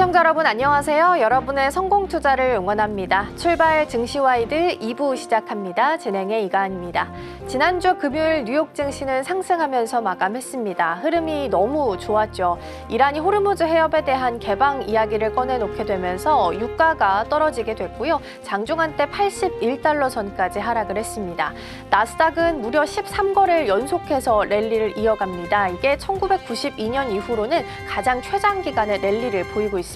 시청자 여러분 안녕하세요. 여러분의 성공 투자를 응원합니다. 출발 증시와이드 2부 시작합니다. 진행의 이가은입니다. 지난주 금요일 뉴욕 증시는 상승하면서 마감했습니다. 흐름이 너무 좋았죠. 이란이 호르무즈 해협에 대한 개방 이야기를 꺼내놓게 되면서 유가가 떨어지게 됐고요. 장중 한때 81달러 선까지 하락을 했습니다. 나스닥은 무려 13거래일 연속해서 랠리를 이어갑니다. 이게 1992년 이후로는 가장 최장기간의 랠리를 보이고 있습니다.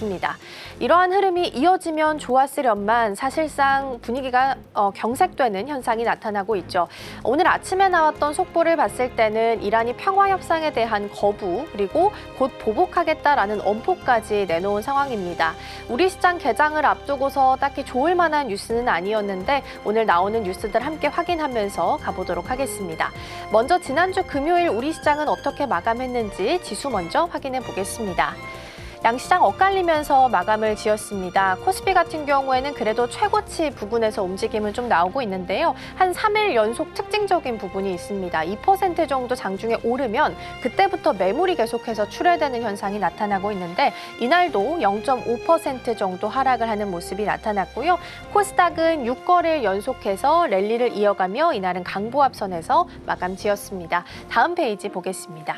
이러한 흐름이 이어지면 좋았으련만 사실상 분위기가 경색되는 현상이 나타나고 있죠. 오늘 아침에 나왔던 속보를 봤을 때는 이란이 평화협상에 대한 거부 그리고 곧 보복하겠다라는 엄포까지 내놓은 상황입니다. 우리 시장 개장을 앞두고서 딱히 좋을 만한 뉴스는 아니었는데 오늘 나오는 뉴스들 함께 확인하면서 가보도록 하겠습니다. 먼저 지난주 금요일 우리 시장은 어떻게 마감했는지 지수 먼저 확인해 보겠습니다. 양시장 엇갈리면서 마감을 지었습니다. 코스피 같은 경우에는 그래도 최고치 부근에서 움직임은 좀 나오고 있는데요. 한 3일 연속 특징적인 부분이 있습니다. 2% 정도 장중에 오르면 그때부터 매물이 계속해서 출회되는 현상이 나타나고 있는데 이날도 0.5% 정도 하락을 하는 모습이 나타났고요. 코스닥은 6거래일 연속해서 랠리를 이어가며 이날은 강보합선에서 마감 지었습니다. 다음 페이지 보겠습니다.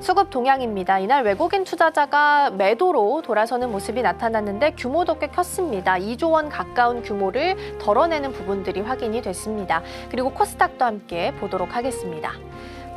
수급 동향입니다. 이날 외국인 투자자가 매도로 돌아서는 모습이 나타났는데 규모도 꽤 컸습니다. 2조 원 가까운 규모를 덜어내는 부분들이 확인이 됐습니다. 그리고 코스닥도 함께 보도록 하겠습니다.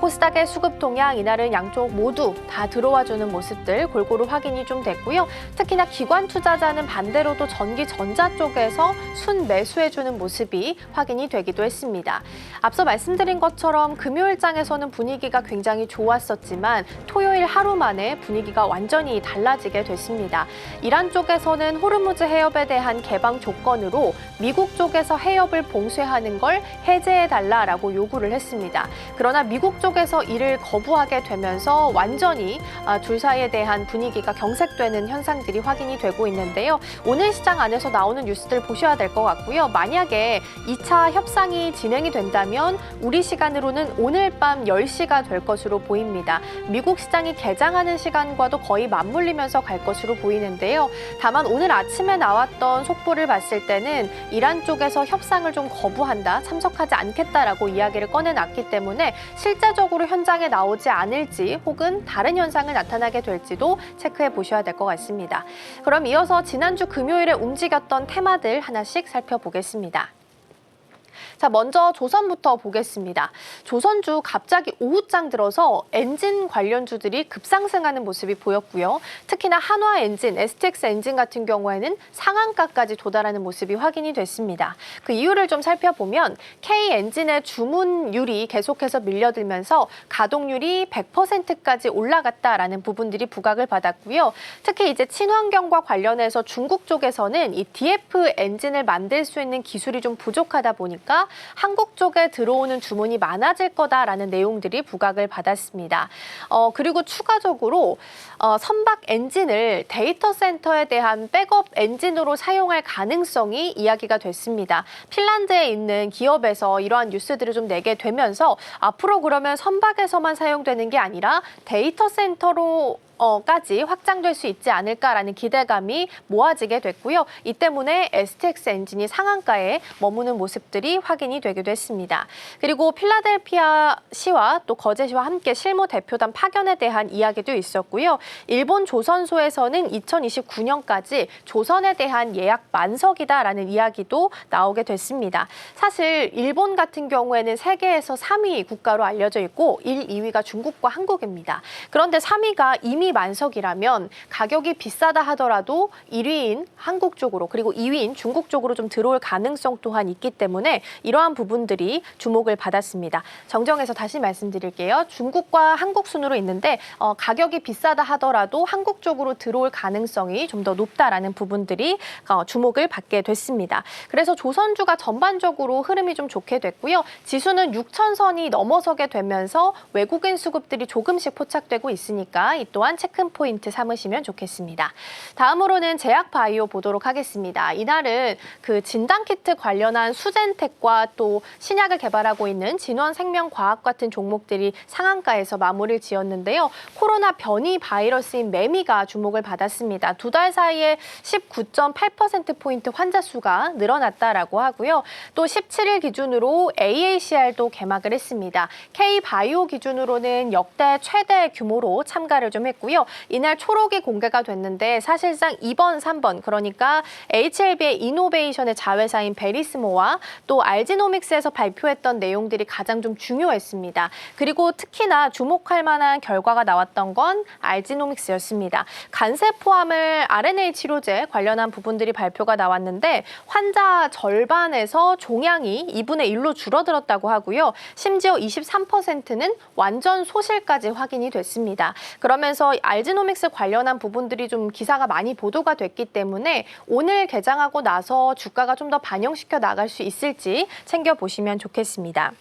코스닥의 수급 동향 이날은 양쪽 모두 다 들어와주는 모습들 골고루 확인이 좀 됐고요. 특히나 기관 투자자는 반대로도 전기 전자 쪽에서 순매수해주는 모습이 확인이 되기도 했습니다. 앞서 말씀드린 것처럼 금요일장에서는 분위기가 굉장히 좋았었지만 토요일 하루 만에 분위기가 완전히 달라지게 됐습니다. 이란 쪽에서는 호르무즈 해협에 대한 개방 조건으로 미국 쪽에서 해협을 봉쇄하는 걸 해제해달라라고 요구를 했습니다. 그러나 미국 쪽에서 이를 거부하게 되면서 완전히 둘 사이에 대한 분위기가 경색되는 현상들이 확인이 되고 있는데요. 오늘 시장 안에서 나오는 뉴스들 보셔야 될 것 같고요. 만약에 2차 협상이 진행이 된다면 우리 시간으로는 오늘 밤 10시가 될 것으로 보입니다. 미국 시장이 개장하는 시간과도 거의 맞물리면서 갈 것으로 보이는데요. 다만 오늘 아침에 나왔던 속보를 봤을 때는 이란 쪽에서 협상을 좀 거부한다, 참석하지 않겠다라고 이야기를 꺼내놨기 때문에 실제적으로 현장에 나오지 않을지 혹은 다른 현상을 나타나게 될지도 체크해 보셔야 될 것 같습니다. 그럼 이어서 지난주 금요일에 움직였던 테마들 하나씩 살펴보겠습니다. 자, 먼저 조선부터 보겠습니다. 조선주 갑자기 오후장 들어서 엔진 관련주들이 급상승하는 모습이 보였고요. 특히나 한화 엔진, STX 엔진 같은 경우에는 상한가까지 도달하는 모습이 확인이 됐습니다. 그 이유를 좀 살펴보면 K 엔진의 주문율이 계속해서 밀려들면서 가동률이 100%까지 올라갔다라는 부분들이 부각을 받았고요. 특히 이제 친환경과 관련해서 중국 쪽에서는 이 DF 엔진을 만들 수 있는 기술이 좀 부족하다 보니까 한국 쪽에 들어오는 주문이 많아질 거다라는 내용들이 부각을 받았습니다. 그리고 추가적으로 선박 엔진을 데이터 센터에 대한 백업 엔진으로 사용할 가능성이 이야기가 됐습니다. 핀란드에 있는 기업에서 이러한 뉴스들을 좀 내게 되면서 앞으로 그러면 선박에서만 사용되는 게 아니라 데이터 센터로 까지 확장될 수 있지 않을까라는 기대감이 모아지게 됐고요. 이 때문에 STX 엔진이 상한가에 머무는 모습들이 확인이 되기도 했습니다. 그리고 필라델피아시와 또 거제시와 함께 실무 대표단 파견에 대한 이야기도 있었고요. 일본 조선소에서는 2029년까지 조선에 대한 예약 만석이다라는 이야기도 나오게 됐습니다. 사실 일본 같은 경우에는 세계에서 3위 국가로 알려져 있고 1, 2위가 중국과 한국입니다. 그런데 3위가 이미 만석이라면 가격이 비싸다 하더라도 1위인 한국 쪽으로 그리고 2위인 중국 쪽으로 좀 들어올 가능성 또한 있기 때문에 이러한 부분들이 주목을 받았습니다. 정정해서 다시 말씀드릴게요. 중국과 한국 순으로 있는데 가격이 비싸다 하더라도 한국 쪽으로 들어올 가능성이 좀 더 높다라는 부분들이 주목을 받게 됐습니다. 그래서 조선주가 전반적으로 흐름이 좀 좋게 됐고요. 지수는 6,000선이 넘어서게 되면서 외국인 수급들이 조금씩 포착되고 있으니까 이 또한 일단 체크 포인트 삼으시면 좋겠습니다. 다음으로는 제약바이오 보도록 하겠습니다. 이날은 그 진단키트 관련한 수젠텍과 또 신약을 개발하고 있는 진원생명과학 같은 종목들이 상한가에서 마무리를 지었는데요. 코로나 변이 바이러스인 매미가 주목을 받았습니다. 두 달 사이에 19.8%포인트 환자 수가 늘어났다라고 하고요. 또 17일 기준으로 AACR도 개막을 했습니다. K바이오 기준으로는 역대 최대 규모로 참가를 좀 했고요. 이날 초록이 공개가 됐는데 사실상 2번, 3번 그러니까 HLB의 이노베이션의 자회사인 베리스모와 또 알지노믹스에서 발표했던 내용들이 가장 좀 중요했습니다. 그리고 특히나 주목할 만한 결과가 나왔던 건 알지노믹스였습니다. 간세포함을 RNA 치료제 관련한 부분들이 발표가 나왔는데 환자 절반에서 종양이 2분의 1로 줄어들었다고 하고요. 심지어 23%는 완전 소실까지 확인이 됐습니다. 그러면서 알지노믹스 관련한 부분들이 좀 기사가 많이 보도가 됐기 때문에 오늘 개장하고 나서 주가가 좀 더 반영시켜 나갈 수 있을지 챙겨보시면 좋겠습니다.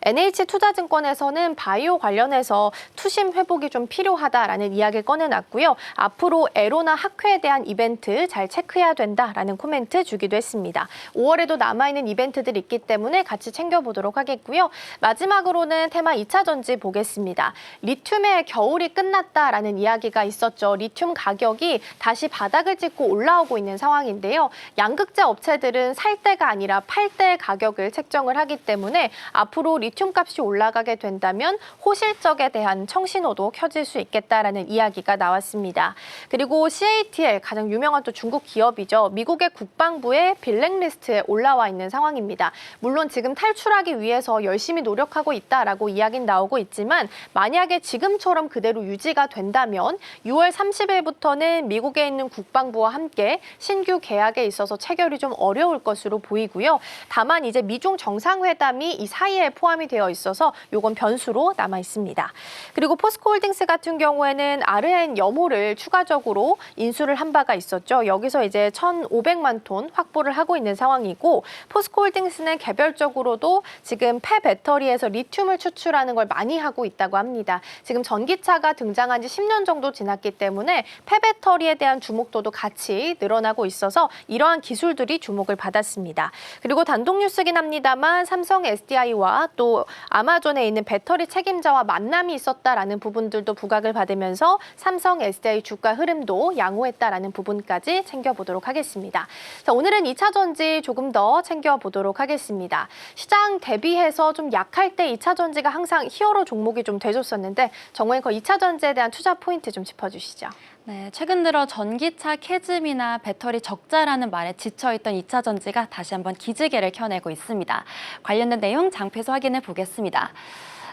NH투자증권에서는 바이오 관련해서 투심 회복이 좀 필요하다라는 이야기를 꺼내놨고요. 앞으로 에로나 학회에 대한 이벤트 잘 체크해야 된다라는 코멘트 주기도 했습니다. 5월에도 남아있는 이벤트들이 있기 때문에 같이 챙겨보도록 하겠고요. 마지막으로는 테마 2차 전지 보겠습니다. 리튬의 겨울이 끝났다라는 이야기가 있었죠. 리튬 가격이 다시 바닥을 찍고 올라오고 있는 상황인데요. 양극재 업체들은 살 때가 아니라 팔 때 가격을 책정을 하기 때문에 앞으로 리튬 값이 올라가게 된다면 호실적에 대한 청신호도 켜질 수 있겠다라는 이야기가 나왔습니다. 그리고 CATL 가장 유명한 또 중국 기업이죠. 미국의 국방부의 블랙리스트에 올라와 있는 상황입니다. 물론 지금 탈출하기 위해서 열심히 노력하고 있다라고 이야기는 나오고 있지만 만약에 지금처럼 그대로 유지가 된다면 6월 30일부터는 미국에 있는 국방부와 함께 신규 계약에 있어서 체결이 좀 어려울 것으로 보이고요. 다만 이제 미중 정상회담이 이 사이에 포함이 되어 있어서 이건 변수로 남아 있습니다. 그리고 포스코홀딩스 같은 경우에는 RN 염호를 추가적으로 인수를 한 바가 있었죠. 여기서 이제 1,500만 톤 확보를 하고 있는 상황이고 포스코홀딩스는 개별적으로도 지금 폐배터리에서 리튬을 추출하는 걸 많이 하고 있다고 합니다. 지금 전기차가 등장한 지 10년 정도 지났기 때문에 폐배터리에 대한 주목도도 같이 늘어나고 있어서 이러한 기술들이 주목을 받았습니다. 그리고 단독 뉴스긴 합니다만 삼성 SDI와 또 아마존에 있는 배터리 책임자와 만남이 있었다라는 부분들도 부각을 받으면서 삼성 SDI 주가 흐름도 양호했다라는 부분까지 챙겨보도록 하겠습니다. 자, 오늘은 2차 전지 조금 더 챙겨보도록 하겠습니다. 시장 대비해서 좀 약할 때 2차 전지가 항상 히어로 종목이 좀 돼줬었는데 정우앵커 2차 전지에 대한 투자 포인트 좀 짚어주시죠. 네, 최근 들어 전기차 캐즘이나 배터리 적자라는 말에 지쳐있던 2차 전지가 다시 한번 기지개를 켜내고 있습니다. 관련된 내용 장표에서 확인해 보겠습니다.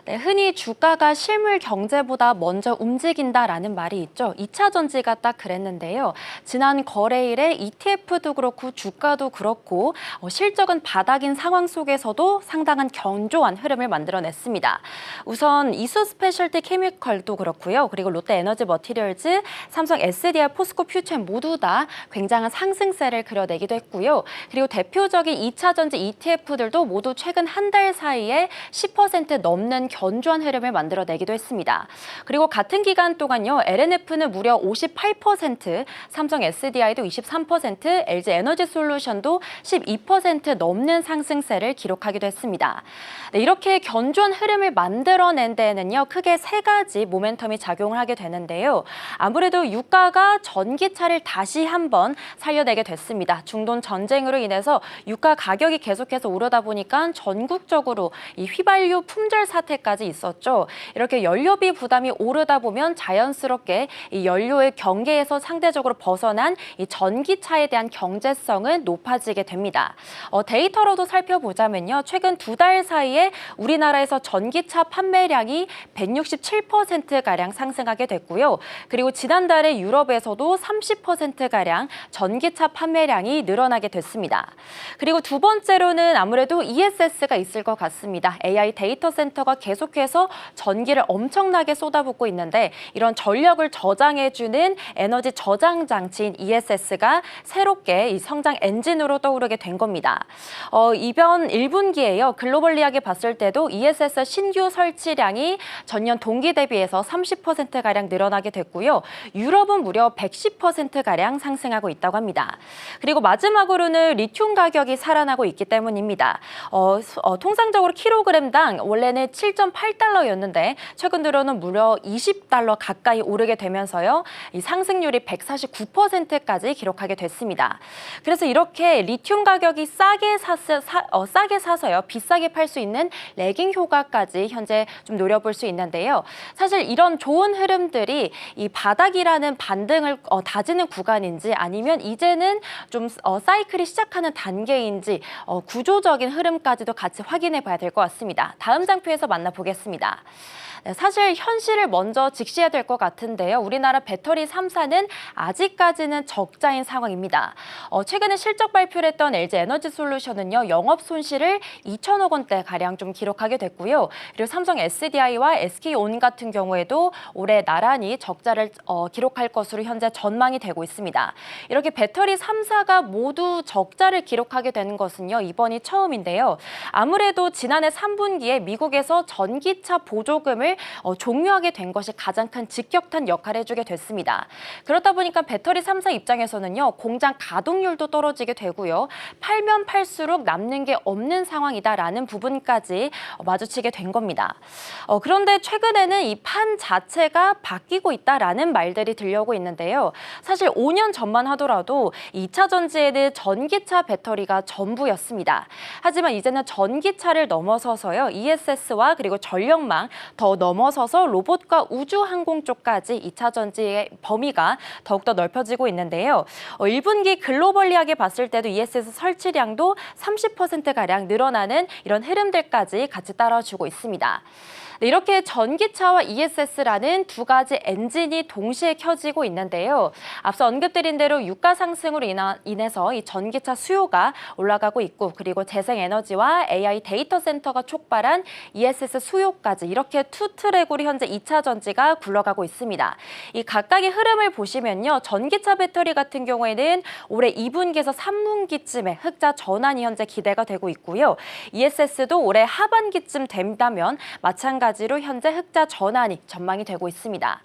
네, 흔히 주가가 실물 경제보다 먼저 움직인다라는 말이 있죠. 2차 전지가 딱 그랬는데요. 지난 거래일에 ETF도 그렇고 주가도 그렇고 실적은 바닥인 상황 속에서도 상당한 견조한 흐름을 만들어냈습니다. 우선 이수 스페셜티 케미컬도 그렇고요. 그리고 롯데 에너지 머티리얼즈, 삼성 SDI, 포스코 퓨처엠 모두 다 굉장한 상승세를 그려내기도 했고요. 그리고 대표적인 2차 전지 ETF들도 모두 최근 한 달 사이에 10% 넘는 견조한 흐름을 만들어내기도 했습니다. 그리고 같은 기간 동안요, LNF는 무려 58%, 삼성 SDI도 23%, LG 에너지 솔루션도 12% 넘는 상승세를 기록하기도 했습니다. 네, 이렇게 견조한 흐름을 만들어낸 데에는요, 크게 세 가지 모멘텀이 작용을 하게 되는데요. 아무래도 유가가 전기차를 다시 한번 살려내게 됐습니다. 중동 전쟁으로 인해서 유가 가격이 계속해서 오르다 보니까 전국적으로 이 휘발유 품절 사태까지 있었죠. 이렇게 연료비 부담이 오르다 보면 자연스럽게 이 연료의 경계에서 상대적으로 벗어난 이 전기차에 대한 경제성은 높아지게 됩니다. 데이터로도 살펴보자면요. 최근 두 달 사이에 우리나라에서 전기차 판매량이 167%가량 상승하게 됐고요. 그리고 지난달에 유럽에서도 30%가량 전기차 판매량이 늘어나게 됐습니다. 그리고 두 번째로는 아무래도 ESS가 있을 것 같습니다. AI 데이터 센터가 계속 계속해서 전기를 엄청나게 쏟아붓고 있는데 이런 전력을 저장해주는 에너지 저장 장치인 ESS가 새롭게 이 성장 엔진으로 떠오르게 된 겁니다. 이번 1분기에요. 글로벌리하게 봤을 때도 ESS 신규 설치량이 전년 동기 대비해서 30%가량 늘어나게 됐고요. 유럽은 무려 110%가량 상승하고 있다고 합니다. 그리고 마지막으로는 리튬 가격이 살아나고 있기 때문입니다. 통상적으로 킬로그램당 원래는 7.8달러였는데 최근 들어는 무려 20달러 가까이 오르게 되면서요. 이 상승률이 149%까지 기록하게 됐습니다. 그래서 이렇게 리튬 가격이 싸게 사서요. 비싸게 팔 수 있는 레깅 효과까지 현재 좀 노려볼 수 있는데요. 사실 이런 좋은 흐름들이 이 바닥이라는 반등을 다지는 구간인지 아니면 이제는 좀 사이클이 시작하는 단계인지 구조적인 흐름까지도 같이 확인해 봐야 될 것 같습니다. 다음 장표에서 만나보겠습니다. 사실 현실을 먼저 직시해야 될 것 같은데요. 우리나라 배터리 3사는 아직까지는 적자인 상황입니다. 최근에 실적 발표를 했던 LG 에너지 솔루션은요. 영업 손실을 2천억 원대 가량 좀 기록하게 됐고요. 그리고 삼성 SDI와 SK온 같은 경우에도 올해 나란히 적자를 기록할 것으로 현재 전망이 되고 있습니다. 이렇게 배터리 3사가 모두 적자를 기록하게 되는 것은요. 이번이 처음인데요. 아무래도 지난해 3분기에 미국에서 전기차 보조금을 종료하게 된 것이 가장 큰 직격탄 역할을 해주게 됐습니다. 그렇다 보니까 배터리 3사 입장에서는요. 공장 가동률도 떨어지게 되고요. 팔면 팔수록 남는 게 없는 상황이다라는 부분까지 마주치게 된 겁니다. 그런데 최근에는 이 판 자체가 바뀌고 있다라는 말들이 들려오고 있는데요. 사실 5년 전만 하더라도 2차 전지에는 전기차 배터리가 전부였습니다. 하지만 이제는 전기차를 넘어서서요. ESS와 그리고 전력망 더 넘어서서 로봇과 우주항공 쪽까지 2차 전지의 범위가 더욱더 넓혀지고 있는데요. 1분기 글로벌리하게 봤을 때도 ESS 설치량도 30%가량 늘어나는 이런 흐름들까지 같이 따라주고 있습니다. 이렇게 전기차와 ESS라는 두 가지 엔진이 동시에 켜지고 있는데요. 앞서 언급드린 대로 유가 상승으로 인해서 이 전기차 수요가 올라가고 있고 그리고 재생에너지와 AI 데이터 센터가 촉발한 ESS 수요까지 이렇게 투 트랙으로 현재 2차 전지가 굴러가고 있습니다. 이 각각의 흐름을 보시면요. 전기차 배터리 같은 경우에는 올해 2분기에서 3분기쯤에 흑자 전환이 현재 기대가 되고 있고요. ESS도 올해 하반기쯤 된다면 마찬가지로 현재 흑자 전환이 전망이 되고 있습니다.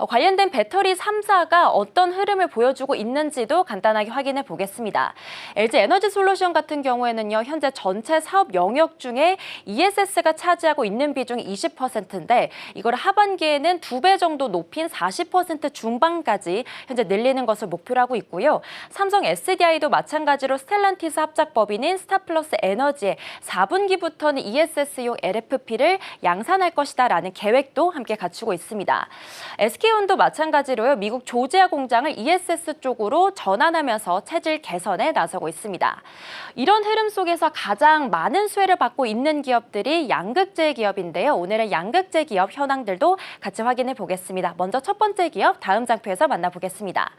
관련된 배터리 3사가 어떤 흐름을 보여주고 있는지도 간단하게 확인해 보겠습니다. LG 에너지 솔루션 같은 경우에는요. 현재 전체 사업 영역 중에 ESS가 차지하고 있는 비중이 20%인데 이걸 하반기에는 2배 정도 높인 40% 중반까지 현재 늘리는 것을 목표로 하고 있고요. 삼성 SDI도 마찬가지로 스텔란티스 합작법인인 스타플러스 에너지의 4분기부터는 ESS용 LFP를 양산할 것이다라는 계획도 함께 갖추고 있습니다. SK온도 마찬가지로요. 미국 조지아 공장을 ESS 쪽으로 전환하면서 체질 개선에 나서고 있습니다. 이런 흐름 속에서 가장 많은 수혜를 받고 있는 기업들이 양극재 기업인데요. 오늘은 양극재 기업 현황들도 같이 확인해 보겠습니다. 먼저 첫 번째 기업 다음 장표에서 만나보겠습니다.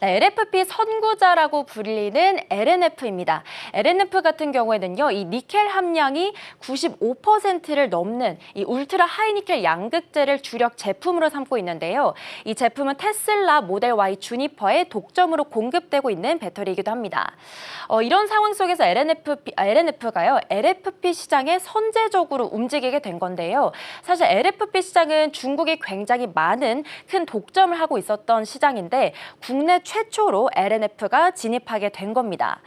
LFP 선구자라고 불리는 LNF입니다. LNF 같은 경우에는요. 이 니켈 함량이 95%를 넘는 이 울트라 하이니켈 양극재를 주력 제품으로 삼고 있는데요. 이 제품은 테슬라 모델 Y 주니퍼의 독점으로 공급되고 있는 배터리이기도 합니다. 이런 상황 속에서 LNF가요. LFP 시장에 선제적으로 움직이게 된 건데요. 사실 LFP 시장은 중국이 굉장히 많은 큰 독점을 하고 있었던 시장인데 국내 최초로 LNF가 진입하게 된 겁니다.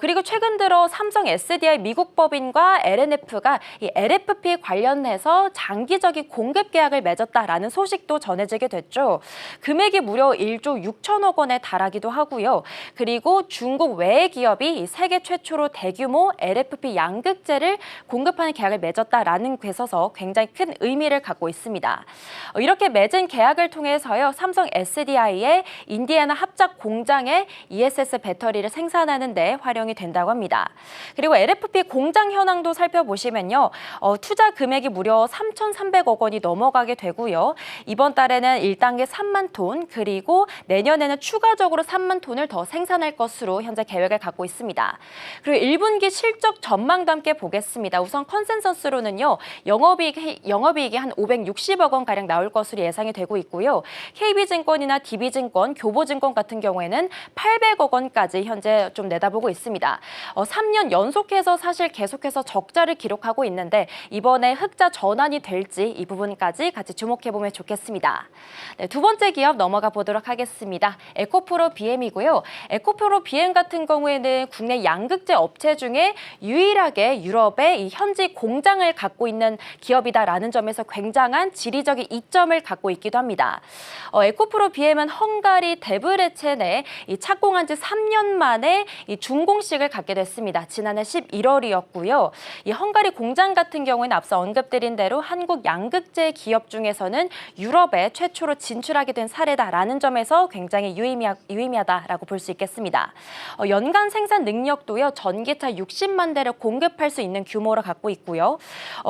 그리고 최근 들어 삼성 SDI 미국 법인과 LNF가 이 LFP 관련해서 장기적인 공급 계약을 맺었다라는 소식도 전해지게 됐죠. 금액이 무려 1조 6천억 원에 달하기도 하고요. 그리고 중국 외의 기업이 세계 최초로 대규모 LFP 양극재를 공급하는 계약을 맺었다라는 것에서 굉장히 큰 의미를 갖고 있습니다. 이렇게 맺은 계약을 통해서요. 삼성 SDI의 인디애나 합작 공장에 ESS 배터리를 생산하는 데 활용이 된다고 합니다. 그리고 LFP 공장 현황도 살펴보시면요. 투자 금액이 무려 3,300억 원이 넘어가게 되고요. 이번 달에는 1단계 3만 톤, 그리고 내년에는 추가적으로 3만 톤을 더 생산할 것으로 현재 계획을 갖고 있습니다. 그리고 1분기 실적 전망도 함께 보겠습니다. 우선 컨센서스로는요, 영업이익이 한 560억 원가량 나올 것으로 예상이 되고 있고요. KB증권이나 DB증권, 교보증권 같은 경우에는 800억 원까지 현재 좀 내다보고 있습니다. 3년 연속해서 사실 계속해서 적자를 기록하고 있는데 이번에 흑자 전환이 될지 이 부분까지 같이 주목해보면 좋겠습니다. 네, 두 번째 기업 넘어가 보도록 하겠습니다. 에코프로 BM이고요. 에코프로 BM 같은 경우에는 국내 양극재 업체 중에 유일하게 유럽에 이 현지 공장을 갖고 있는 기업이다라는 점에서 굉장한 지리적인 이점을 갖고 있기도 합니다. 에코프로 BM은 헝가리 데브레첸에 착공한 지 3년 만에 이 준공식을 갖게 됐습니다. 지난해 11월이었고요. 이 헝가리 공장 같은 경우에는 앞서 언급드린 대로 한국 양극재 기업 중에서는 유럽에 최초로 진출하게 된 사례다라는 점에서 굉장히 유의미하다라고 볼 수 있겠습니다. 연간 생산 능력도요, 전기차 60만 대를 공급할 수 있는 규모를 갖고 있고요.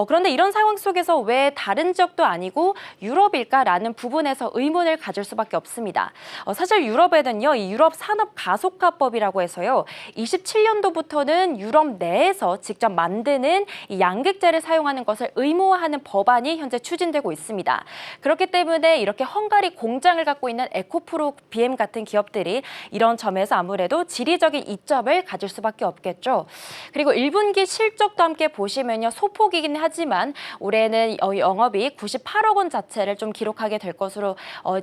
그런데 이런 상황 속에서 왜 다른 지역도 아니고 유럽일까라는 부분에서 의문을 가질 수밖에 없습니다. 사실 유럽에는요, 이 유럽 산업 가속화법이라고 해서요, 27년도부터는 유럽 내에서 직접 만드는 이 양극재를 사용하는 것을 의무화하는 법안이 현재 추진되고 있습니다. 그렇기 때문에 이렇게 헝가리 공장을 갖고 있는 에코프로 BM 같은 기업들이 이런 점에서 아무래도 지리적인 이점을 가질 수밖에 없겠죠. 그리고 1분기 실적도 함께 보시면요, 소폭이긴 하지만 올해는 영업이익 98억 원 자체를 좀 기록하게 될 것으로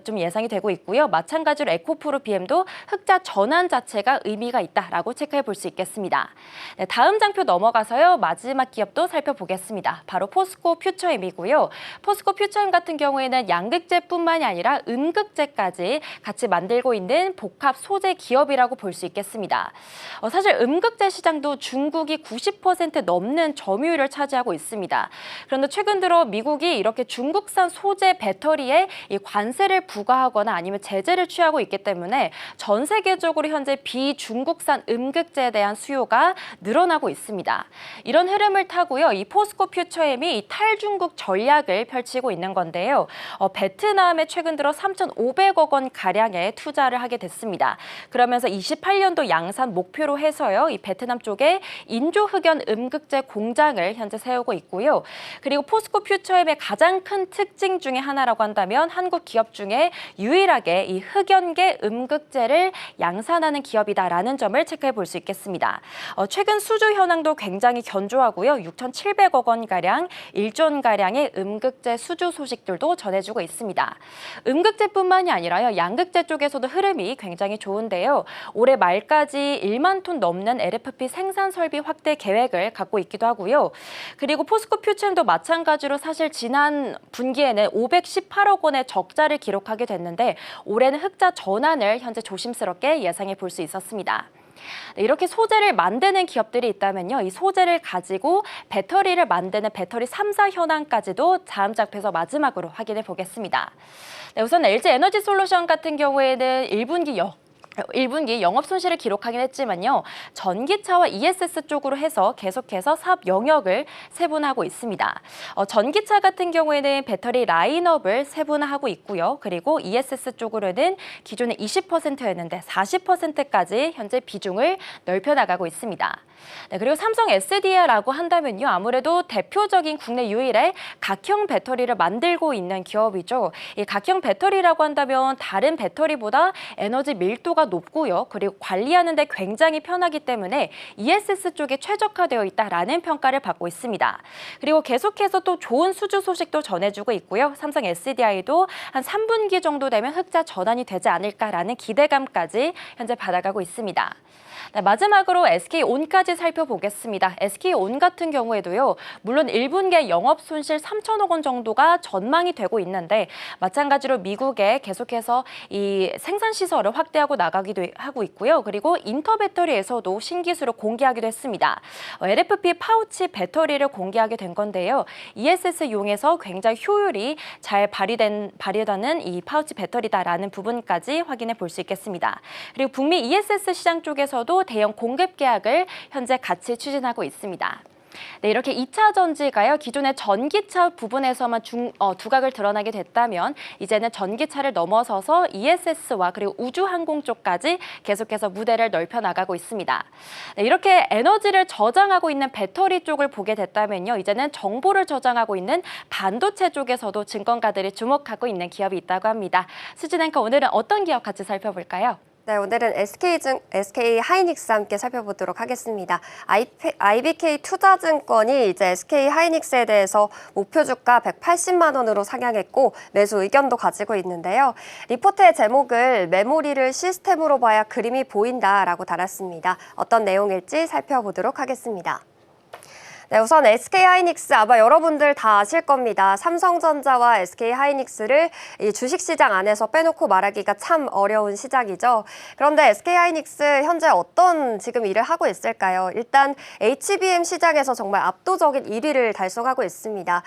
좀 예상이 되고 있고요. 마찬가지로 에코프로 BM도 흑자 전환 자체가 의미가 있다라고 체크해 볼 수 있겠습니다. 네, 다음 장표 넘어가서요, 마지막 기업도 살펴보겠습니다. 바로 포스코 퓨처엠이고요. 포스코 퓨처엠 같은 경우에는 양극재뿐만이 아니라 음극재까지 같이 만들고 있는 복합 소재 기업이라고 볼 수 있겠습니다. 사실 음극재 시장도 중국이 90% 넘는 점유율을 차지하고 있습니다. 그런데 최근 들어 미국이 이렇게 중국산 소재 배터리에 이 관세를 부과하거나 아니면 제재를 취하고 있기 때문에 전 세계적으로 현재 비중국산 음극재에 대한 수요가 늘어나고 있습니다. 이런 흐름을 타고요, 이 포스코 퓨처엠이 이 탈중국 전략을 펼치고 있는 건데요. 베트남에 최근 들어 3,500억 원 가량의 투자를 하게 됐습니다. 그러면서 28년도 양산 목표로 해서요, 이 베트남 쪽에 인조 흑연 음극재 공장을 현재 세우고 있고요. 그리고 포스코 퓨처엠의 가장 큰 특징 중에 하나라고 한다면 한국 기업 중에 유일하게 이 흑연계 음극재를 양산하는 기업이다라는 점을 체크해 볼 수 있겠습니다. 최근 수주 현황도 굉장히 견조하고요. 6,700억 원가량, 1조 원가량의 음극재 수주 소식들도 전해주고 있습니다. 음극재뿐만이 아니라요, 양극재 쪽에서도 흐름이 굉장히 좋은데요. 올해 말까지 1만 톤 넘는 LFP 생산 설비 확대 계획을 갖고 있기도 하고요. 그리고 포스코 퓨처엠도 마찬가지로 사실 지난 분기에는 518억 원의 적자를 기록하게 됐는데 올해는 흑자 전환을 현재 조심스럽게 예상해 볼 수 있었습니다. 이렇게 소재를 만드는 기업들이 있다면요, 이 소재를 가지고 배터리를 만드는 배터리 3사 현황까지도 다음 장표에서 마지막으로 확인해 보겠습니다. 네, 우선 LG 에너지 솔루션 같은 경우에는 1분기 영업 손실을 기록하긴 했지만요, 전기차와 ESS 쪽으로 해서 계속해서 사업 영역을 세분화하고 있습니다. 전기차 같은 경우에는 배터리 라인업을 세분화하고 있고요. 그리고 ESS 쪽으로는 기존에 20%였는데 40%까지 현재 비중을 넓혀나가고 있습니다. 네, 그리고 삼성 SDI라고 한다면요, 아무래도 대표적인 국내 유일의 각형 배터리를 만들고 있는 기업이죠. 이 각형 배터리라고 한다면 다른 배터리보다 에너지 밀도가 높고요. 그리고 관리하는 데 굉장히 편하기 때문에 ESS 쪽에 최적화되어 있다라는 평가를 받고 있습니다. 그리고 계속해서 또 좋은 수주 소식도 전해주고 있고요. 삼성 SDI도 한 3분기 정도 되면 흑자 전환이 되지 않을까라는 기대감까지 현재 받아가고 있습니다. 네, 마지막으로 SK온까지 살펴보겠습니다. SK온 같은 경우에도요, 물론 1분기에 영업 손실 3천억 원 정도가 전망이 되고 있는데 마찬가지로 미국에 계속해서 이 생산 시설을 확대하고 나가기도 하고 있고요. 그리고 인터배터리에서도 신기술을 공개하기도 했습니다. LFP 파우치 배터리를 공개하게 된 건데요. ESS용에서 굉장히 효율이 잘 발휘되는 이 파우치 배터리다라는 부분까지 확인해 볼 수 있겠습니다. 그리고 북미 ESS 시장 쪽에서도 대형 공급 계약을 현재 같이 추진하고 있습니다. 네, 이렇게 2차 전지가요, 기존의 전기차 부분에서만 두각을 드러나게 됐다면 이제는 전기차를 넘어서서 ESS와 그리고 우주항공 쪽까지 계속해서 무대를 넓혀 나가고 있습니다. 네, 이렇게 에너지를 저장하고 있는 배터리 쪽을 보게 됐다면요, 이제는 정보를 저장하고 있는 반도체 쪽에서도 증권가들이 주목하고 있는 기업이 있다고 합니다. 수진 앵커, 오늘은 어떤 기업 같이 살펴볼까요? 네, 오늘은 SK 하이닉스 함께 살펴보도록 하겠습니다. IBK 투자증권이 이제 SK 하이닉스에 대해서 목표 주가 180만 원으로 상향했고 매수 의견도 가지고 있는데요. 리포트의 제목을 메모리를 시스템으로 봐야 그림이 보인다라고 달았습니다. 어떤 내용일지 살펴보도록 하겠습니다. 네, 우선 SK하이닉스 아마 여러분들 다 아실 겁니다. 삼성전자와 SK하이닉스를 이 주식시장 안에서 빼놓고 말하기가 참 어려운 시장이죠. 그런데 SK하이닉스 현재 어떤 지금 일을 하고 있을까요? 일단 HBM 시장에서 정말 압도적인 1위를 달성하고 있습니다.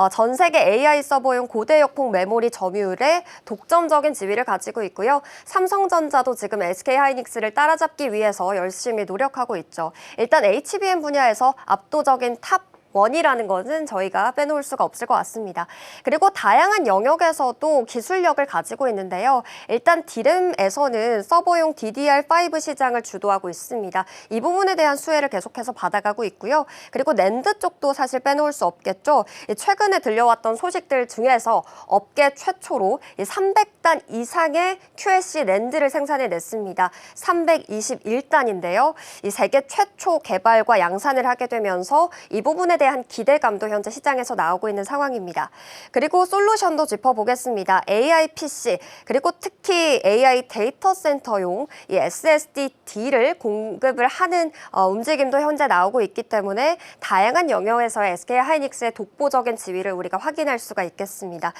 전 세계 AI 서버용 고대역폭 메모리 점유율에 독점적인 지위를 가지고 있고요. 삼성전자도 지금 SK하이닉스를 따라잡기 위해서 열심히 노력하고 있죠. 일단 HBM 분야에서 압도적인 탑 1이라는 것은 저희가 빼놓을 수가 없을 것 같습니다. 그리고 다양한 영역에서도 기술력을 가지고 있는데요. 일단 D램에서는 서버용 DDR5 시장을 주도하고 있습니다. 이 부분에 대한 수혜를 계속해서 받아가고 있고요. 그리고 낸드 쪽도 사실 빼놓을 수 없겠죠. 최근에 들려왔던 소식들 중에서 업계 최초로 300단 이상의 QLC 낸드를 생산해냈습니다. 321단인데요. 이 세계 최초 개발과 양산을 하게 되면서 이 부분에 대한 기대감도 현재 시장에서 나오고 있는 상황입니다. 그리고 솔루션도 짚어보겠습니다. AI PC 그리고 특히 AI 데이터 센터용 이 SSD를 공급을 하는 움직임도 현재 나오고 있기 때문에 다양한 영역에서의 SK하이닉스의 독보적인 지위를 우리가 확인할 수가 있겠습니다.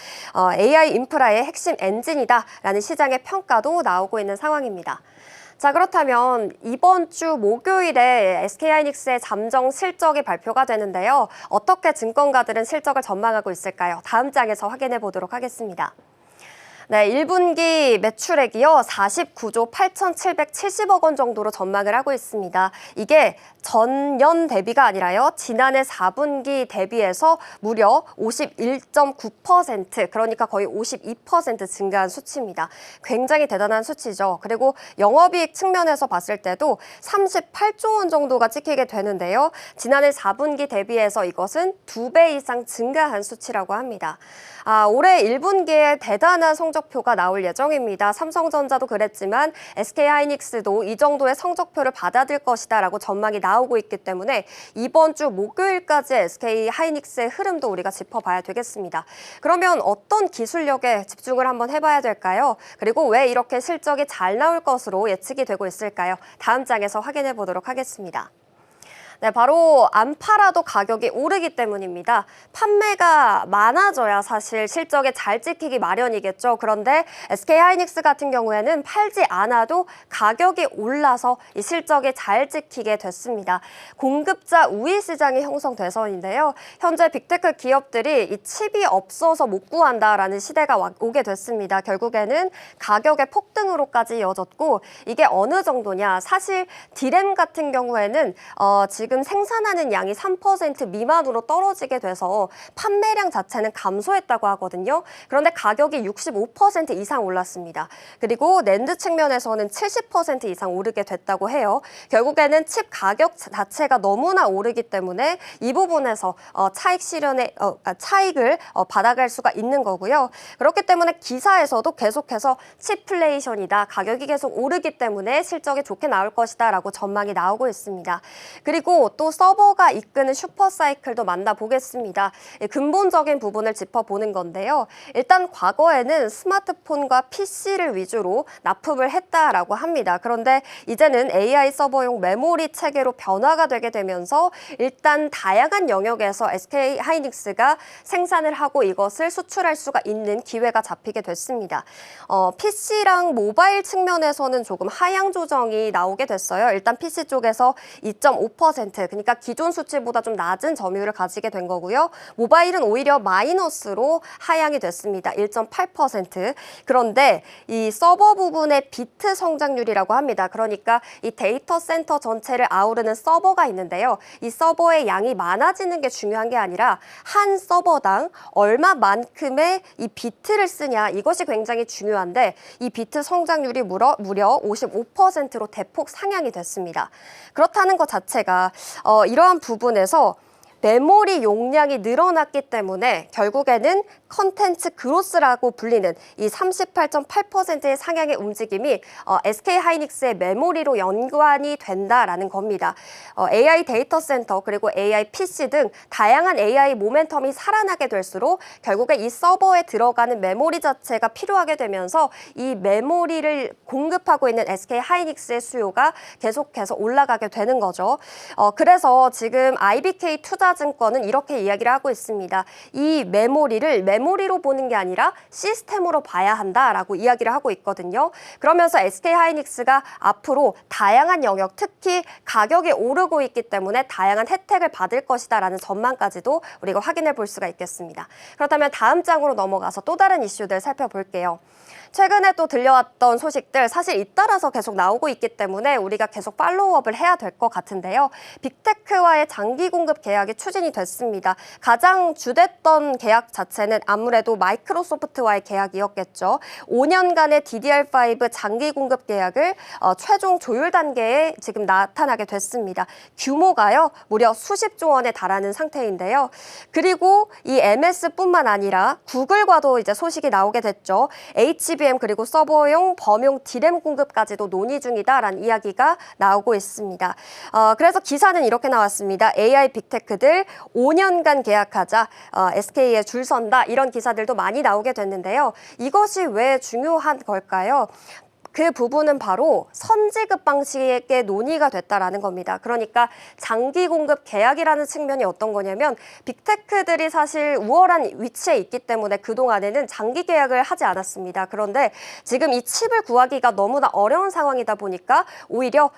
AI 인프라의 핵심 엔진이다라는 시장의 평가도 나오고 있는 상황입니다. 자, 그렇다면 이번 주 목요일에 SK하이닉스의 잠정 실적이 발표가 되는데요. 어떻게 증권가들은 실적을 전망하고 있을까요? 다음 장에서 확인해 보도록 하겠습니다. 네, 1분기 매출액이요 49조 8,770억 원 정도로 전망을 하고 있습니다. 이게 전년 대비가 아니라요. 지난해 4분기 대비해서 무려 51.9% 그러니까 거의 52% 증가한 수치입니다. 굉장히 대단한 수치죠. 그리고 영업이익 측면에서 봤을 때도 38조 원 정도가 찍히게 되는데요. 지난해 4분기 대비해서 이것은 2배 이상 증가한 수치라고 합니다. 올해 1분기에 대단한 성적표가 나올 예정입니다. 삼성전자도 그랬지만 SK하이닉스도 이 정도의 성적표를 받아들 것이다라고 전망이 나오고 있기 때문에 이번 주 목요일까지 SK하이닉스의 흐름도 우리가 짚어봐야 되겠습니다. 그러면 어떤 기술력에 집중을 한번 해봐야 될까요? 그리고 왜 이렇게 실적이 잘 나올 것으로 예측이 되고 있을까요? 다음 장에서 확인해 보도록 하겠습니다. 네, 바로 안 팔아도 가격이 오르기 때문입니다. 판매가 많아져야 사실 실적에 잘 찍히기 마련이겠죠. 그런데 SK하이닉스 같은 경우에는 팔지 않아도 가격이 올라서 이 실적이 잘 찍히게 됐습니다. 공급자 우위 시장이 형성돼서인데요. 현재 빅테크 기업들이 이 칩이 없어서 못 구한다라는 시대가 오게 됐습니다. 결국에는 가격의 폭등으로까지 이어졌고 이게 어느 정도냐. 사실 D램 같은 경우에는 지금 생산하는 양이 3% 미만으로 떨어지게 돼서 판매량 자체는 감소했다고 하거든요. 그런데 가격이 65% 이상 올랐습니다. 그리고 낸드 측면에서는 70% 이상 오르게 됐다고 해요. 결국에는 칩 가격 자체가 너무나 오르기 때문에 이 부분에서 차익을 받아갈 수가 있는 거고요. 그렇기 때문에 기사에서도 계속해서 칩플레이션이다. 가격이 계속 오르기 때문에 실적이 좋게 나올 것이다 라고 전망이 나오고 있습니다. 그리고 또 서버가 이끄는 슈퍼사이클도 만나보겠습니다. 근본적인 부분을 짚어보는 건데요. 일단 과거에는 스마트폰과 PC를 위주로 납품을 했다라고 합니다. 그런데 이제는 AI 서버용 메모리 체계로 변화가 되게 되면서 일단 다양한 영역에서 SK하이닉스가 생산을 하고 이것을 수출할 수가 있는 기회가 잡히게 됐습니다. PC랑 모바일 측면에서는 조금 하향 조정이 나오게 됐어요. 일단 PC 쪽에서 2.5% 0.5%, 그러니까 기존 수치보다 좀 낮은 점유율을 가지게 된 거고요. 모바일은 오히려 마이너스로 하향이 됐습니다. 1.8%. 그런데 이 서버 부분의 비트 성장률이라고 합니다. 그러니까 이 데이터 센터 전체를 아우르는 서버가 있는데요. 이 서버의 양이 많아지는 게 중요한 게 아니라 한 서버당 얼마만큼의 이 비트를 쓰냐, 이것이 굉장히 중요한데 이 비트 성장률이 무려 55%로 대폭 상향이 됐습니다. 그렇다는 것 자체가 이러한 부분에서 메모리 용량이 늘어났기 때문에 결국에는 컨텐츠 그로스라고 불리는 이 38.8%의 상향의 움직임이 SK하이닉스의 메모리로 연관이 된다라는 겁니다. AI 데이터 센터 그리고 AI PC 등 다양한 AI 모멘텀이 살아나게 될수록 결국에 이 서버에 들어가는 메모리 자체가 필요하게 되면서 이 메모리를 공급하고 있는 SK하이닉스의 수요가 계속해서 올라가게 되는 거죠. 그래서 지금 IBK 투자증권은 이렇게 이야기를 하고 있습니다. 이 메모리로 보는 게 아니라 시스템으로 봐야 한다라고 이야기를 하고 있거든요. 그러면서 SK하이닉스가 앞으로 다양한 영역, 특히 가격이 오르고 있기 때문에 다양한 혜택을 받을 것이다라는 전망까지도 우리가 확인해 볼 수가 있겠습니다. 그렇다면 다음 장으로 넘어가서 또 다른 이슈들 살펴볼게요. 최근에 또 들려왔던 소식들 사실 잇따라서 계속 나오고 있기 때문에 우리가 계속 팔로우업을 해야 될 것 같은데요. 빅테크와의 장기 공급 계약이 추진이 됐습니다. 가장 주됐던 계약 자체는 아무래도 마이크로소프트와의 계약이었겠죠. 5년간의 DDR5 장기 공급 계약을 최종 조율 단계에 지금 나타나게 됐습니다. 규모가요, 무려 수십조 원에 달하는 상태인데요. 그리고 이 MS뿐만 아니라 구글과도 이제 소식이 나오게 됐죠. HBM 그리고 서버용 범용 D램 공급까지도 논의 중이다라는 이야기가 나오고 있습니다. 그래서 기사는 이렇게 나왔습니다. AI 빅테크들 5년간 계약하자, SK에 줄 선다, 이런 기사들도 많이 나오게 됐는데요. 이것이 왜 중요한 걸까요? 그 부분은 바로 선지급 방식의 논의가 됐다라는 겁니다. 그러니까 장기 공급 계약이라는 측면이 어떤 거냐면 빅테크들이 사실 우월한 위치에 있기 때문에 그동안에는 장기 계약을 하지 않았습니다. 그런데 지금 이 칩을 구하기가 너무나 어려운 상황이다 보니까 오히려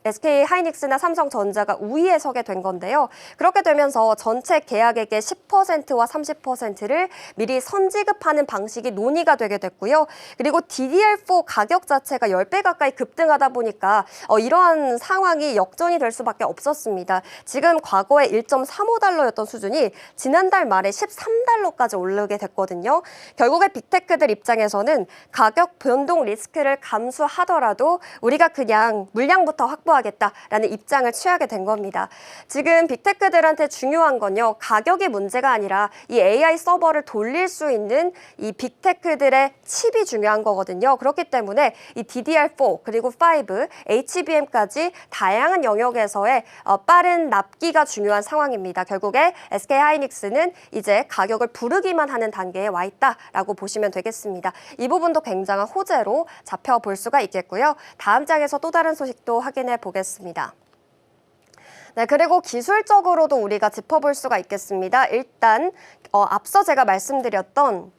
SK하이닉스나 삼성전자가 우위에 서게 된 건데요. 그렇게 되면서 전체 계약액의 10%와 30%를 미리 선지급하는 방식이 논의가 되게 됐고요. 그리고 DDR4 가격 자체가 10배 가까이 급등하다 보니까 이러한 상황이 역전이 될 수밖에 없었습니다. 지금 과거에 1.35달러였던 수준이 지난달 말에 13달러까지 오르게 됐거든요. 결국에 빅테크들 입장에서는 가격 변동 리스크를 감수하더라도 우리가 그냥 물량부터 확보하겠다라는 입장을 취하게 된 겁니다. 지금 빅테크들한테 중요한 건요, 가격이 문제가 아니라 이 AI 서버를 돌릴 수 있는 이 빅테크들의 칩이 중요한 거거든요. 그렇기 때문에 이 DDR4 그리고 5, HBM까지 다양한 영역에서의 빠른 납기가 중요한 상황입니다. 결국에 SK하이닉스는 이제 가격을 부르기만 하는 단계에 와 있다라고 보시면 되겠습니다. 이 부분도 굉장한 호재로 잡혀볼 수가 있겠고요. 다음 장에서 또 다른 소식도 확인해 보겠습니다. 네, 그리고 기술적으로도 우리가 짚어볼 수가 있겠습니다. 일단 앞서 제가 말씀드렸던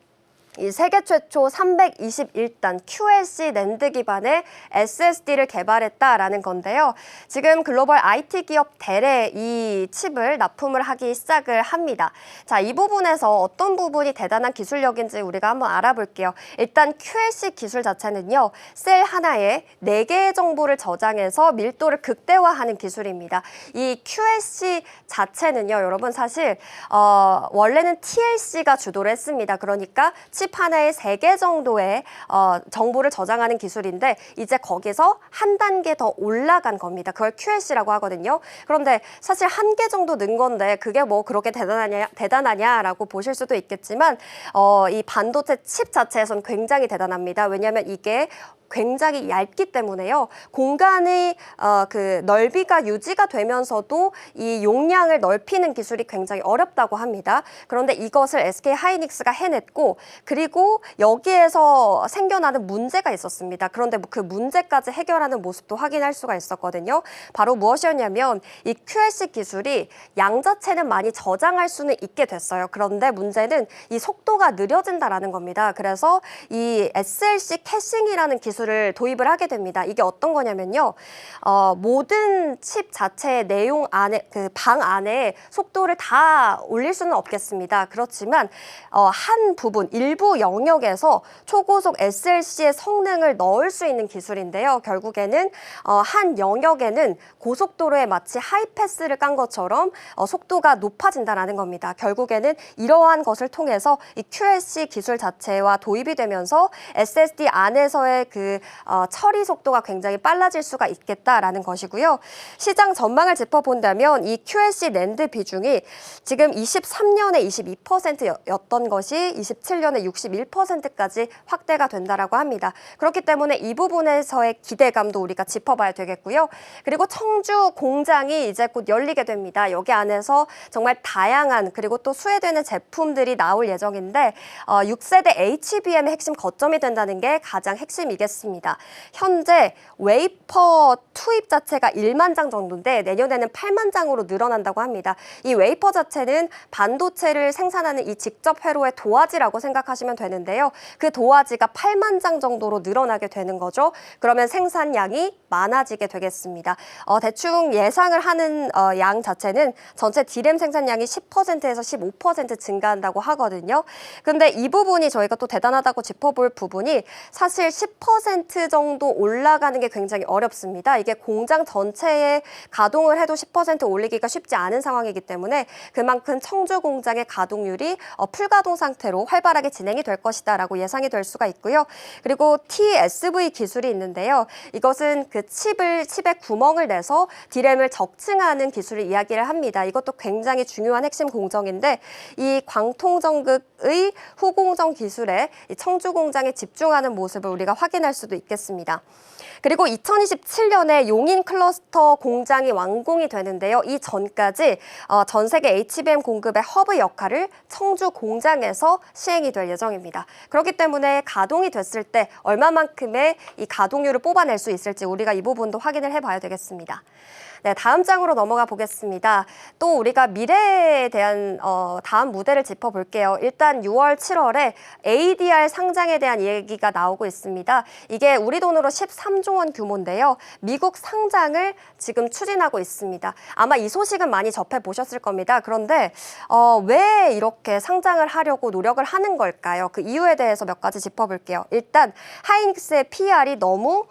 이 세계 최초 321단 QLC 낸드 기반의 SSD를 개발했다라는 건데요. 지금 글로벌 IT 기업 델에 이 칩을 납품을 하기 시작을 합니다. 자, 이 부분에서 어떤 부분이 대단한 기술력인지 우리가 한번 알아볼게요. 일단 QLC 기술 자체는요, 셀 하나에 4개의 정보를 저장해서 밀도를 극대화하는 기술입니다. 이 QLC 자체는요, 여러분 사실 원래는 TLC가 주도를 했습니다. 그러니까 칩 하나에 3개 정도의 정보를 저장하는 기술인데 이제 거기서 한 단계 더 올라간 겁니다. 그걸 QLC라고 하거든요. 그런데 사실 1개 정도 는 건데 그게 뭐 그렇게 대단하냐라고 보실 수도 있겠지만 이 반도체 칩 자체에서는 굉장히 대단합니다. 왜냐하면 이게 굉장히 얇기 때문에요. 공간의 그 넓이가 유지가 되면서도 이 용량을 넓히는 기술이 굉장히 어렵다고 합니다. 그런데 이것을 SK하이닉스가 해냈고 그리고 여기에서 생겨나는 문제가 있었습니다. 그런데 그 문제까지 해결하는 모습도 확인할 수가 있었거든요. 바로 무엇이었냐면 이 QLC 기술이 양 자체는 많이 저장할 수는 있게 됐어요. 그런데 문제는 이 속도가 느려진다라는 겁니다. 그래서 이 SLC 캐싱이라는 기술 기술을 도입을 하게 됩니다. 이게 어떤 거냐면요. 모든 칩 자체의 내용 안에, 그 방 안에 속도를 다 올릴 수는 없겠습니다. 그렇지만 한 부분, 일부 영역에서 초고속 SLC의 성능을 넣을 수 있는 기술인데요. 결국에는 한 영역에는 고속도로에 마치 하이패스를 깐 것처럼 속도가 높아진다는 겁니다. 결국에는 이러한 것을 통해서 이 QLC 기술 자체와 도입이 되면서 SSD 안에서의 그 처리 속도가 굉장히 빨라질 수가 있겠다라는 것이고요. 시장 전망을 짚어본다면 이 QLC 낸드 비중이 지금 23년에 22%였던 것이 27년에 61%까지 확대가 된다라고 합니다. 그렇기 때문에 이 부분에서의 기대감도 우리가 짚어봐야 되겠고요. 그리고 청주 공장이 이제 곧 열리게 됩니다. 여기 안에서 정말 다양한 그리고 또 수혜되는 제품들이 나올 예정인데 6세대 HBM의 핵심 거점이 된다는 게 가장 핵심이겠습니다. 현재 웨이퍼 투입 자체가 1만 장 정도인데 내년에는 8만 장으로 늘어난다고 합니다. 이 웨이퍼 자체는 반도체를 생산하는 이 직접 회로의 도화지라고 생각하시면 되는데요. 그 도화지가 8만 장 정도로 늘어나게 되는 거죠. 그러면 생산량이 많아지게 되겠습니다. 대충 예상을 하는 양 자체는 전체 D램 생산량이 10%에서 15% 증가한다고 하거든요. 근데 이 부분이 저희가 또 대단하다고 짚어볼 부분이 사실 10% 정도 올라가는 게 굉장히 어렵습니다. 이게 공장 전체에 가동을 해도 10% 올리기가 쉽지 않은 상황이기 때문에 그만큼 청주 공장의 가동률이 풀가동 상태로 활발하게 진행이 될 것이다라고 예상이 될 수가 있고요. 그리고 TSV 기술이 있는데요. 이것은 그 칩에 구멍을 내서 D램을 적층하는 기술을 이야기를 합니다. 이것도 굉장히 중요한 핵심 공정인데 이 광통전극의 후공정 기술에 이 청주 공장에 집중하는 모습을 우리가 확인할 수도 있겠습니다. 그리고 2027년에 용인 클러스터 공장이 완공이 되는데요. 이 전까지 전 세계 HBM 공급의 허브 역할을 청주 공장에서 시행이 될 예정입니다. 그렇기 때문에 가동이 됐을 때 얼마만큼의 이 가동률을 뽑아낼 수 있을지 우리가 이 부분도 확인을 해봐야 되겠습니다. 네, 다음 장으로 넘어가 보겠습니다. 또 우리가 미래에 대한 다음 무대를 짚어볼게요. 일단 6월, 7월에 ADR 상장에 대한 얘기가 나오고 있습니다. 이게 우리 돈으로 13조 원 규모인데요. 미국 상장을 지금 추진하고 있습니다. 아마 이 소식은 많이 접해보셨을 겁니다. 그런데 왜 이렇게 상장을 하려고 노력을 하는 걸까요? 그 이유에 대해서 몇 가지 짚어볼게요. 일단 하이닉스의 PR이 너무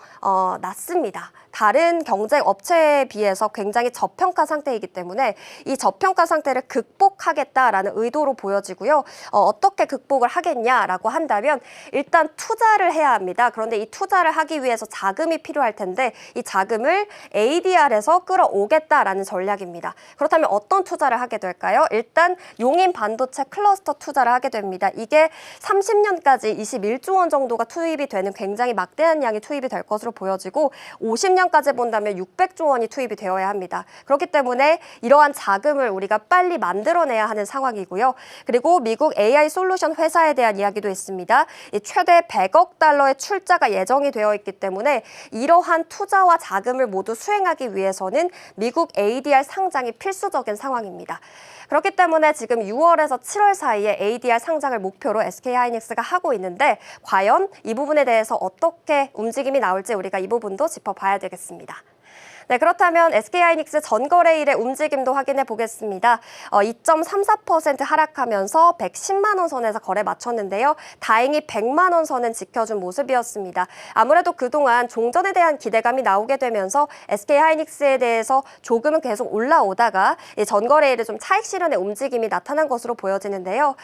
낮습니다. 다른 경쟁 업체에 비해서 굉장히 저평가 상태이기 때문에 이 저평가 상태를 극복하겠다라는 의도로 보여지고요. 어떻게 극복을 하겠냐라고 한다면 일단 투자를 해야 합니다. 그런데 이 투자를 하기 위해서 자금이 필요할 텐데 이 자금을 ADR에서 끌어오겠다라는 전략입니다. 그렇다면 어떤 투자를 하게 될까요? 일단 용인 반도체 클러스터 투자를 하게 됩니다. 이게 30년까지 21조 원 정도가 투입이 되는 굉장히 막대한 양이 투입이 될 것으로 보여지고 50년까지 본다면 600조 원이 투입이 되어야 합니다. 그렇기 때문에 이러한 자금을 우리가 빨리 만들어내야 하는 상황이고요. 그리고 미국 AI 솔루션 회사에 대한 이야기도 있습니다. 최대 100억 달러의 출자가 예정이 되어 있기 때문에 이러한 투자와 자금을 모두 수행하기 위해서는 미국 ADR 상장이 필수적인 상황입니다. 그렇기 때문에 지금 6월에서 7월 사이에 ADR 상장을 목표로 SK하이닉스가 하고 있는데 과연 이 부분에 대해서 어떻게 움직임이 나올지 우리가 이 부분도 짚어봐야 되겠습니다. 네, 그렇다면 SK하이닉스 전거래일의 움직임도 확인해 보겠습니다. 2.34% 하락하면서 110만 원 선에서 거래 마쳤는데요. 다행히 100만 원 선은 지켜준 모습이었습니다. 아무래도 그동안 종전에 대한 기대감이 나오게 되면서 SK하이닉스에 대해서 조금은 계속 올라오다가 전거래일에 좀 차익 실현의 움직임이 나타난 것으로 보여지는데요.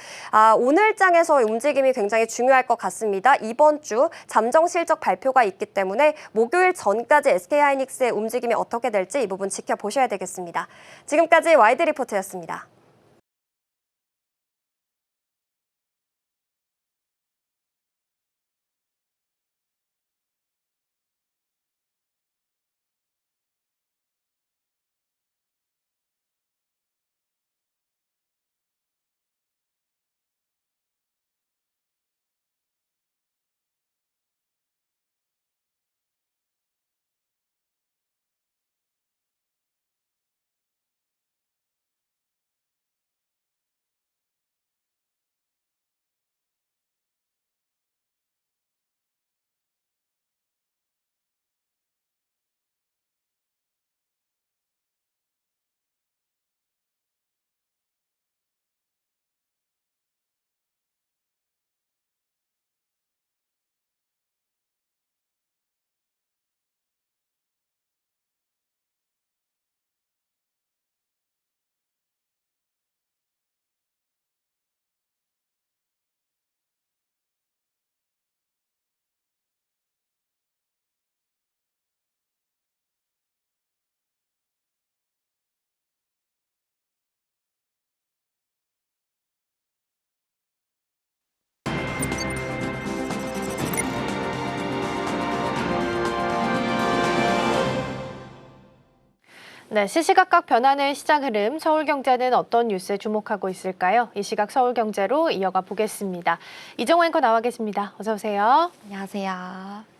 오늘 장에서의 움직임이 굉장히 중요할 것 같습니다. 이번 주 잠정 실적 발표가 있기 때문에 목요일 전까지 SK하이닉스의 움직임이 어떻게 될지 이 부분 지켜보셔야 되겠습니다. 지금까지 와이드 리포트였습니다. 네, 시시각각 변하는 시장 흐름, 서울경제는 어떤 뉴스에 주목하고 있을까요? 이 시각 서울경제로 이어가 보겠습니다. 이정호 앵커 나와 계십니다. 어서 오세요. 안녕하세요.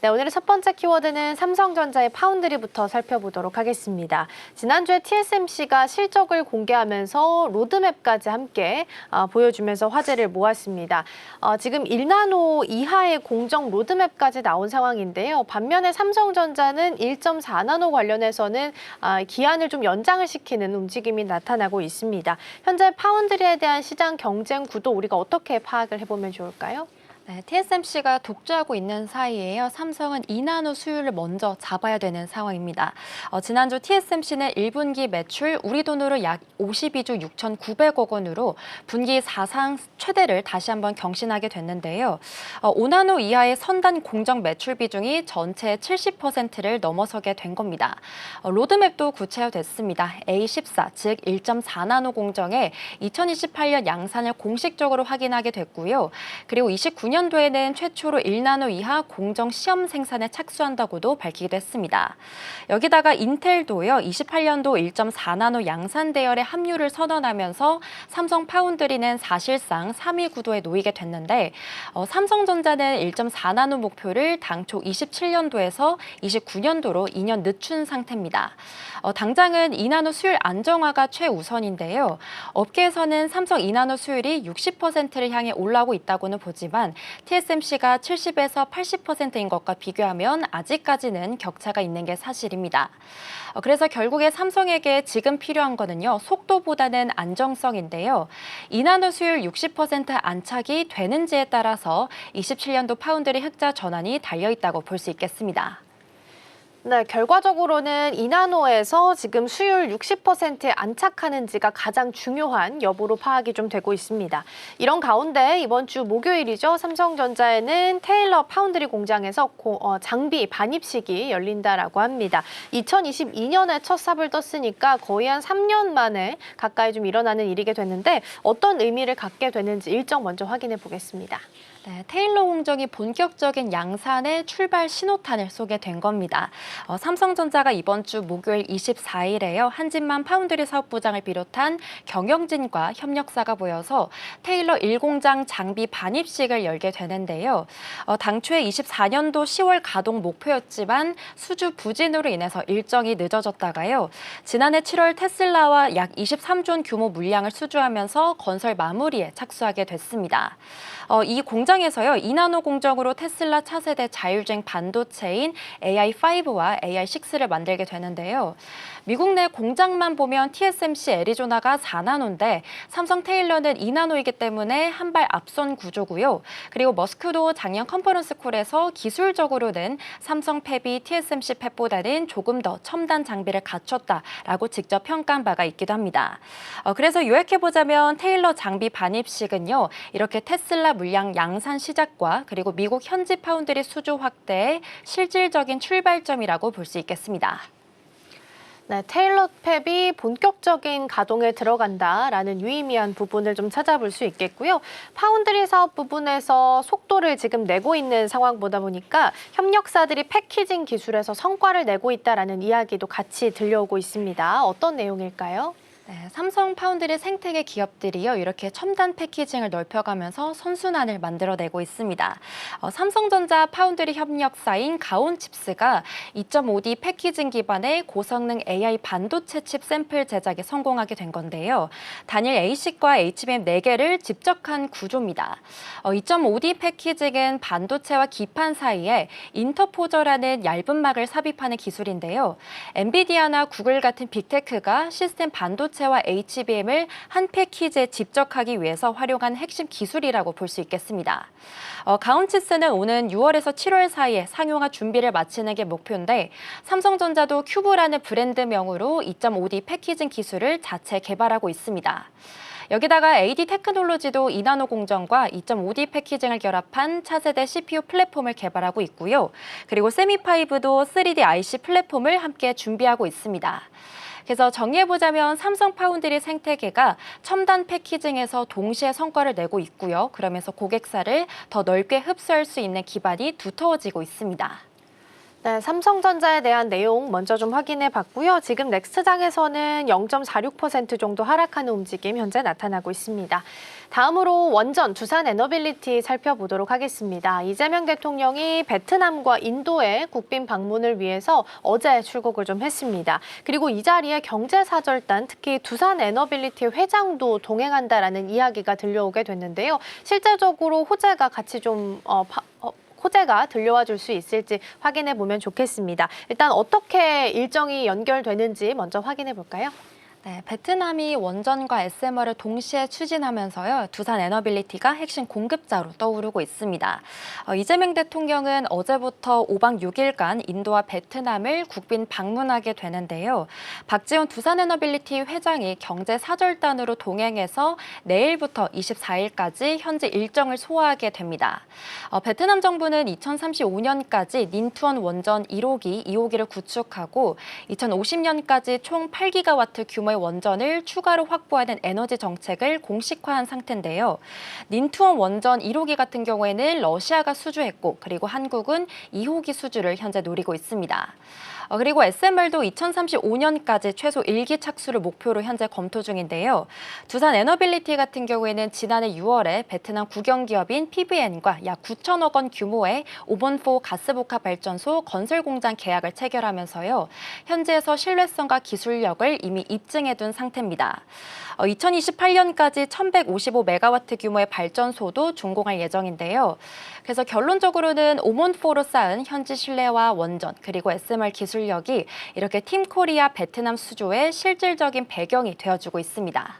네, 오늘의 첫 번째 키워드는 삼성전자의 파운드리부터 살펴보도록 하겠습니다. 지난주에 TSMC가 실적을 공개하면서 로드맵까지 함께 보여주면서 화제를 모았습니다. 지금 1나노 이하의 공정 로드맵까지 나온 상황인데요. 반면에 삼성전자는 1.4나노 관련해서는 기한을 좀 연장을 시키는 움직임이 나타나고 있습니다. 현재 파운드리에 대한 시장 경쟁 구도 우리가 어떻게 파악을 해보면 좋을까요? 네, TSMC가 독주하고 있는 사이에요. 삼성은 2나노 수율을 먼저 잡아야 되는 상황입니다. 지난주 TSMC는 1분기 매출 우리 돈으로 약 52조 6,900억 원으로 분기 사상 최대를 다시 한번 경신하게 됐는데요. 5나노 이하의 선단 공정 매출 비중이 전체의 70%를 넘어서게 된 겁니다. 로드맵도 구체화됐습니다. A14, 즉 1.4나노 공정에 2028년 양산을 공식적으로 확인하게 됐고요. 그리고 29년도에는 최초로 1나노 이하 공정 시험 생산에 착수한다고도 밝히기도 했습니다. 여기다가 인텔도요, 28년도 1.4나노 양산 대열에 합류를 선언하면서 삼성 파운드리는 사실상 3위 구도에 놓이게 됐는데 삼성전자는 1.4나노 목표를 당초 27년도에서 29년도로 2년 늦춘 상태입니다. 당장은 2나노 수율 안정화가 최우선인데요. 업계에서는 삼성 2나노 수율이 60%를 향해 올라오고 있다고는 보지만 TSMC가 70에서 80%인 것과 비교하면 아직까지는 격차가 있는 게 사실입니다. 그래서 결국에 삼성에게 지금 필요한 거는요, 속도보다는 안정성인데요. 2나노 수율 60% 안착이 되는지에 따라서 27년도 파운드리 흑자 전환이 달려있다고 볼 수 있겠습니다. 네, 결과적으로는 2나노에서 지금 수율 60%에 안착하는지가 가장 중요한 여부로 파악이 좀 되고 있습니다. 이런 가운데 이번 주 목요일이죠. 삼성전자에는 테일러 파운드리 공장에서 장비 반입식이 열린다라고 합니다. 2022년에 첫 삽을 떴으니까 거의 한 3년 만에 가까이 좀 일어나는 일이게 됐는데 어떤 의미를 갖게 되는지 일정 먼저 확인해 보겠습니다. 네, 테일러 공정이 본격적인 양산의 출발 신호탄을 쏘게 된 겁니다. 삼성전자가 이번 주 목요일 24일에요. 한진만 파운드리 사업부장을 비롯한 경영진과 협력사가 모여서 테일러 1공장 장비 반입식을 열게 되는데요. 당초에 24년도 10월 가동 목표였지만 수주 부진으로 인해서 일정이 늦어졌다가요. 지난해 7월 테슬라와 약 23조 원 규모 물량을 수주하면서 건설 마무리에 착수하게 됐습니다. 이 공장에서요, 2나노 공정으로 테슬라 차세대 자율주행 반도체인 AI5와 AI6를 만들게 되는데요. 미국 내 공장만 보면 TSMC 애리조나가 4나노인데 삼성 테일러는 2나노이기 때문에 한 발 앞선 구조고요. 그리고 머스크도 작년 컨퍼런스 콜에서 기술적으로는 삼성 팹이 TSMC 팹보다는 조금 더 첨단 장비를 갖췄다라고 직접 평가한 바가 있기도 합니다. 그래서 요약해보자면 테일러 장비 반입식은요, 이렇게 테슬라 물량 양산 시작과 그리고 미국 현지 파운드리 수주 확대의 실질적인 출발점이라고 볼 수 있겠습니다. 네, 테일러 팹이 본격적인 가동에 들어간다라는 유의미한 부분을 좀 찾아볼 수 있겠고요. 파운드리 사업 부분에서 속도를 지금 내고 있는 상황보다 보니까 협력사들이 패키징 기술에서 성과를 내고 있다라는 이야기도 같이 들려오고 있습니다. 어떤 내용일까요? 네, 삼성 파운드리 생태계 기업들이요, 이렇게 첨단 패키징을 넓혀가면서 선순환을 만들어내고 있습니다. 삼성전자 파운드리 협력사인 가온칩스가 2.5D 패키징 기반의 고성능 AI 반도체 칩 샘플 제작에 성공하게 된 건데요. 단일 ASIC과 HBM 4개를 집적한 구조입니다. 2.5D 패키징은 반도체와 기판 사이에 인터포저라는 얇은 막을 삽입하는 기술인데요. 엔비디아나 구글 같은 빅테크가 시스템 반도체 와 HBM을 한 패키지에 집적하기 위해서 활용한 핵심 기술이라고 볼 수 있겠습니다. 가온칩스는 오는 6월에서 7월 사이에 상용화 준비를 마치는 게 목표인데 삼성전자도 큐브라는 브랜드명으로 2.5D 패키징 기술을 자체 개발하고 있습니다. 여기다가 AD 테크놀로지도 2나노 공정과 2.5D 패키징을 결합한 차세대 CPU 플랫폼을 개발하고 있고요. 그리고 세미5도 3D IC 플랫폼을 함께 준비하고 있습니다. 그래서 정리해보자면 삼성 파운드리 생태계가 첨단 패키징에서 동시에 성과를 내고 있고요. 그러면서 고객사를 더 넓게 흡수할 수 있는 기반이 두터워지고 있습니다. 네, 삼성전자에 대한 내용 먼저 좀 확인해 봤고요. 지금 넥스트장에서는 0.46% 정도 하락하는 움직임 현재 나타나고 있습니다. 다음으로 원전 두산 에너빌리티 살펴보도록 하겠습니다. 이재명 대통령이 베트남과 인도의 국빈 방문을 위해서 어제 출국을 좀 했습니다. 그리고 이 자리에 경제사절단, 특히 두산 에너빌리티 회장도 동행한다라는 이야기가 들려오게 됐는데요. 실제적으로 호재가 같이 좀 호재가 들려와 줄 수 있을지 확인해 보면 좋겠습니다. 일단 어떻게 일정이 연결되는지 먼저 확인해 볼까요? 네, 베트남이 원전과 SMR을 동시에 추진하면서요, 두산 에너빌리티가 핵심 공급자로 떠오르고 있습니다. 이재명 대통령은 어제부터 5박 6일간 인도와 베트남을 국빈 방문하게 되는데요. 박지원 두산 에너빌리티 회장이 경제사절단으로 동행해서 내일부터 24일까지 현지 일정을 소화하게 됩니다. 베트남 정부는 2035년까지 닌투언 원전 1호기, 2호기를 구축하고 2050년까지 총 8기가와트 규모의 원전을 추가로 확보하는 에너지 정책을 공식화한 상태인데요. 닌투언 원전 1호기 같은 경우에는 러시아가 수주했고, 그리고 한국은 2호기 수주를 현재 노리고 있습니다. 그리고 SMR도 2035년까지 최소 1기 착수를 목표로 현재 검토 중인데요. 두산 에너빌리티 같은 경우에는 지난해 6월에 베트남 국영기업인 PBN과 약 9천억 원 규모의 오본포 가스복합 발전소 건설 공장 계약을 체결하면서요. 현지에서 신뢰성과 기술력을 이미 입증해둔 상태입니다. 2028년까지 1155메가와트 규모의 발전소도 준공할 예정인데요. 그래서 결론적으로는 오몬포로 쌓은 현지 신뢰와 원전, 그리고 SMR 기술력이 이렇게 팀코리아 베트남 수주의 실질적인 배경이 되어주고 있습니다.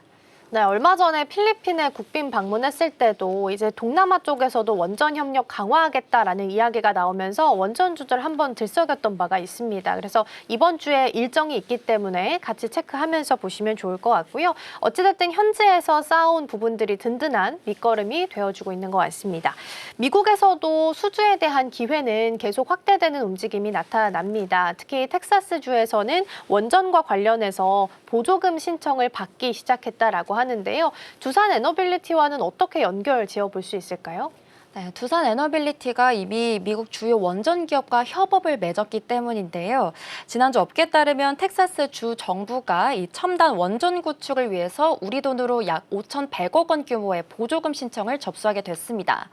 네, 얼마 전에 필리핀에 국빈 방문했을 때도 이제 동남아 쪽에서도 원전 협력 강화하겠다라는 이야기가 나오면서 원전 주저를 한번 들썩였던 바가 있습니다. 그래서 이번 주에 일정이 있기 때문에 같이 체크하면서 보시면 좋을 것 같고요. 어찌됐든 현지에서 쌓아온 부분들이 든든한 밑거름이 되어주고 있는 것 같습니다. 미국에서도 수주에 대한 기회는 계속 확대되는 움직임이 나타납니다. 특히 텍사스주에서는 원전과 관련해서 보조금 신청을 받기 시작했다라고 하는데요. 두산 에너빌리티와는 어떻게 연결 지어볼 수 있을까요? 네, 두산 에너빌리티가 이미 미국 주요 원전 기업과 협업을 맺었기 때문인데요. 지난주 업계에 따르면 텍사스 주 정부가 이 첨단 원전 구축을 위해서 우리 돈으로 약 5,100억 원 규모의 보조금 신청을 접수하게 됐습니다.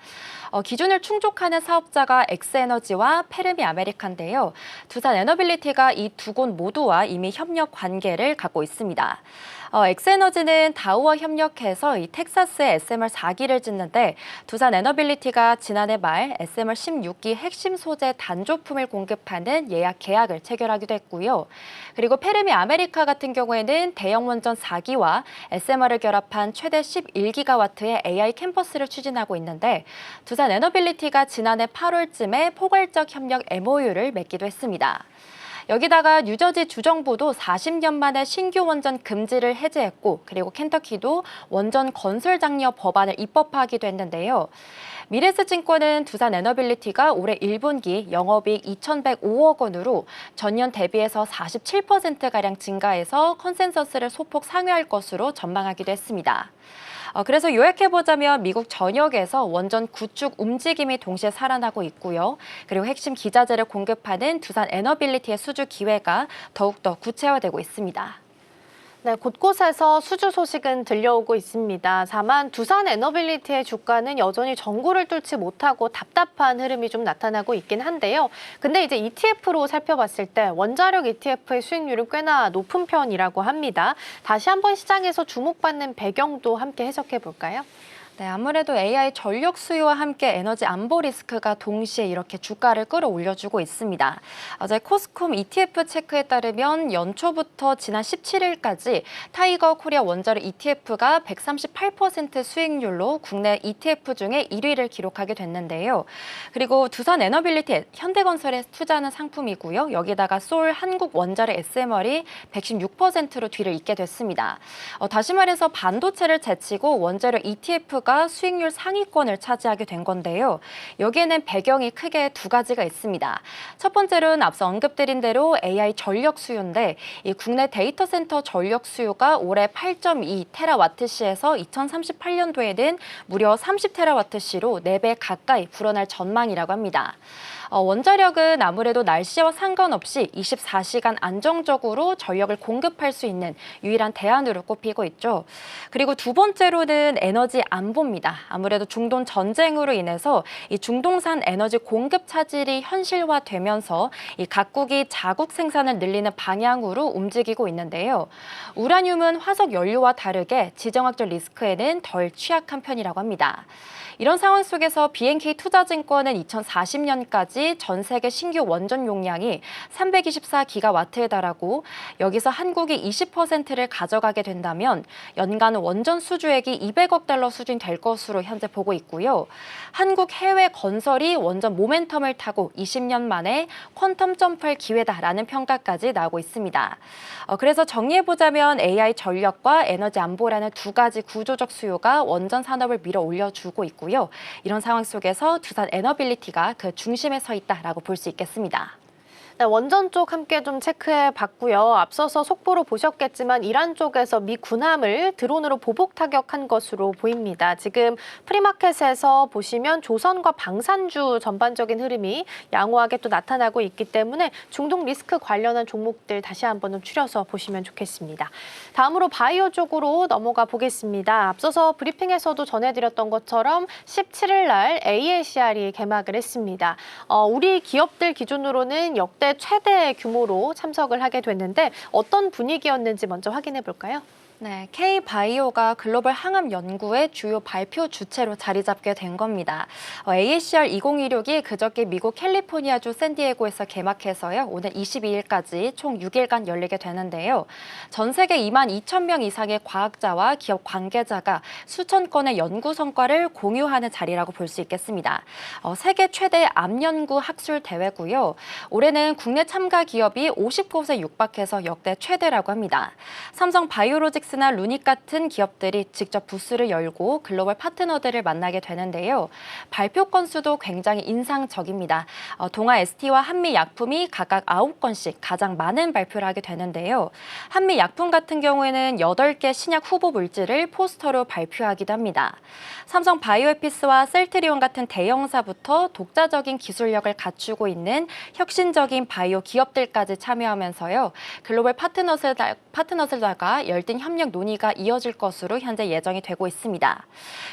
기준을 충족하는 사업자가 엑스에너지와 페르미 아메리카인데요. 두산 에너빌리티가 이 두 곳 모두와 이미 협력 관계를 갖고 있습니다. 엑스에너지는 다우와 협력해서 이 텍사스에 SMR 4기를 짓는데, 두산 에너빌리티가 지난해 말 SMR 16기 핵심 소재 단조품을 공급하는 예약 계약을 체결하기도 했고요. 그리고 페르미 아메리카 같은 경우에는 대형 원전 4기와 SMR을 결합한 최대 11기가와트의 AI 캠퍼스를 추진하고 있는데, 두산 에너빌리티가 지난해 8월쯤에 포괄적 협력 MOU를 맺기도 했습니다. 여기다가 뉴저지 주정부도 40년 만에 신규 원전 금지를 해제했고, 그리고 켄터키도 원전 건설 장려 법안을 입법하기도 했는데요. 미래에셋증권은 두산 에너빌리티가 올해 1분기 영업이익 2,105억 원으로 전년 대비해서 47%가량 증가해서 컨센서스를 소폭 상회할 것으로 전망하기도 했습니다. 그래서 요약해보자면 미국 전역에서 원전 구축 움직임이 동시에 살아나고 있고요. 그리고 핵심 기자재를 공급하는 두산 에너빌리티의 수주 기회가 더욱더 구체화되고 있습니다. 네, 곳곳에서 수주 소식은 들려오고 있습니다. 다만 두산 에너빌리티의 주가는 여전히 전고를 뚫지 못하고 답답한 흐름이 좀 나타나고 있긴 한데요. 근데 이제 ETF로 살펴봤을 때 원자력 ETF의 수익률은 꽤나 높은 편이라고 합니다. 다시 한번 시장에서 주목받는 배경도 함께 해석해 볼까요? 네, 아무래도 AI 전력 수요와 함께 에너지 안보 리스크가 동시에 이렇게 주가를 끌어올려주고 있습니다. 어제 코스콤 ETF 체크에 따르면 연초부터 지난 17일까지 타이거 코리아 원자력 ETF가 138% 수익률로 국내 ETF 중에 1위를 기록하게 됐는데요. 그리고 두산 에너빌리티, 현대건설에 투자하는 상품이고요. 여기다가 소울 한국 원자력 SMR이 116%로 뒤를 잇게 됐습니다. 다시 말해서 반도체를 제치고 원자력 ETF 가 수익률 상위권을 차지하게 된 건데요. 여기에는 배경이 크게 두 가지가 있습니다. 첫 번째로는 앞서 언급드린 대로 AI 전력 수요인데, 이 국내 데이터 센터 전력 수요가 올해 8.2 테라와트시에서 2038년도에는 무려 30 테라와트시로 4배 가까이 불어날 전망이라고 합니다. 원자력은 아무래도 날씨와 상관없이 24시간 안정적으로 전력을 공급할 수 있는 유일한 대안으로 꼽히고 있죠. 그리고 두 번째로는 에너지 안보입니다. 아무래도 중동 전쟁으로 인해서 이 중동산 에너지 공급 차질이 현실화되면서 이 각국이 자국 생산을 늘리는 방향으로 움직이고 있는데요. 우라늄은 화석 연료와 다르게 지정학적 리스크에는 덜 취약한 편이라고 합니다. 이런 상황 속에서 BNK 투자증권은 2040년까지 전 세계 신규 원전 용량이 324기가와트에 달하고 여기서 한국이 20%를 가져가게 된다면 연간 원전 수주액이 200억 달러 수준 될 것으로 현재 보고 있고요. 한국 해외 건설이 원전 모멘텀을 타고 20년 만에 퀀텀 점프할 기회다라는 평가까지 나오고 있습니다. 그래서 정리해보자면 AI 전력과 에너지 안보라는 두 가지 구조적 수요가 원전 산업을 밀어 올려주고 있고요. 이런 상황 속에서 두산 에너빌리티가 그 중심에 서 있다라고 볼 수 있겠습니다. 네, 원전 쪽 함께 좀 체크해 봤고요. 앞서서 속보로 보셨겠지만 이란 쪽에서 미 군함을 드론으로 보복 타격한 것으로 보입니다. 지금 프리마켓에서 보시면 조선과 방산주 전반적인 흐름이 양호하게 또 나타나고 있기 때문에 중동 리스크 관련한 종목들 다시 한번 좀 추려서 보시면 좋겠습니다. 다음으로 바이오 쪽으로 넘어가 보겠습니다. 앞서서 브리핑에서도 전해드렸던 것처럼 17일 날 AACR이 개막을 했습니다. 우리 기업들 기준으로는 역대 최대 규모로 참석을 하게 됐는데 어떤 분위기였는지 먼저 확인해 볼까요? 네, K-바이오가 글로벌 항암 연구의 주요 발표 주체로 자리 잡게 된 겁니다. AACR 2016이 그저께 미국 캘리포니아주 샌디에고에서 개막해서요. 오늘 22일까지 총 6일간 열리게 되는데요. 전 세계 22,000명 이상의 과학자와 기업 관계자가 수천 건의 연구 성과를 공유하는 자리라고 볼 수 있겠습니다. 세계 최대 암 연구 학술 대회고요. 올해는 국내 참가 기업이 50곳에 육박해서 역대 최대라고 합니다. 삼성 바이오로직스 나 루닉 같은 기업들이 직접 부스를 열고 글로벌 파트너들을 만나게 되는데요. 발표 건수도 굉장히 인상적입니다. 동아 ST와 한미약품이 각각 9건씩 가장 많은 발표를 하게 되는데요. 한미약품 같은 경우에는 8개 신약 후보 물질을 포스터로 발표하기도 합니다. 삼성 바이오에피스와 셀트리온 같은 대형사부터 독자적인 기술력을 갖추고 있는 혁신적인 바이오 기업들까지 참여하면서요. 글로벌 파트너들과 열띤 협력 논의가 이어질 것으로 현재 예정이 되고 있습니다.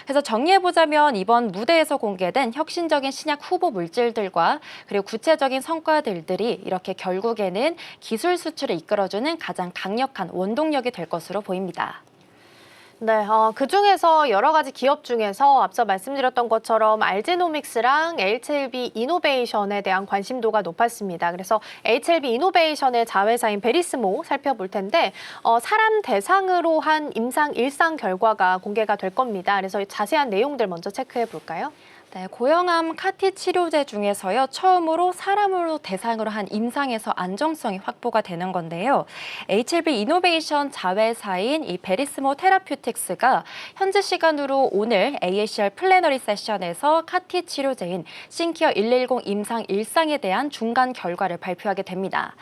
그래서 정리해보자면 이번 무대에서 공개된 혁신적인 신약 후보 물질들과 그리고 구체적인 성과들이 이렇게 결국에는 기술 수출을 이끌어주는 가장 강력한 원동력이 될 것으로 보입니다. 네, 그중에서 여러 가지 기업 중에서 앞서 말씀드렸던 것처럼 알제노믹스랑 HLB 이노베이션에 대한 관심도가 높았습니다. 그래서 HLB 이노베이션의 자회사인 베리스모 살펴볼 텐데 사람 대상으로 한 임상 1상 결과가 공개가 될 겁니다. 그래서 자세한 내용들 먼저 체크해 볼까요? 네, 고형암 CAR-T 치료제 중에서요. 처음으로 사람으로 대상으로 한 임상에서 안정성이 확보가 되는 건데요. HLB 이노베이션 자회사인 이 베리스모 테라퓨틱스가 현지 시간으로 오늘 AACR 플래너리 세션에서 CAR-T 치료제인 신키어 110 임상 1상에 대한 중간 결과를 발표하게 됩니다.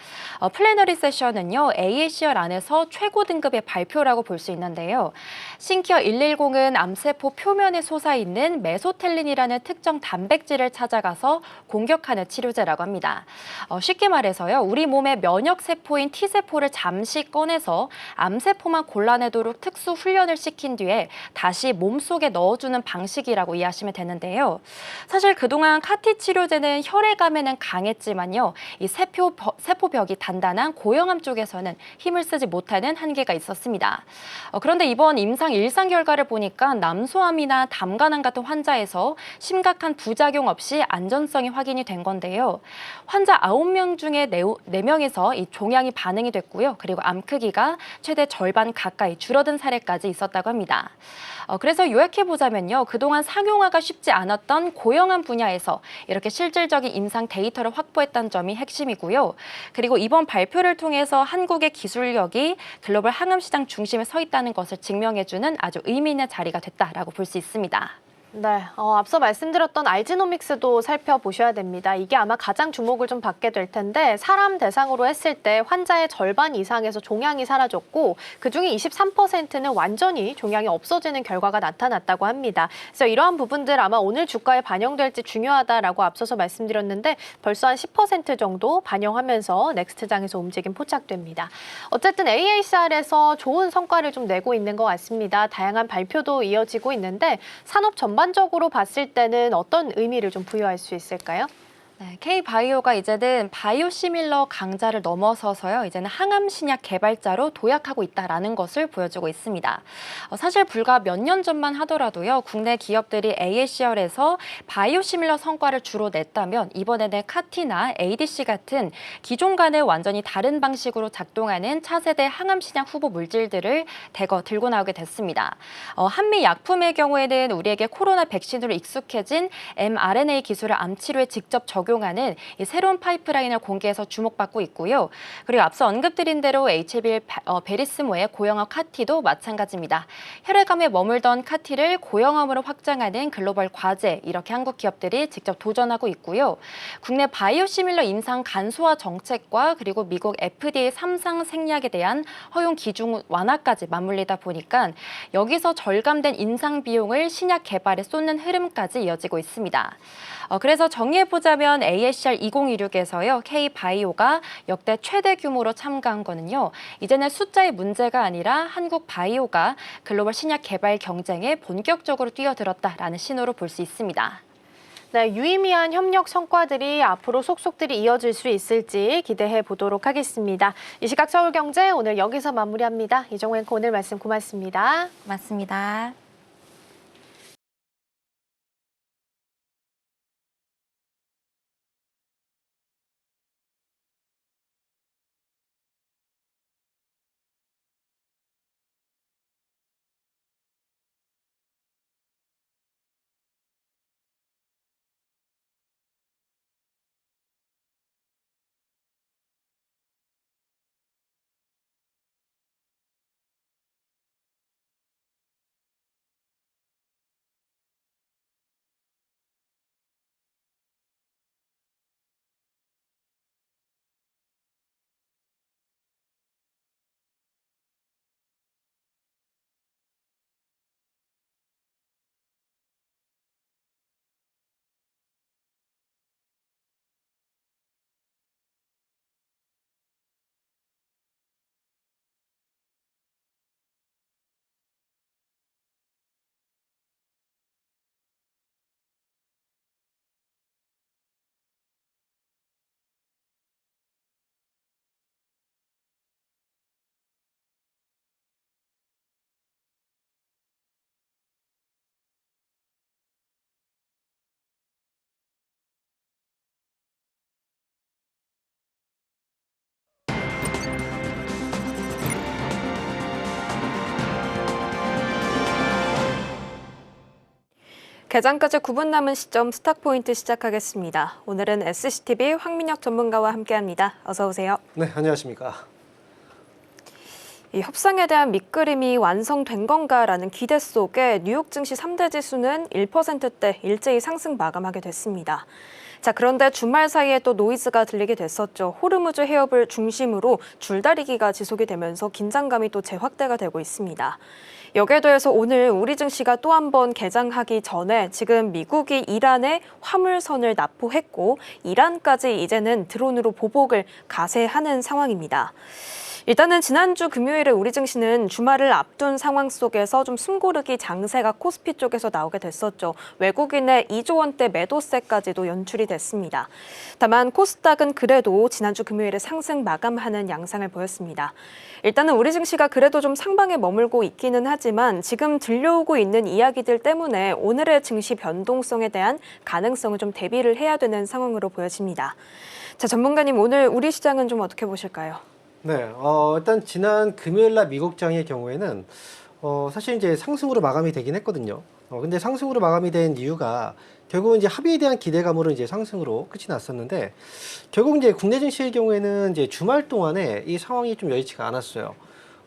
플래너리 세션은요. AACR 안에서 최고 등급의 발표라고 볼 수 있는데요. 신키어 110은 암세포 표면에 솟아있는 메소텔린이라는 특정 단백질을 찾아가서 공격하는 치료제라고 합니다. 쉽게 말해서요. 우리 몸의 면역세포인 T세포를 잠시 꺼내서 암세포만 골라내도록 특수 훈련을 시킨 뒤에 다시 몸속에 넣어주는 방식이라고 이해하시면 되는데요. 사실 그동안 CAR-T 치료제는 혈액암에는 강했지만요. 이 세포벽이 단단한 고형암 쪽에서는 힘을 쓰지 못하는 한계가 있었습니다. 그런데 이번 임상 1상 결과를 보니까 남소암이나 담간암 같은 환자에서 심각한 부작용 없이 안전성이 확인이 된 건데요. 환자 9명 중에 4명에서 이 종양이 반응이 됐고요. 그리고 암 크기가 최대 절반 가까이 줄어든 사례까지 있었다고 합니다. 그래서 요약해보자면요. 그동안 상용화가 쉽지 않았던 고형암 분야에서 이렇게 실질적인 임상 데이터를 확보했다는 점이 핵심이고요. 그리고 이번 발표를 통해서 한국의 기술력이 글로벌 항암 시장 중심에 서 있다는 것을 증명해주는 아주 의미 있는 자리가 됐다라고 볼 수 있습니다. 네, 앞서 말씀드렸던 알지노믹스도 살펴보셔야 됩니다. 이게 아마 가장 주목을 좀 받게 될 텐데 사람 대상으로 했을 때 환자의 절반 이상에서 종양이 사라졌고 그중에 23%는 완전히 종양이 없어지는 결과가 나타났다고 합니다. 그래서 이러한 부분들 아마 오늘 주가에 반영될지 중요하다라고 앞서서 말씀드렸는데 벌써 한 10% 정도 반영하면서 넥스트장에서 움직임 포착됩니다. 어쨌든 AACR에서 좋은 성과를 좀 내고 있는 것 같습니다. 다양한 발표도 이어지고 있는데 산업 전반적으로 봤을 때는 어떤 의미를 좀 부여할 수 있을까요? 네, K바이오가 이제는 바이오시밀러 강자를 넘어서서요. 이제는 항암 신약 개발자로 도약하고 있다라는 것을 보여주고 있습니다. 사실 불과 몇 년 전만 하더라도요. 국내 기업들이 AACR에서 바이오시밀러 성과를 주로 냈다면 이번에는 카티나 ADC 같은 기존과는 완전히 다른 방식으로 작동하는 차세대 항암 신약 후보 물질들을 대거 들고 나오게 됐습니다. 한미 약품의 경우에는 우리에게 코로나 백신으로 익숙해진 mRNA 기술을 암 치료에 직접 적용하는 이 새로운 파이프라인을 공개해서 주목받고 있고요. 그리고 앞서 언급드린 대로 HL 베리스모의 고영업 카티도 마찬가지입니다. 혈액암에 머물던 카티를 고영암으로 확장하는 글로벌 과제, 이렇게 한국 기업들이 직접 도전하고 있고요. 국내 바이오시밀러 임상 간소화 정책과 그리고 미국 FDA 3상 생약에 대한 허용 기준 완화까지 맞물리다 보니까 여기서 절감된 임상 비용을 신약 개발에 쏟는 흐름까지 이어지고 있습니다. 그래서 정리해보자면 AACR 2026에서요, K바이오가 역대 최대 규모로 참가한 거는요, 이제는 숫자의 문제가 아니라 한국 바이오가 글로벌 신약 개발 경쟁에 본격적으로 뛰어들었다라는 신호로 볼 수 있습니다. 네, 유의미한 협력 성과들이 앞으로 속속들이 이어질 수 있을지 기대해 보도록 하겠습니다. 이 시각 서울경제 오늘 여기서 마무리합니다. 이정우 앵커 오늘 말씀 고맙습니다. 고맙습니다. 개장까지 9분 남은 시점 스탁포인트 시작하겠습니다. 오늘은 SCTV 황민혁 전문가와 함께합니다. 어서 오세요. 네, 안녕하십니까. 이 협상에 대한 밑그림이 완성된 건가라는 기대 속에 뉴욕 증시 3대 지수는 1%대 일제히 상승 마감하게 됐습니다. 자, 그런데 주말 사이에 또 노이즈가 들리게 됐었죠. 호르무즈 해협을 중심으로 줄다리기가 지속이 되면서 긴장감이 또 재확대가 되고 있습니다. 여기에 더해서 오늘 우리 증시가 또 한 번 개장하기 전에 지금 미국이 이란에 화물선을 납포했고 이란까지 이제는 드론으로 보복을 가세하는 상황입니다. 일단은 지난주 금요일에 우리 증시는 주말을 앞둔 상황 속에서 좀 숨고르기 장세가 코스피 쪽에서 나오게 됐었죠. 외국인의 2조 원대 매도세까지도 연출이 됐습니다. 다만 코스닥은 그래도 지난주 금요일에 상승 마감하는 양상을 보였습니다. 일단은 우리 증시가 그래도 좀 상방에 머물고 있기는 하지만 지금 들려오고 있는 이야기들 때문에 오늘의 증시 변동성에 대한 가능성을 좀 대비를 해야 되는 상황으로 보여집니다. 자, 전문가님 오늘 우리 시장은 좀 어떻게 보실까요? 네, 일단 지난 금요일날 미국장의 경우에는 사실 이제 상승으로 마감이 되긴 했거든요. 근데 상승으로 마감이 된 이유가 결국은 이제 합의에 대한 기대감으로 이제 상승으로 끝이 났었는데 결국 이제 국내 증시의 경우에는 이제 주말 동안에 이 상황이 좀 여의치가 않았어요.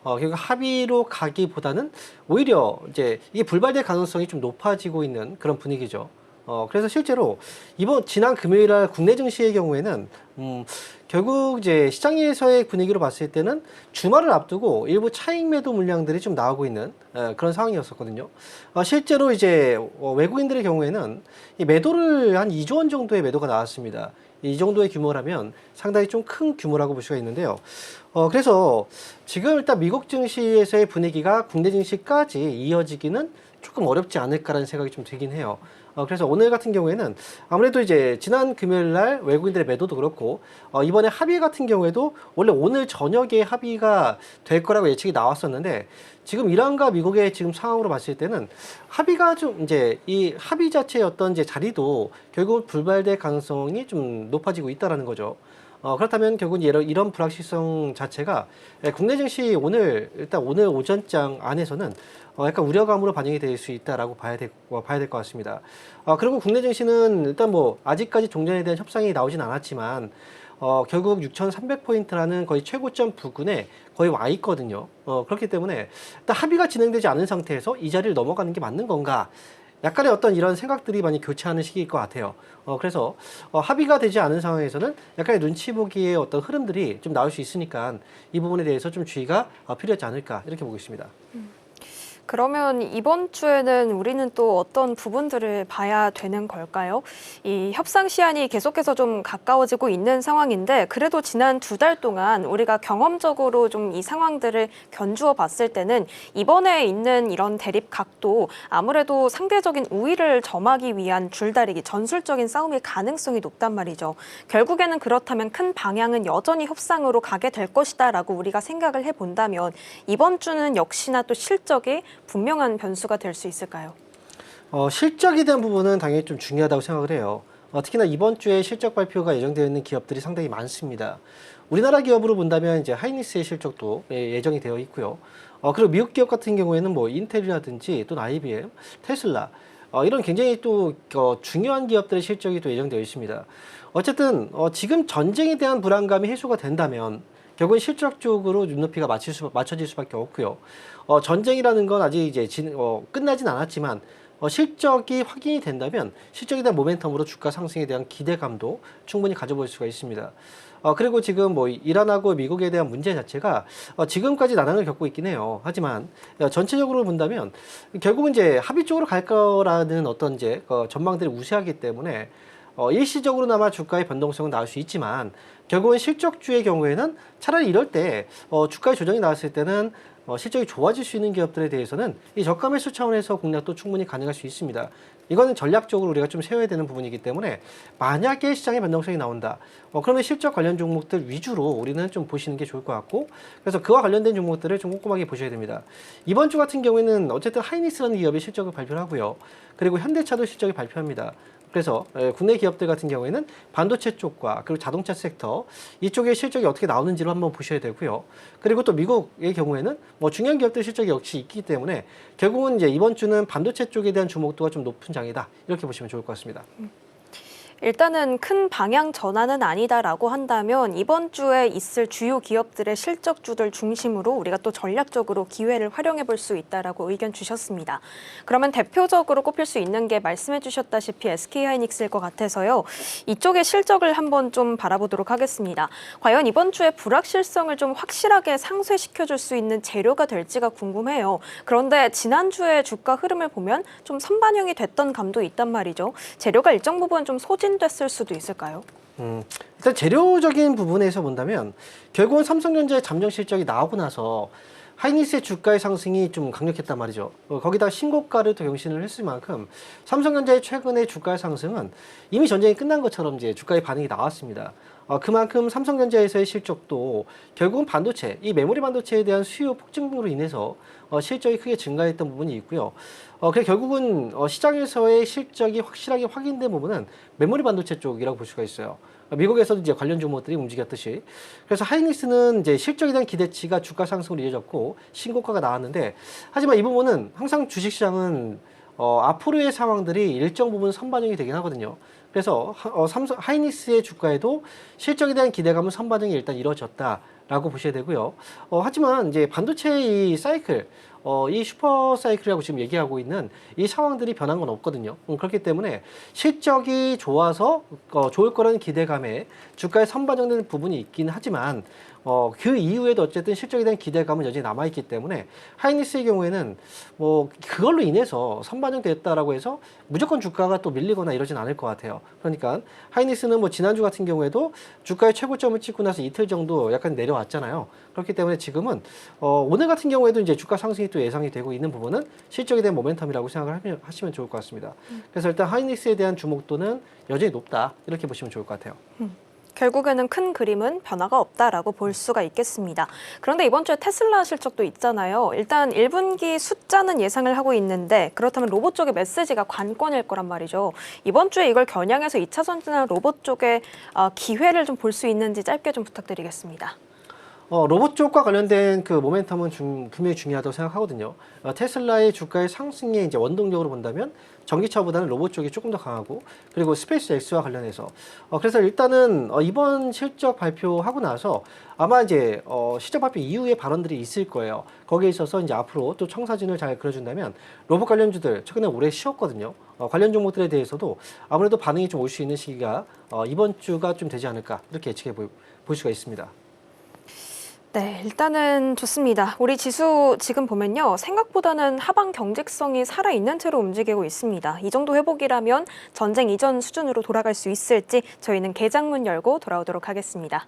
결국 합의로 가기보다는 오히려 이제 이게 불발될 가능성이 좀 높아지고 있는 그런 분위기죠. 그래서 실제로 지난 금요일 날 국내 증시의 경우에는, 결국 이제 시장에서의 분위기로 봤을 때는 주말을 앞두고 일부 차익 매도 물량들이 좀 나오고 있는 그런 상황이었었거든요. 실제로 이제 외국인들의 경우에는 이 매도를 한 2조 원 정도의 매도가 나왔습니다. 이 정도의 규모라면 상당히 좀 큰 규모라고 볼 수가 있는데요. 그래서 지금 일단 미국 증시에서의 분위기가 국내 증시까지 이어지기는 조금 어렵지 않을까라는 생각이 좀 들긴 해요. 그래서 오늘 같은 경우에는 아무래도 이제 지난 금요일 날 외국인들의 매도도 그렇고, 이번에 합의 같은 경우에도 원래 오늘 저녁에 합의가 될 거라고 예측이 나왔었는데, 지금 이란과 미국의 지금 상황으로 봤을 때는 합의가 좀 이제 이 합의 자체의 어떤 이제 자리도 결국 불발될 가능성이 좀 높아지고 있다라는 거죠. 그렇다면 결국은 이런 불확실성 자체가 국내 증시 일단 오늘 오전장 안에서는 약간 우려감으로 반영이 될 수 있다라고 봐야 될 것 같습니다. 그리고 국내 증시는 일단 뭐 아직까지 종전에 대한 협상이 나오진 않았지만, 결국 6,300포인트라는 거의 최고점 부근에 거의 와 있거든요. 그렇기 때문에 일단 합의가 진행되지 않은 상태에서 이 자리를 넘어가는 게 맞는 건가? 약간의 어떤 이런 생각들이 많이 교차하는 시기일 것 같아요. 그래서 합의가 되지 않은 상황에서는 약간의 눈치 보기의 어떤 흐름들이 좀 나올 수 있으니까 이 부분에 대해서 좀 주의가 필요하지 않을까 이렇게 보고 있습니다. 그러면 이번 주에는 우리는 또 어떤 부분들을 봐야 되는 걸까요? 이 협상 시한이 계속해서 좀 가까워지고 있는 상황인데, 그래도 지난 2달 동안 우리가 경험적으로 좀 이 상황들을 견주어 봤을 때는 이번에 있는 이런 대립 각도 아무래도 상대적인 우위를 점하기 위한 줄다리기, 전술적인 싸움일 가능성이 높단 말이죠. 결국에는 그렇다면 큰 방향은 여전히 협상으로 가게 될 것이다라고 우리가 생각을 해본다면, 이번 주는 역시나 또 실적이 분명한 변수가 될 수 있을까요? 실적에 대한 부분은 당연히 좀 중요하다고 생각을 해요. 특히나 이번 주에 실적 발표가 예정되어 있는 기업들이 상당히 많습니다. 우리나라 기업으로 본다면 이제 하이닉스의 실적도 예정이 되어 있고요. 그리고 미국 기업 같은 경우에는 뭐 인텔이라든지 또 IBM, 테슬라, 이런 굉장히 또 중요한 기업들의 실적이 또 예정되어 있습니다. 어쨌든 지금 전쟁에 대한 불안감이 해소가 된다면 결국은 실적 쪽으로 눈높이가 맞춰질 수밖에 없고요. 전쟁이라는 건 아직 이제 끝나진 않았지만 실적이 확인이 된다면 실적에 대한 모멘텀으로 주가 상승에 대한 기대감도 충분히 가져볼 수가 있습니다. 그리고 지금 뭐 이란하고 미국에 대한 문제 자체가 지금까지 난항을 겪고 있긴 해요. 하지만 전체적으로 본다면 결국은 이제 합의 쪽으로 갈 거라는 어떤 이제 전망들이 우세하기 때문에 일시적으로나마 주가의 변동성은 나올 수 있지만, 결국은 실적주의 경우에는 차라리 이럴 때 주가의 조정이 나왔을 때는 실적이 좋아질 수 있는 기업들에 대해서는 이 저가 매수 차원에서 공략도 충분히 가능할 수 있습니다. 이거는 전략적으로 우리가 좀 세워야 되는 부분이기 때문에, 만약에 시장의 변동성이 나온다, 그러면 실적 관련 종목들 위주로 우리는 좀 보시는 게 좋을 것 같고, 그래서 그와 관련된 종목들을 좀 꼼꼼하게 보셔야 됩니다. 이번 주 같은 경우에는 어쨌든 하이닉스라는 기업이 실적을 발표를 하고요. 그리고 현대차도 실적을 발표합니다. 그래서 국내 기업들 같은 경우에는 반도체 쪽과 그리고 자동차 섹터 이쪽의 실적이 어떻게 나오는지를 한번 보셔야 되고요. 그리고 또 미국의 경우에는 뭐 중요한 기업들 실적이 역시 있기 때문에 결국은 이제 이번 주는 반도체 쪽에 대한 주목도가 좀 높은 장이다, 이렇게 보시면 좋을 것 같습니다. 일단은 큰 방향 전환은 아니다라고 한다면 이번 주에 있을 주요 기업들의 실적주들 중심으로 우리가 또 전략적으로 기회를 활용해 볼 수 있다라고 의견 주셨습니다. 그러면 대표적으로 꼽힐 수 있는 게 말씀해 주셨다시피 SK하이닉스일 것 같아서요. 이쪽의 실적을 한번 좀 바라보도록 하겠습니다. 과연 이번 주에 불확실성을 좀 확실하게 상쇄시켜 줄 수 있는 재료가 될지가 궁금해요. 그런데 지난주에 주가 흐름을 보면 좀 선반영이 됐던 감도 있단 말이죠. 재료가 일정 부분 좀 됐을 수도 있을까요? 일단 재료적인 부분에서 본다면 결국은 삼성전자의 잠정 실적이 나오고 나서 하이닉스의 주가의 상승이 좀 강력했단 말이죠. 거기다 신고가를 또 경신을 했을 만큼 삼성전자의 최근의 주가의 상승은 이미 전쟁이 끝난 것처럼 이제 주가의 반응이 나왔습니다. 그만큼 삼성전자에서의 실적도 결국은 반도체, 이 메모리 반도체에 대한 수요 폭증으로 인해서 실적이 크게 증가했던 부분이 있고요. 그래서 결국은 시장에서의 실적이 확실하게 확인된 부분은 메모리 반도체 쪽이라고 볼 수가 있어요. 미국에서도 이제 관련 종목들이 움직였듯이. 그래서 하이닉스는 이제 실적에 대한 기대치가 주가 상승으로 이어졌고 신고가가 나왔는데, 하지만 이 부분은 항상 주식시장은 앞으로의 상황들이 일정 부분 선반영이 되긴 하거든요. 그래서 삼성 하이닉스의 주가에도 실적에 대한 기대감은 선반영이 일단 이루어졌다라고 보셔야 되고요. 하지만 이제 반도체 이 사이클, 이 슈퍼 사이클이라고 지금 얘기하고 있는 이 상황들이 변한 건 없거든요. 그렇기 때문에 실적이 좋아서 좋을 거라는 기대감에 주가에 선반영되는 부분이 있긴 하지만 그 이후에도 어쨌든 실적에 대한 기대감은 여전히 남아있기 때문에 하이닉스의 경우에는 뭐 그걸로 인해서 선반영됐다라고 해서 무조건 주가가 또 밀리거나 이러진 않을 것 같아요. 그러니까 하이닉스는 뭐 지난주 같은 경우에도 주가의 최고점을 찍고 나서 이틀 정도 약간 내려왔잖아요. 그렇기 때문에 지금은 오늘 같은 경우에도 이제 주가 상승이 또 예상이 되고 있는 부분은 실적에 대한 모멘텀이라고 생각을 하시면 좋을 것 같습니다. 그래서 일단 하이닉스에 대한 주목도는 여전히 높다 이렇게 보시면 좋을 것 같아요. 결국에는 큰 그림은 변화가 없다라고 볼 수가 있겠습니다. 그런데 이번 주에 테슬라 실적도 있잖아요. 일단 1분기 숫자는 예상을 하고 있는데 그렇다면 로봇 쪽의 메시지가 관건일 거란 말이죠. 이번 주에 이걸 겨냥해서 2차 전지나 로봇 쪽의 기회를 좀 볼 수 있는지 짧게 좀 부탁드리겠습니다. 로봇 쪽과 관련된 그 모멘텀은 분명히 중요하다고 생각하거든요. 테슬라의 주가의 상승에 이제 원동력으로 본다면 전기차보다는 로봇 쪽이 조금 더 강하고 그리고 스페이스 X와 관련해서 그래서 일단은 이번 실적 발표하고 나서 아마 이제 실적 발표 이후에 발언들이 있을 거예요. 거기에 있어서 이제 앞으로 또 청사진을 잘 그려준다면 로봇 관련주들 최근에 오래 쉬었거든요. 관련 종목들에 대해서도 아무래도 반응이 좀 올 수 있는 시기가 이번 주가 좀 되지 않을까 이렇게 예측해 볼 수가 있습니다. 네, 일단은 좋습니다. 우리 지수 지금 보면요. 생각보다는 하방 경직성이 살아있는 채로 움직이고 있습니다. 이 정도 회복이라면 전쟁 이전 수준으로 돌아갈 수 있을지 저희는 개장문 열고 돌아오도록 하겠습니다.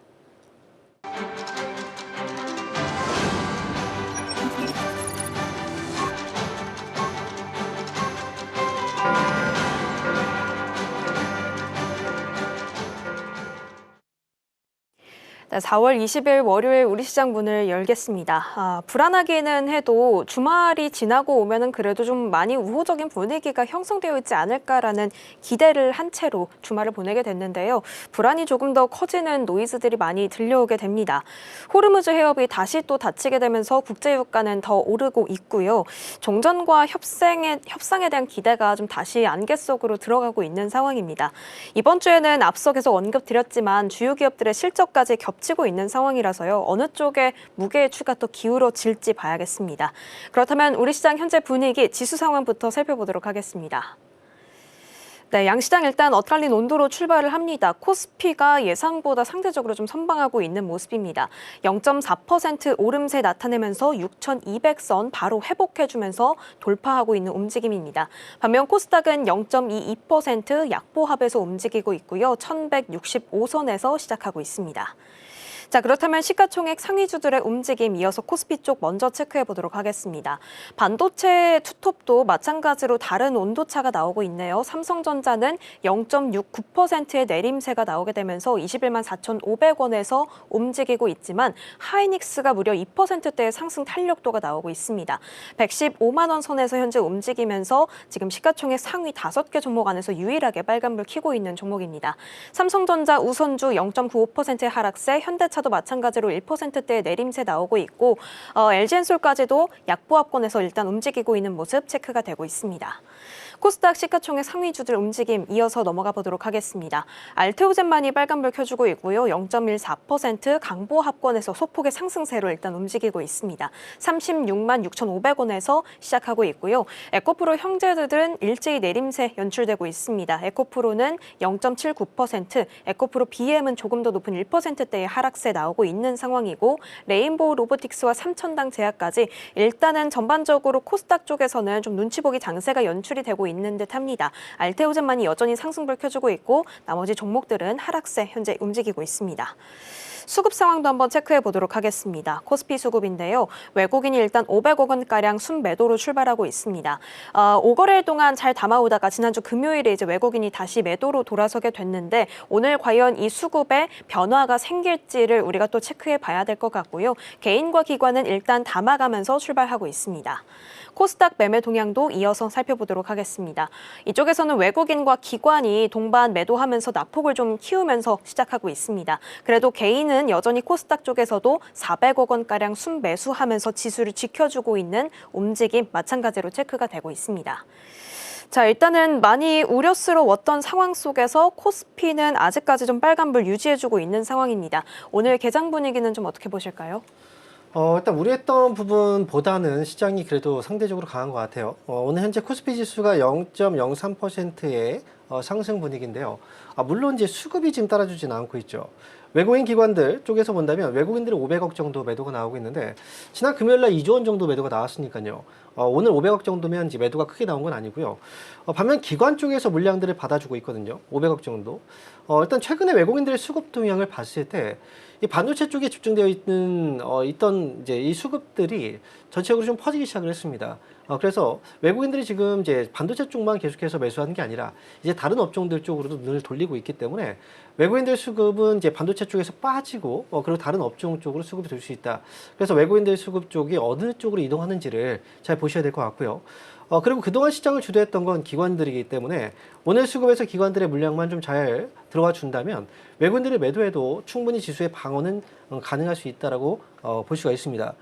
네, 4월 20일 월요일 우리 시장 문을 열겠습니다. 불안하기는 해도 주말이 지나고 오면은 그래도 좀 많이 우호적인 분위기가 형성되어 있지 않을까라는 기대를 한 채로 주말을 보내게 됐는데요. 불안이 조금 더 커지는 노이즈들이 많이 들려오게 됩니다. 호르무즈 해협이 다시 또 닫히게 되면서 국제유가는 더 오르고 있고요. 종전과 협상에 대한 기대가 좀 다시 안개 속으로 들어가고 있는 상황입니다. 이번 주에는 앞서 계속 언급드렸지만 주요 기업들의 실적까지 겹치고 있는 상황이라서요. 어느 쪽에 무게의 추가 또 기울어질지 봐야겠습니다. 그렇다면 우리 시장 현재 분위기, 지수 상황부터 살펴보도록 하겠습니다. 네, 양시장 일단 엇갈린 온도로 출발을 합니다. 코스피가 예상보다 상대적으로 좀 선방하고 있는 모습입니다. 0.4% 오름세 나타내면서 6,200선 바로 회복해주면서 돌파하고 있는 움직임입니다. 반면 코스닥은 0.22% 약보합에서 움직이고 있고요. 1,165선에서 시작하고 있습니다. 자, 그렇다면 시가총액 상위주들의 움직임 이어서 코스피 쪽 먼저 체크해 보도록 하겠습니다. 반도체 투톱도 마찬가지로 다른 온도차가 나오고 있네요. 삼성전자는 0.69%의 내림세가 나오게 되면서 21만 4,500원에서 움직이고 있지만 하이닉스가 무려 2%대의 상승 탄력도가 나오고 있습니다. 115만 원 선에서 현재 움직이면서 지금 시가총액 상위 5개 종목 안에서 유일하게 빨간불 켜고 있는 종목입니다. 삼성전자 우선주 0.95%의 하락세, 현대차도 마찬가지로 1%대의 내림세 나오고 있고 LG엔솔까지도 약보합권에서 일단 움직이고 있는 모습 체크가 되고 있습니다. 코스닥 시가총액 상위주들 움직임 이어서 넘어가 보도록 하겠습니다. 알테오젠만이 빨간불 켜주고 있고요. 0.14% 강보합권에서 소폭의 상승세로 일단 움직이고 있습니다. 36만 6,500원에서 시작하고 있고요. 에코프로 형제들은 일제히 내림세 연출되고 있습니다. 에코프로는 0.79%, 에코프로 BM은 조금 더 높은 1%대의 하락세 나오고 있는 상황이고 레인보우 로보틱스와 삼천당 제약까지 일단은 전반적으로 코스닥 쪽에서는 좀 눈치 보기 장세가 연출이 되고 있는 듯합니다. 알테오젠만이 여전히 상승불 켜주고 있고 나머지 종목들은 하락세 현재 움직이고 있습니다. 수급 상황도 한번 체크해 보도록 하겠습니다. 코스피 수급인데요. 외국인이 일단 500억 원가량 순매도로 출발하고 있습니다. 5거래일 동안 잘 담아오다가 지난주 금요일에 이제 외국인이 다시 매도로 돌아서게 됐는데 오늘 과연 이 수급에 변화가 생길지를 우리가 또 체크해 봐야 될 것 같고요. 개인과 기관은 일단 담아가면서 출발하고 있습니다. 코스닥 매매 동향도 이어서 살펴보도록 하겠습니다. 있습니다. 이쪽에서는 외국인과 기관이 동반 매도하면서 낙폭을 좀 키우면서 시작하고 있습니다. 그래도 개인은 여전히 코스닥 쪽에서도 400억 원가량 순매수하면서 지수를 지켜주고 있는 움직임 마찬가지로 체크가 되고 있습니다. 자, 일단은 많이 우려스러웠던 상황 속에서 코스피는 아직까지 좀 빨간불 유지해주고 있는 상황입니다. 오늘 개장 분위기는 좀 어떻게 보실까요? 일단 우려했던 부분보다는 시장이 그래도 상대적으로 강한 것 같아요. 오늘 현재 코스피 지수가 0.03%의 상승 분위기인데요. 물론 이제 수급이 지금 따라주지는 않고 있죠. 외국인 기관들 쪽에서 본다면 외국인들이 500억 정도 매도가 나오고 있는데 지난 금요일 날 2조 원 정도 매도가 나왔으니까요. 오늘 500억 정도면 이제 매도가 크게 나온 건 아니고요. 반면 기관 쪽에서 물량들을 받아주고 있거든요. 500억 정도. 일단 최근에 외국인들의 수급 동향을 봤을 때 이 반도체 쪽에 집중되어 있던 이제 이 수급들이 전체적으로 좀 퍼지기 시작을 했습니다. 그래서 외국인들이 지금 이제 반도체 쪽만 계속해서 매수하는 게 아니라 이제 다른 업종들 쪽으로도 눈을 돌리고 있기 때문에 외국인들 수급은 이제 반도체 쪽에서 빠지고 그리고 다른 업종 쪽으로 수급이 될 수 있다. 그래서 외국인들 수급 쪽이 어느 쪽으로 이동하는지를 잘 보셔야 될 것 같고요. 그리고 그동안 시장을 주도했던 건 기관들이기 때문에 오늘 수급에서 기관들의 물량만 좀 잘 들어와 준다면 외국인들이 매도해도 충분히 지수의 방어는 가능할 수 있다라고 볼 수가 있습니다.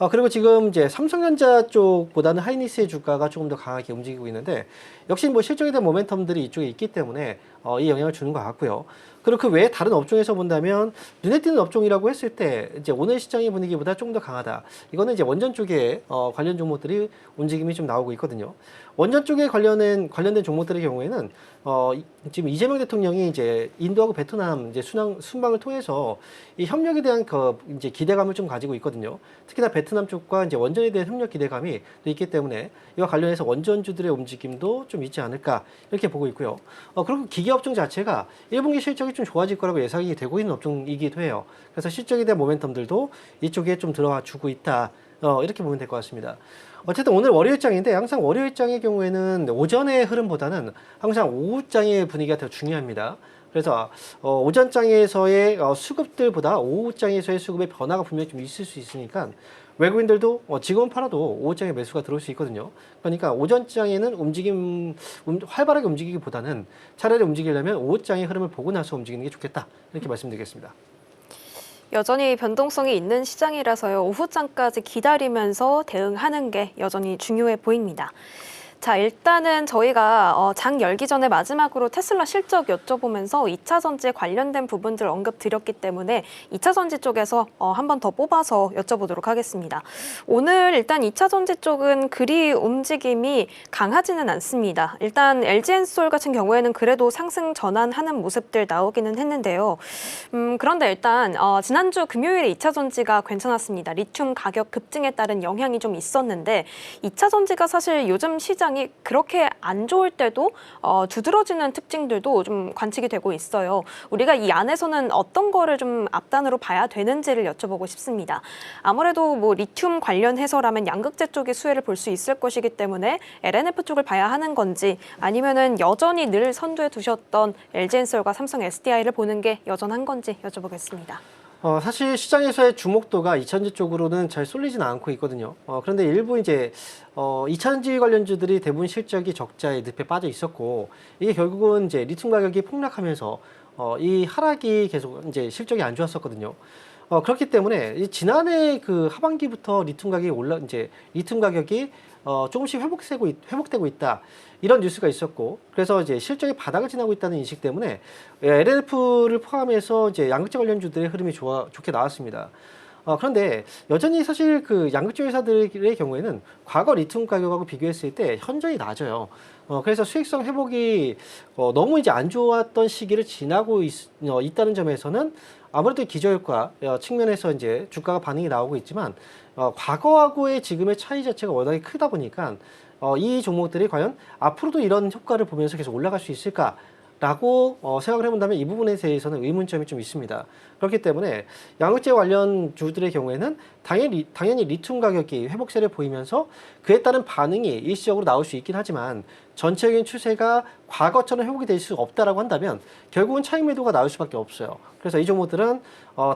그리고 지금 이제 삼성전자 쪽보다는 하이닉스의 주가가 조금 더 강하게 움직이고 있는데 역시 뭐 실적에 대한 모멘텀들이 이쪽에 있기 때문에 이 영향을 주는 것 같고요. 그리고 그 외에 다른 업종에서 본다면 눈에 띄는 업종이라고 했을 때 이제 오늘 시장의 분위기보다 좀 더 강하다. 이거는 이제 원전 쪽에 관련 종목들이 움직임이 좀 나오고 있거든요. 원전 쪽에 관련된 종목들의 경우에는 지금 이재명 대통령이 이제 인도하고 베트남 이제 순방을 통해서 이 협력에 대한 이제 기대감을 좀 가지고 있거든요. 특히나 베트남 쪽과 이제 원전에 대한 협력 기대감이 있기 때문에 이와 관련해서 원전주들의 움직임도 좀 있지 않을까 이렇게 보고 있고요. 그리고 기계 업종 자체가 1분기 실적이 좀 좋아질 거라고 예상이 되고 있는 업종이기도 해요. 그래서 실적에 대한 모멘텀들도 이쪽에 좀 들어와 주고 있다. 이렇게 보면 될 것 같습니다. 어쨌든 오늘 월요일장인데 항상 월요일장의 경우에는 오전의 흐름보다는 항상 오후장의 분위기가 더 중요합니다. 그래서 오전장에서의 수급들보다 오후장에서의 수급의 변화가 분명히 좀 있을 수 있으니까 외국인들도 지금은 팔아도 오후장에 매수가 들어올 수 있거든요. 그러니까 오전장에는 활발하게 움직이기보다는 차라리 움직이려면 오후장의 흐름을 보고 나서 움직이는 게 좋겠다. 이렇게 말씀드리겠습니다. 여전히 변동성이 있는 시장이라서요. 오후장까지 기다리면서 대응하는 게 여전히 중요해 보입니다. 자, 일단은 저희가 장 열기 전에 마지막으로 테슬라 실적 여쭤보면서 2차 전지에 관련된 부분들 언급 드렸기 때문에 2차 전지 쪽에서 한 번 더 뽑아서 여쭤보도록 하겠습니다. 오늘 일단 2차 전지 쪽은 그리 움직임이 강하지는 않습니다. 일단 LG엔솔 같은 경우에는 그래도 상승 전환하는 모습들 나오기는 했는데요. 그런데 일단 지난주 금요일에 2차 전지가 괜찮았습니다. 리튬 가격 급증에 따른 영향이 좀 있었는데 2차 전지가 사실 요즘 시장이 그렇게 안 좋을 때도 두드러지는 특징들도 좀 관측이 되고 있어요. 우리가 이 안에서는 어떤 거를 좀 앞단으로 봐야 되는지를 여쭤보고 싶습니다. 아무래도 뭐 리튬 관련해서라면 양극재 쪽의 수혜를 볼 수 있을 것이기 때문에 LNF 쪽을 봐야 하는 건지 아니면은 여전히 늘 선두에 두셨던 LG엔솔과 삼성 SDI를 보는 게 여전한 건지 여쭤보겠습니다. 사실 시장에서의 주목도가 2차전지 쪽으로는 잘 쏠리지는 않고 있거든요. 그런데 일부 이제 2차전지 관련주들이 대부분 실적이 적자의 늪에 빠져 있었고 이게 결국은 이제 리튬 가격이 폭락하면서 이 하락이 계속 이제 실적이 안 좋았었거든요. 그렇기 때문에 지난해 그 하반기부터 리튬 가격이 조금씩 회복되고 있다. 이런 뉴스가 있었고, 그래서 이제 실적이 바닥을 지나고 있다는 인식 때문에 LNF를 포함해서 이제 양극재 관련주들의 흐름이 좋게 나왔습니다. 그런데 여전히 사실 그 양극재 회사들의 경우에는 과거 리튬 가격하고 비교했을 때 현저히 낮아요. 그래서 수익성 회복이 너무 이제 안 좋았던 시기를 지나고 있다는 점에서는 아무래도 기저효과 측면에서 이제 주가가 반응이 나오고 있지만 과거하고의 지금의 차이 자체가 워낙에 크다 보니까 이 종목들이 과연 앞으로도 이런 효과를 보면서 계속 올라갈 수 있을까라고 생각을 해본다면 이 부분에 대해서는 의문점이 좀 있습니다. 그렇기 때문에 양극재 관련 주들의 경우에는 당연히 리튬 가격이 회복세를 보이면서 그에 따른 반응이 일시적으로 나올 수 있긴 하지만 전체적인 추세가 과거처럼 회복이 될 수 없다라고 한다면 결국은 차익 매도가 나올 수밖에 없어요. 그래서 이 종목들은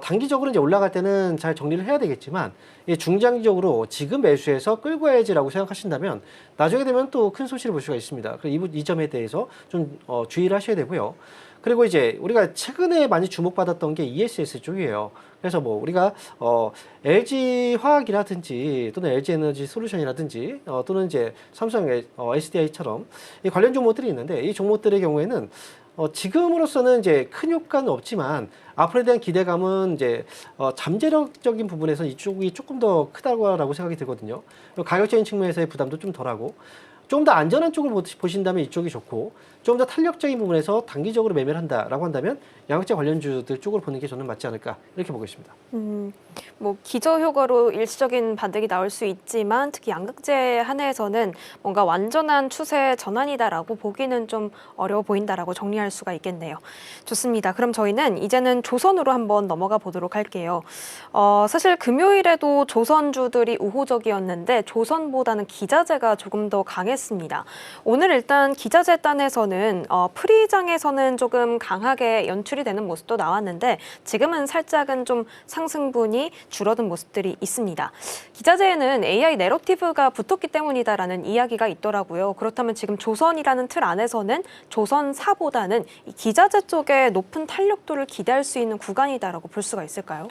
단기적으로 이제 올라갈 때는 잘 정리를 해야 되겠지만 중장기적으로 지금 매수해서 끌고 와야지라고 생각하신다면 나중에 되면 또 큰 손실을 볼 수가 있습니다. 그래서 이 점에 대해서 좀 주의를 하셔야 되고요. 그리고 이제 우리가 최근에 많이 주목받았던 게 ESS 쪽이에요. 그래서 뭐 우리가 LG 화학이라든지 또는 LG 에너지 솔루션이라든지 또는 이제 삼성 SDI처럼 이 관련 종목들이 있는데 이 종목들의 경우에는 지금으로서는 이제 큰 효과는 없지만 앞으로에 대한 기대감은 이제 잠재력적인 부분에서 이쪽이 조금 더 크다고 생각이 들거든요. 가격적인 측면에서의 부담도 좀 덜하고 좀 더 안전한 쪽을 보신다면 이쪽이 좋고 좀 더 탄력적인 부분에서 단기적으로 매매를 한다라고 한다면 양극재 관련주들 쪽으로 보는 게 저는 맞지 않을까 이렇게 보고 있습니다. 뭐 기저 효과로 일시적인 반등이 나올 수 있지만 특히 양극재 한해에서는 뭔가 완전한 추세 전환이다라고 보기는 좀 어려워 보인다라고 정리할 수가 있겠네요. 좋습니다. 그럼 저희는 이제는 조선으로 한번 넘어가 보도록 할게요. 사실 금요일에도 조선주들이 우호적이었는데 조선보다는 기자재가 조금 더 강했습니다. 오늘 일단 기자재 단에서는 프리장에서는 조금 강하게 연출이 되는 모습도 나왔는데 지금은 살짝은 좀 상승분이 줄어든 모습들이 있습니다. 기자재에는 AI 내러티브가 붙었기 때문이다라는 이야기가 있더라고요. 그렇다면 지금 조선이라는 틀 안에서는 조선사보다는 이 기자재 쪽에 높은 탄력도를 기대할 수 있는 구간이다라고 볼 수가 있을까요?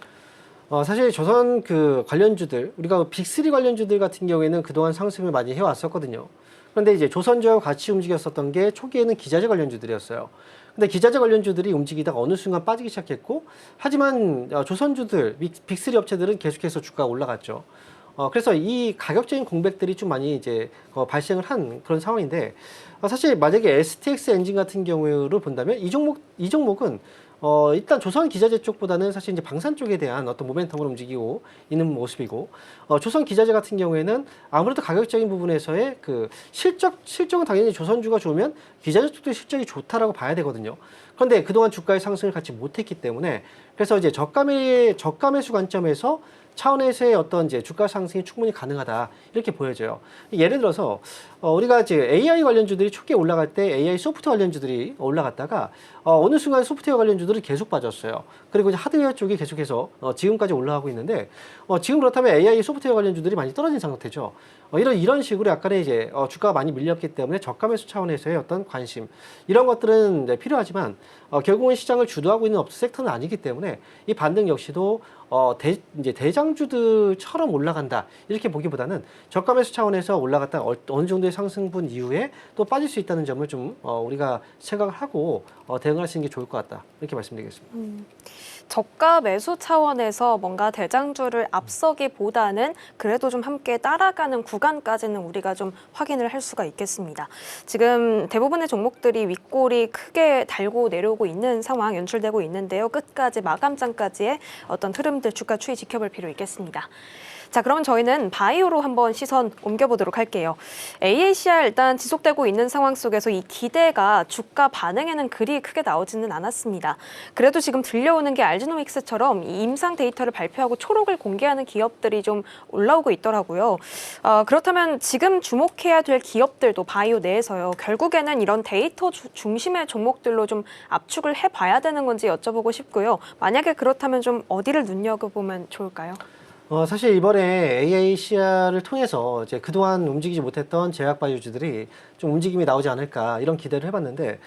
사실 조선 그 관련주들 우리가 빅3 관련주들 같은 경우에는 그동안 상승을 많이 해왔었거든요. 그런데 이제 조선주와 같이 움직였었던 게 초기에는 기자재 관련주들이었어요. 근데 기자재 관련주들이 움직이다가 어느 순간 빠지기 시작했고 하지만 조선주들, 빅3 업체들은 계속해서 주가가 올라갔죠. 그래서 이 가격적인 공백들이 좀 많이 이제 발생을 한 그런 상황인데 사실 만약에 STX 엔진 같은 경우로 본다면 이 종목은 일단 조선 기자재 쪽보다는 사실 이제 방산 쪽에 대한 어떤 모멘텀으로 움직이고 있는 모습이고 조선 기자재 같은 경우에는 아무래도 가격적인 부분에서의 그 실적은 당연히 조선주가 좋으면 기자재 쪽도 실적이 좋다라고 봐야 되거든요. 그런데 그동안 주가의 상승을 갖지 못했기 때문에 그래서 이제 저가 매수 관점에서 차원에서의 어떤 이제 주가 상승이 충분히 가능하다 이렇게 보여져요. 예를 들어서 우리가 이제 AI 관련주들이 초기에 올라갈 때 AI 소프트웨어 관련주들이 올라갔다가 어느 순간 소프트웨어 관련주들이 계속 빠졌어요. 그리고 이제 하드웨어 쪽이 계속해서 지금까지 올라가고 있는데 지금 그렇다면 AI 소프트웨어 관련주들이 많이 떨어진 상태죠. 이런 식으로 약간의 이제 주가가 많이 밀렸기 때문에 저가 매수 차원에서의 어떤 관심 이런 것들은 이제 필요하지만 결국은 시장을 주도하고 있는 섹터는 아니기 때문에 이 반등 역시도 이제 대장주들처럼 올라간다 이렇게 보기보다는 저가 매수 차원에서 올라갔다 어느 정도의 상승분 이후에 또 빠질 수 있다는 점을 좀 우리가 생각을 하고 대응을 하시는 게 좋을 것 같다 이렇게 말씀드리겠습니다. 저가 매수 차원에서 뭔가 대장주를 앞서기보다는 그래도 좀 함께 따라가는 구간까지는 우리가 좀 확인을 할 수가 있겠습니다. 지금 대부분의 종목들이 윗골이 크게 달고 내려오고 있는 상황 연출되고 있는데요. 끝까지 마감장까지의 어떤 흐름들 주가 추이 지켜볼 필요 있겠습니다. 자, 그러면 저희는 바이오로 한번 시선 옮겨보도록 할게요. AACR 일단 지속되고 있는 상황 속에서 이 기대가 주가 반응에는 그리 크게 나오지는 않았습니다. 그래도 지금 들려오는 게 알지노믹스처럼 이 임상 데이터를 발표하고 초록을 공개하는 기업들이 좀 올라오고 있더라고요. 그렇다면 지금 주목해야 될 기업들도 바이오 내에서요. 결국에는 이런 데이터 중심의 종목들로 좀 압축을 해봐야 되는 건지 여쭤보고 싶고요. 만약에 그렇다면 좀 어디를 눈여겨보면 좋을까요? 사실 이번에 AACR을 통해서 이제 그동안 움직이지 못했던 제약바이오주들이 좀 움직임이 나오지 않을까 이런 기대를 해봤는데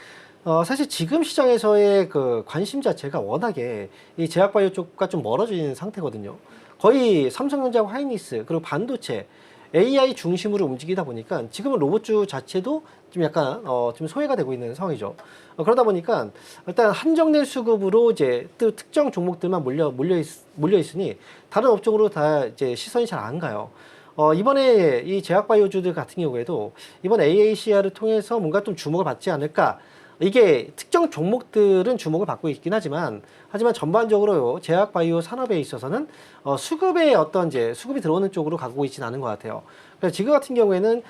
사실 지금 시장에서의 그 관심 자체가 워낙에 이 제약바이오 쪽과 좀 멀어진 상태거든요. 거의 삼성전자하고 하이닉스 그리고 반도체 AI 중심으로 움직이다 보니까 지금은 로봇주 자체도 좀 약간 좀 소외가 되고 있는 상황이죠. 그러다 보니까 일단 한정된 수급으로 이제 또 특정 종목들만 몰려 있으니 다른 업종으로 다 이제 시선이 잘 안 가요. 이번에 이 제약바이오주들 같은 경우에도 이번 AACR을 통해서 뭔가 좀 주목을 받지 않을까. 이게 특정 종목들은 주목을 받고 있긴 하지만 전반적으로 제약바이오 산업에 있어서는 수급의 어떤 이제 수급이 들어오는 쪽으로 가고 있지는 않은 것 같아요. 그래서 지금 같은 경우에는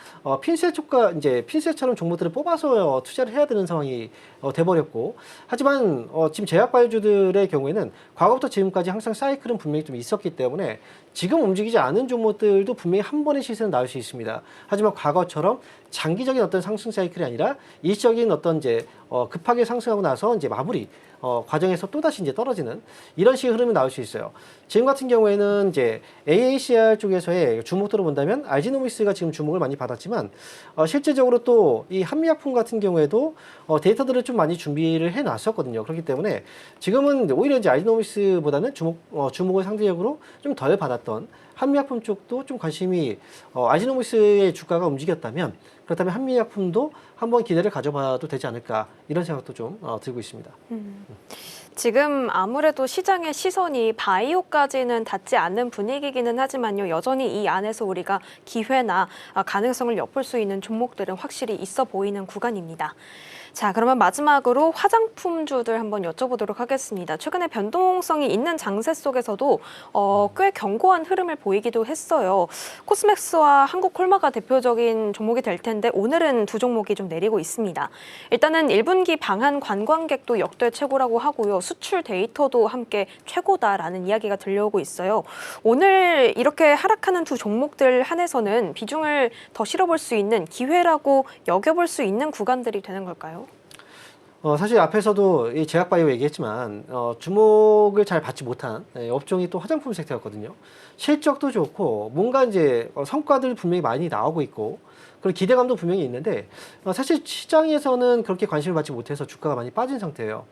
핀셋처럼 종목들을 뽑아서 투자를 해야 되는 상황이 돼버렸고 하지만 지금 제약바이오주들의 경우에는 과거부터 지금까지 항상 사이클은 분명히 좀 있었기 때문에 지금 움직이지 않은 종목들도 분명히 한 번의 시세는 나올 수 있습니다. 하지만 과거처럼 장기적인 어떤 상승 사이클이 아니라 일시적인 어떤 이제 급하게 상승하고 나서 이제 마무리 과정에서 또다시 이제 떨어지는 이런 식의 흐름이 나올 수 있어요. 지금 같은 경우에는 이제 AACR 쪽에서의 주목도로 본다면 알지노미스가 지금 주목을 많이 받았지만 실제적으로 또 이 한미약품 같은 경우에도 데이터들을 좀 많이 준비를 해놨었거든요. 그렇기 때문에 지금은 오히려 이제 알지노미스보다는 주목을 상대적으로 좀 덜 받았던 한미약품 쪽도 좀 관심이 알지노미스의 주가가 움직였다면 그렇다면 한미약품도 한번 기대를 가져봐도 되지 않을까 이런 생각도 좀 들고 있습니다. 지금 아무래도 시장의 시선이 바이오까지는 닿지 않는 분위기기는 하지만요. 여전히 이 안에서 우리가 기회나 가능성을 엿볼 수 있는 종목들은 확실히 있어 보이는 구간입니다. 자, 그러면 마지막으로 화장품주들 한번 여쭤보도록 하겠습니다. 최근에 변동성이 있는 장세 속에서도 꽤 견고한 흐름을 보이기도 했어요. 코스맥스와 한국콜마가 대표적인 종목이 될 텐데 오늘은 두 종목이 좀 내리고 있습니다. 일단은 1분기 방한 관광객도 역대 최고라고 하고요. 수출 데이터도 함께 최고다라는 이야기가 들려오고 있어요. 오늘 이렇게 하락하는 두 종목들 한해서는 비중을 더 실어볼 수 있는 기회라고 여겨볼 수 있는 구간들이 되는 걸까요? 사실 앞에서도 이 제약바이오 얘기했지만 주목을 잘 받지 못한 업종이 또 화장품 섹터였거든요. 실적도 좋고 뭔가 이제 성과들 분명히 많이 나오고 있고 그리고 기대감도 분명히 있는데 사실 시장에서는 그렇게 관심을 받지 못해서 주가가 많이 빠진 상태예요.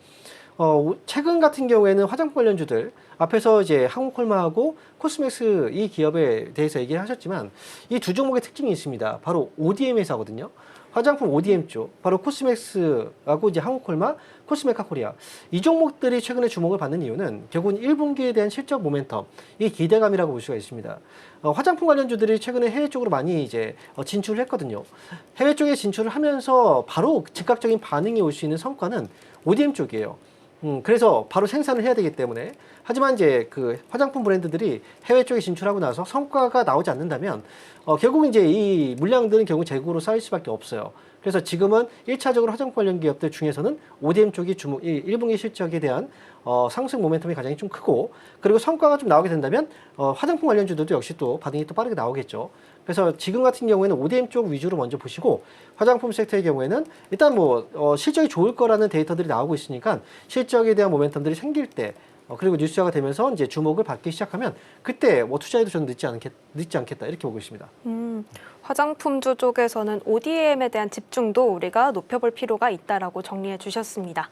최근 같은 경우에는 화장품 관련주들 앞에서 이제 한국콜마하고 코스맥스 이 기업에 대해서 얘기를 하셨지만 이 두 종목의 특징이 있습니다. 바로 ODM 회사거든요. 화장품 ODM 쪽, 바로 코스맥스하고 이제 한국콜마, 코스메카 코리아. 이 종목들이 최근에 주목을 받는 이유는 결국은 1분기에 대한 실적 모멘텀, 이 기대감이라고 볼 수가 있습니다. 화장품 관련주들이 최근에 해외 쪽으로 많이 이제 진출을 했거든요. 해외 쪽에 진출을 하면서 바로 즉각적인 반응이 올 수 있는 성과는 ODM 쪽이에요. 그래서 바로 생산을 해야 되기 때문에 하지만 이제 그 화장품 브랜드들이 해외 쪽에 진출하고 나서 성과가 나오지 않는다면 결국 이제 이 물량들은 결국 재고로 쌓일 수밖에 없어요. 그래서 지금은 1차적으로 화장품 관련 기업들 중에서는 ODM 쪽이 1분기 실적에 대한 상승 모멘텀이 가장 좀 크고 그리고 성과가 좀 나오게 된다면 화장품 관련주들도 역시 또 반응이 또 빠르게 나오겠죠. 그래서 지금 같은 경우에는 ODM 쪽 위주로 먼저 보시고 화장품 섹터의 경우에는 일단 실적이 좋을 거라는 데이터들이 나오고 있으니까 실적에 대한 모멘텀들이 생길 때 그리고 뉴스화가 되면서 이제 주목을 받기 시작하면 그때 투자해도 저는 늦지 않겠다 이렇게 보고 있습니다. 화장품주 쪽에서는 ODM에 대한 집중도 우리가 높여볼 필요가 있다라고 정리해 주셨습니다.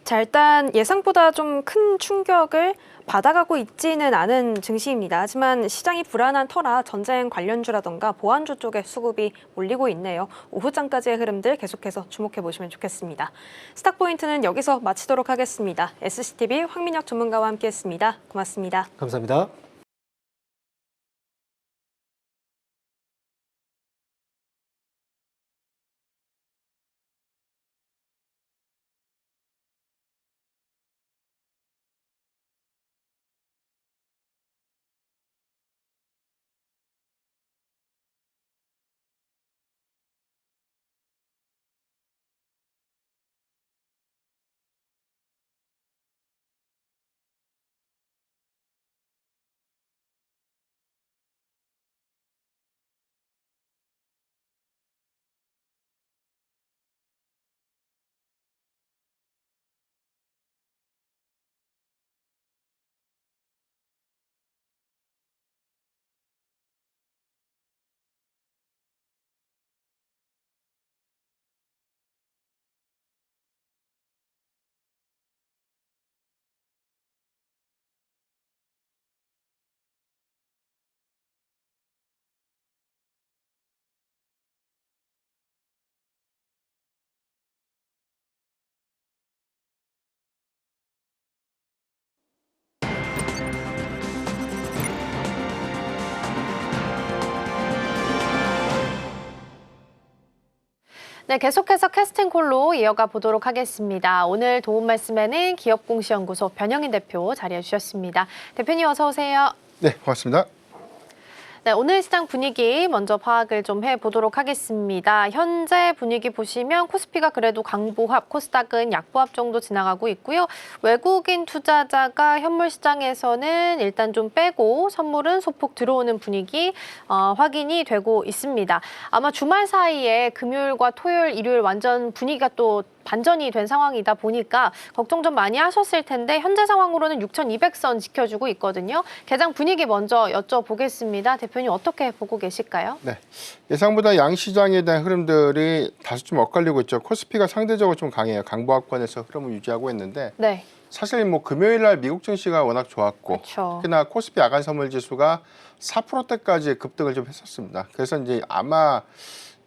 자, 일단 예상보다 좀 큰 충격을 받아가고 있지는 않은 증시입니다. 하지만 시장이 불안한 터라 전쟁 관련주라던가 보안주 쪽에 수급이 몰리고 있네요. 오후장까지의 흐름들 계속해서 주목해 보시면 좋겠습니다. 스탁포인트는 여기서 마치도록 하겠습니다. SCTV 황민혁 전문가와 함께했습니다. 고맙습니다. 감사합니다. 네, 계속해서 캐스팅콜로 이어가 보도록 하겠습니다. 오늘 도움 말씀에는 기업공시연구소 변영인 대표 자리해 주셨습니다. 대표님 어서 오세요. 네, 고맙습니다. 네, 오늘 시장 분위기 먼저 파악을 좀 해보도록 하겠습니다. 현재 분위기 보시면 코스피가 그래도 강보합, 코스닥은 약보합 정도 지나가고 있고요. 외국인 투자자가 현물 시장에서는 일단 좀 빼고 선물은 소폭 들어오는 분위기 확인이 되고 있습니다. 아마 주말 사이에 금요일과 토요일, 일요일 완전 분위기가 또 반전이 된 상황이다 보니까 걱정 좀 많이 하셨을 텐데 현재 상황으로는 6,200선 지켜주고 있거든요. 개장 분위기 먼저 여쭤보겠습니다. 대표님 어떻게 보고 계실까요? 네, 예상보다 양시장에 대한 흐름들이 다소 좀 엇갈리고 있죠. 코스피가 상대적으로 좀 강해요. 강보합권에서 흐름을 유지하고 있는데 네, 사실 뭐 금요일 날 미국 증시가 워낙 좋았고 그렇죠. 특히나 코스피 야간 선물 지수가 4%대까지 급등을 좀 했었습니다. 그래서 이제 아마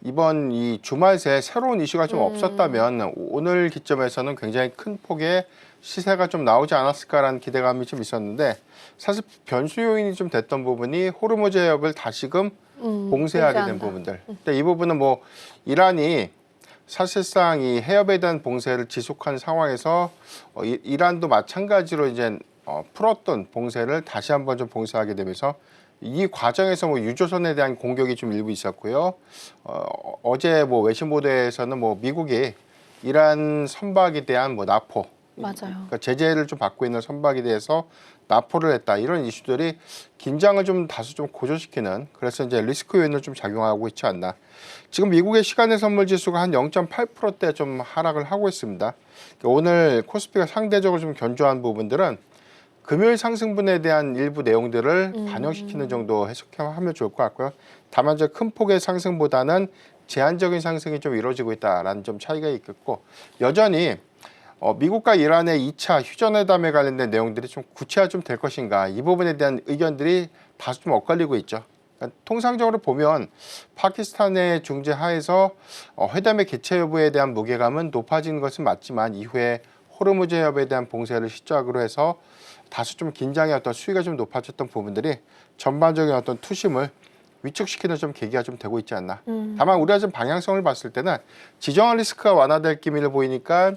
이번 이 주말 새 새로운 이슈가 좀 없었다면 오늘 기점에서는 굉장히 큰 폭의 시세가 좀 나오지 않았을까라는 기대감이 좀 있었는데 사실 변수 요인이 좀 됐던 부분이 호르무즈 해협을 다시금 봉쇄하게 된 봉쇄한다. 부분들. 근데 이 부분은 뭐 이란이 사실상 이 해협에 대한 봉쇄를 지속한 상황에서 이란도 마찬가지로 이제 풀었던 봉쇄를 다시 한번 좀 봉쇄하게 되면서 이 과정에서 뭐 유조선에 대한 공격이 좀 일부 있었고요. 어제 뭐 외신 보도에서는 뭐 미국이 이란 선박에 대한 뭐 납포, 맞아요. 그러니까 제재를 좀 받고 있는 선박에 대해서 납포를 했다 이런 이슈들이 긴장을 좀 다소 좀 고조시키는 그래서 이제 리스크 요인을 좀 작용하고 있지 않나. 지금 미국의 시간의 선물 지수가 한 0.8%대 좀 하락을 하고 있습니다. 오늘 코스피가 상대적으로 좀 견조한 부분들은 금요일 상승분에 대한 일부 내용들을 반영시키는 정도 해석하면 좋을 것 같고요. 다만 이제 큰 폭의 상승보다는 제한적인 상승이 좀 이루어지고 있다라는 좀 차이가 있겠고 여전히 미국과 이란의 2차 휴전회담에 관련된 내용들이 좀 구체화 좀 될 것인가 이 부분에 대한 의견들이 다소 좀 엇갈리고 있죠. 그러니까 통상적으로 보면 파키스탄의 중재 하에서 회담의 개최 여부에 대한 무게감은 높아지는 것은 맞지만 이후에 호르무즈 해협에 대한 봉쇄를 시작으로 해서 다소 좀 긴장의 어떤 수위가 좀 높아졌던 부분들이 전반적인 어떤 투심을 위축시키는 좀 계기가 좀 되고 있지 않나. 다만 우리가 좀 방향성을 봤을 때는 지정한 리스크가 완화될 기미를 보이니까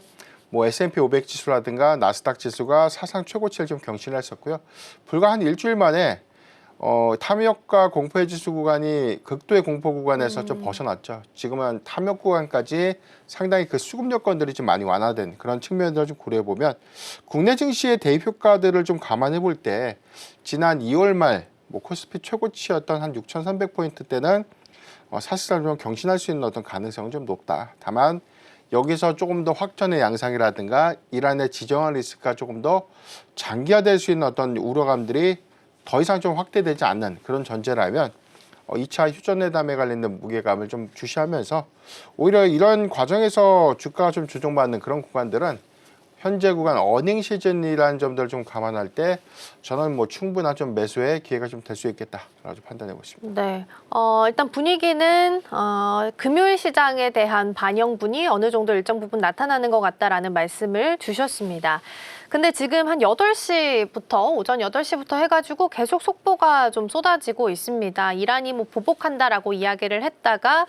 뭐 S&P 500 지수라든가 나스닥 지수가 사상 최고치를 좀 경신했었고요. 불과 한 일주일 만에 탐욕과 공포의 지수 구간이 극도의 공포 구간에서 좀 벗어났죠. 지금은 탐욕 구간까지 상당히 그 수급 여건들이 좀 많이 완화된 그런 측면들을 좀 고려해 보면 국내 증시의 대입 효과들을 좀 감안해 볼 때 지난 2월 말 뭐 코스피 최고치였던 한 6,300포인트 때는 사실상 좀 경신할 수 있는 어떤 가능성은 좀 높다. 다만 여기서 조금 더 확전의 양상이라든가 이란의 지정한 리스크가 조금 더 장기화될 수 있는 어떤 우려감들이 더 이상 좀 확대되지 않는 그런 전제라면 2차 휴전회담에 관련된 무게감을 좀 주시하면서 오히려 이런 과정에서 주가가 좀 조정받는 그런 구간들은 현재 구간 어닝 시즌이라는 점들을 좀 감안할 때 저는 뭐 충분한 좀 매수의 기회가 좀 될 수 있겠다라고 좀 판단해 보십니다. 네, 일단 분위기는 금요일 시장에 대한 반영분이 어느 정도 일정 부분 나타나는 것 같다라는 말씀을 주셨습니다. 근데 지금 한 8시부터 오전 8시부터 해가지고 계속 속보가 좀 쏟아지고 있습니다. 이란이 뭐 보복한다라고 이야기를 했다가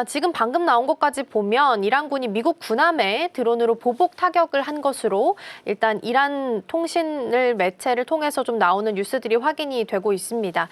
지금 방금 나온 것까지 보면 이란군이 미국 군함에 드론으로 보복 타격을 한 것으로 일단 이란 통신을 매체를 통해서 좀 나오는 뉴스들이 확인이 되고 있습니다.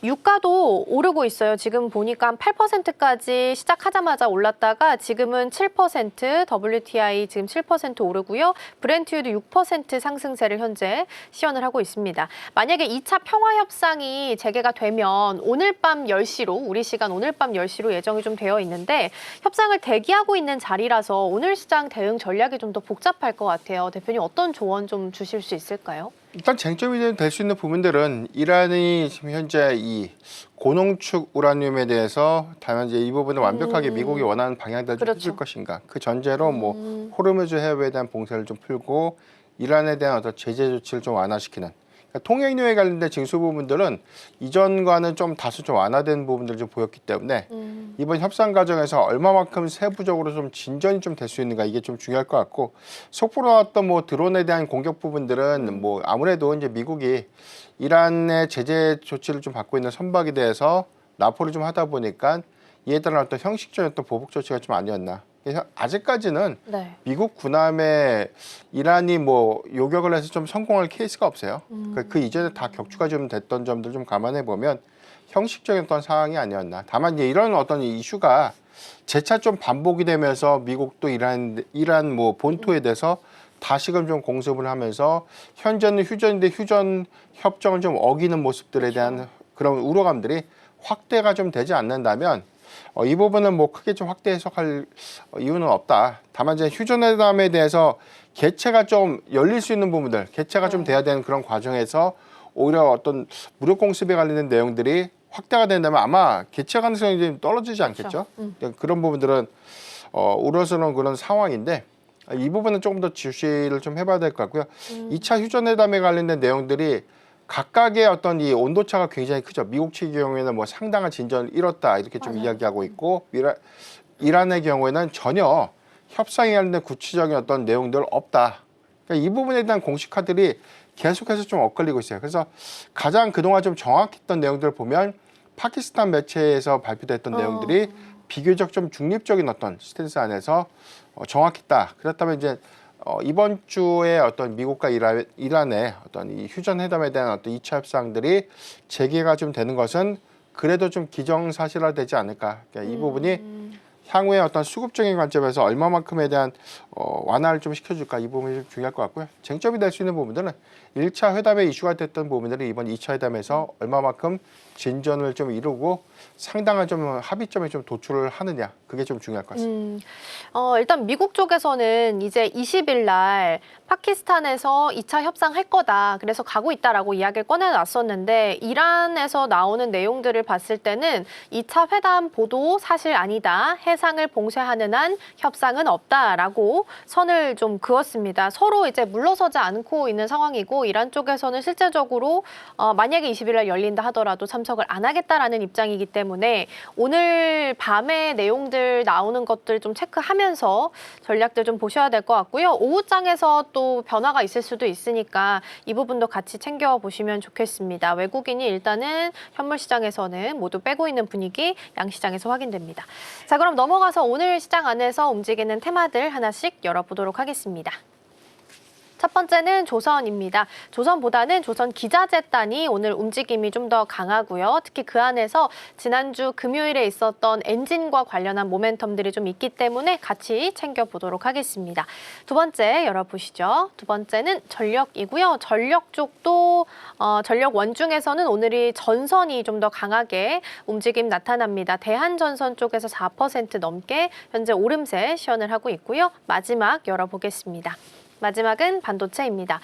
유가도 오르고 있어요. 지금 보니까 한 8%까지 시작하자마자 올랐다가 지금은 7%, WTI 지금 7% 오르고요. 브렌트유도 6% 상승세를 현재 시연을 하고 있습니다. 만약에 2차 평화협상이 재개가 되면 오늘 밤 10시로 우리 시간 오늘 밤 10시로 예정이 좀 되어 있는데 협상을 대기하고 있는 자리라서 오늘 시장 대응 전략이 좀 더 복잡할 것 같아요. 대표님 어떤 조언 좀 주실 수 있을까요? 일단 쟁점이 될 수 있는 부분들은 이란이 지금 현재 이 고농축 우라늄에 대해서 다만 이제 이 부분을 완벽하게 미국이 원하는 방향대로 좀 그렇죠. 해줄 것인가. 그 전제로 뭐 호르무즈 해협에 대한 봉쇄를 좀 풀고 이란에 대한 어떤 제재 조치를 좀 완화시키는. 그러니까 통행료에 관련된 징수 부분들은 이전과는 좀 다소 좀 완화된 부분들을 좀 보였기 때문에 이번 협상 과정에서 얼마만큼 세부적으로 좀 진전이 좀 될 수 있는가 이게 좀 중요할 것 같고 속보로 나왔던 뭐 드론에 대한 공격 부분들은 뭐 아무래도 이제 미국이 이란의 제재 조치를 좀 받고 있는 선박에 대해서 납포를 좀 하다 보니까 이에 따른 어떤 형식적인 어떤 보복 조치가 좀 아니었나. 그래서 아직까지는 네. 미국 군함에 이란이 뭐 요격을 해서 좀 성공할 케이스가 없어요. 그 이전에 다 격추가 좀 됐던 점들 좀 감안해 보면 형식적인 어떤 상황이 아니었나. 다만 이제 이런 어떤 이슈가 재차 좀 반복이 되면서 미국도 이란 뭐 본토에 대해서 다시금 좀 공습을 하면서 현재는 휴전인데 휴전 협정을 좀 어기는 모습들에 대한 그런 우려감들이 확대가 좀 되지 않는다면 이 부분은 뭐 크게 좀 확대 해석할 이유는 없다. 다만 이제 휴전회담에 대해서 개최가 좀 열릴 수 있는 부분들, 개최가 좀 돼야 되는 그런 과정에서 오히려 어떤 무력 공습에 관련된 내용들이 확대가 된다면 아마 개최 가능성이 좀 떨어지지 않겠죠. 그런 부분들은 우려스러운 그런 상황인데 이 부분은 조금 더 주시를 좀 해봐야 될 것 같고요. 2차 휴전회담에 관련된 내용들이 각각의 어떤 이 온도차가 굉장히 크죠. 미국 측의 경우에는 뭐 상당한 진전을 이뤘다 이렇게 좀 이야기하고 있고 이란의 경우에는 전혀 협상에 관련된 구체적인 어떤 내용들 없다. 그러니까 이 부분에 대한 공식화들이 계속해서 좀 엇갈리고 있어요. 그래서 가장 그동안 좀 정확했던 내용들을 보면 파키스탄 매체에서 발표됐던 내용들이 비교적 좀 중립적인 어떤 스탠스 안에서 정확했다. 그렇다면 이제 이번 주에 어떤 미국과 이란의 어떤 이 휴전 회담에 대한 어떤 2차 협상들이 재개가 좀 되는 것은 그래도 좀 기정사실화되지 않을까. 그러니까 이 부분이 향후에 어떤 수급적인 관점에서 얼마만큼에 대한 완화를 좀 시켜줄까 이 부분이 좀 중요할 것 같고요. 쟁점이 될 수 있는 부분들은 1차 회담에 이슈가 됐던 부분들이 이번 2차 회담에서 얼마만큼 진전을 좀 이루고 상당한 좀 합의점에 좀 도출을 하느냐 그게 좀 중요할 것 같습니다. 일단 미국 쪽에서는 이제 20일 날 파키스탄에서 2차 협상할 거다. 그래서 가고 있다라고 이야기를 꺼내놨었는데 이란에서 나오는 내용들을 봤을 때는 2차 회담 보도 사실 아니다. 해상을 봉쇄하는 한 협상은 없다라고 선을 좀 그었습니다. 서로 이제 물러서지 않고 있는 상황이고 이란 쪽에서는 실제적으로 만약에 20일 날 열린다 하더라도 참석을 안 하겠다라는 입장이기 때문에 오늘 밤에 내용들 나오는 것들 좀 체크하면서 전략들 좀 보셔야 될 것 같고요. 오후장에서 또 변화가 있을 수도 있으니까 이 부분도 같이 챙겨보시면 좋겠습니다. 외국인이 일단은 현물 시장에서는 모두 빼고 있는 분위기 양시장에서 확인됩니다. 자, 그럼 넘어가서 오늘 시장 안에서 움직이는 테마들 하나씩 열어보도록 하겠습니다. 첫 번째는 조선입니다. 조선보다는 조선 기자재단이 오늘 움직임이 좀 더 강하고요. 특히 그 안에서 지난주 금요일에 있었던 엔진과 관련한 모멘텀들이 좀 있기 때문에 같이 챙겨보도록 하겠습니다. 두 번째 열어보시죠. 두 번째는 전력이고요. 전력 쪽도 전력 원중에서는 오늘이 전선이 좀 더 강하게 움직임 나타납니다. 대한전선 쪽에서 4% 넘게 현재 오름세 시연을 하고 있고요. 마지막 열어보겠습니다. 마지막은 반도체입니다.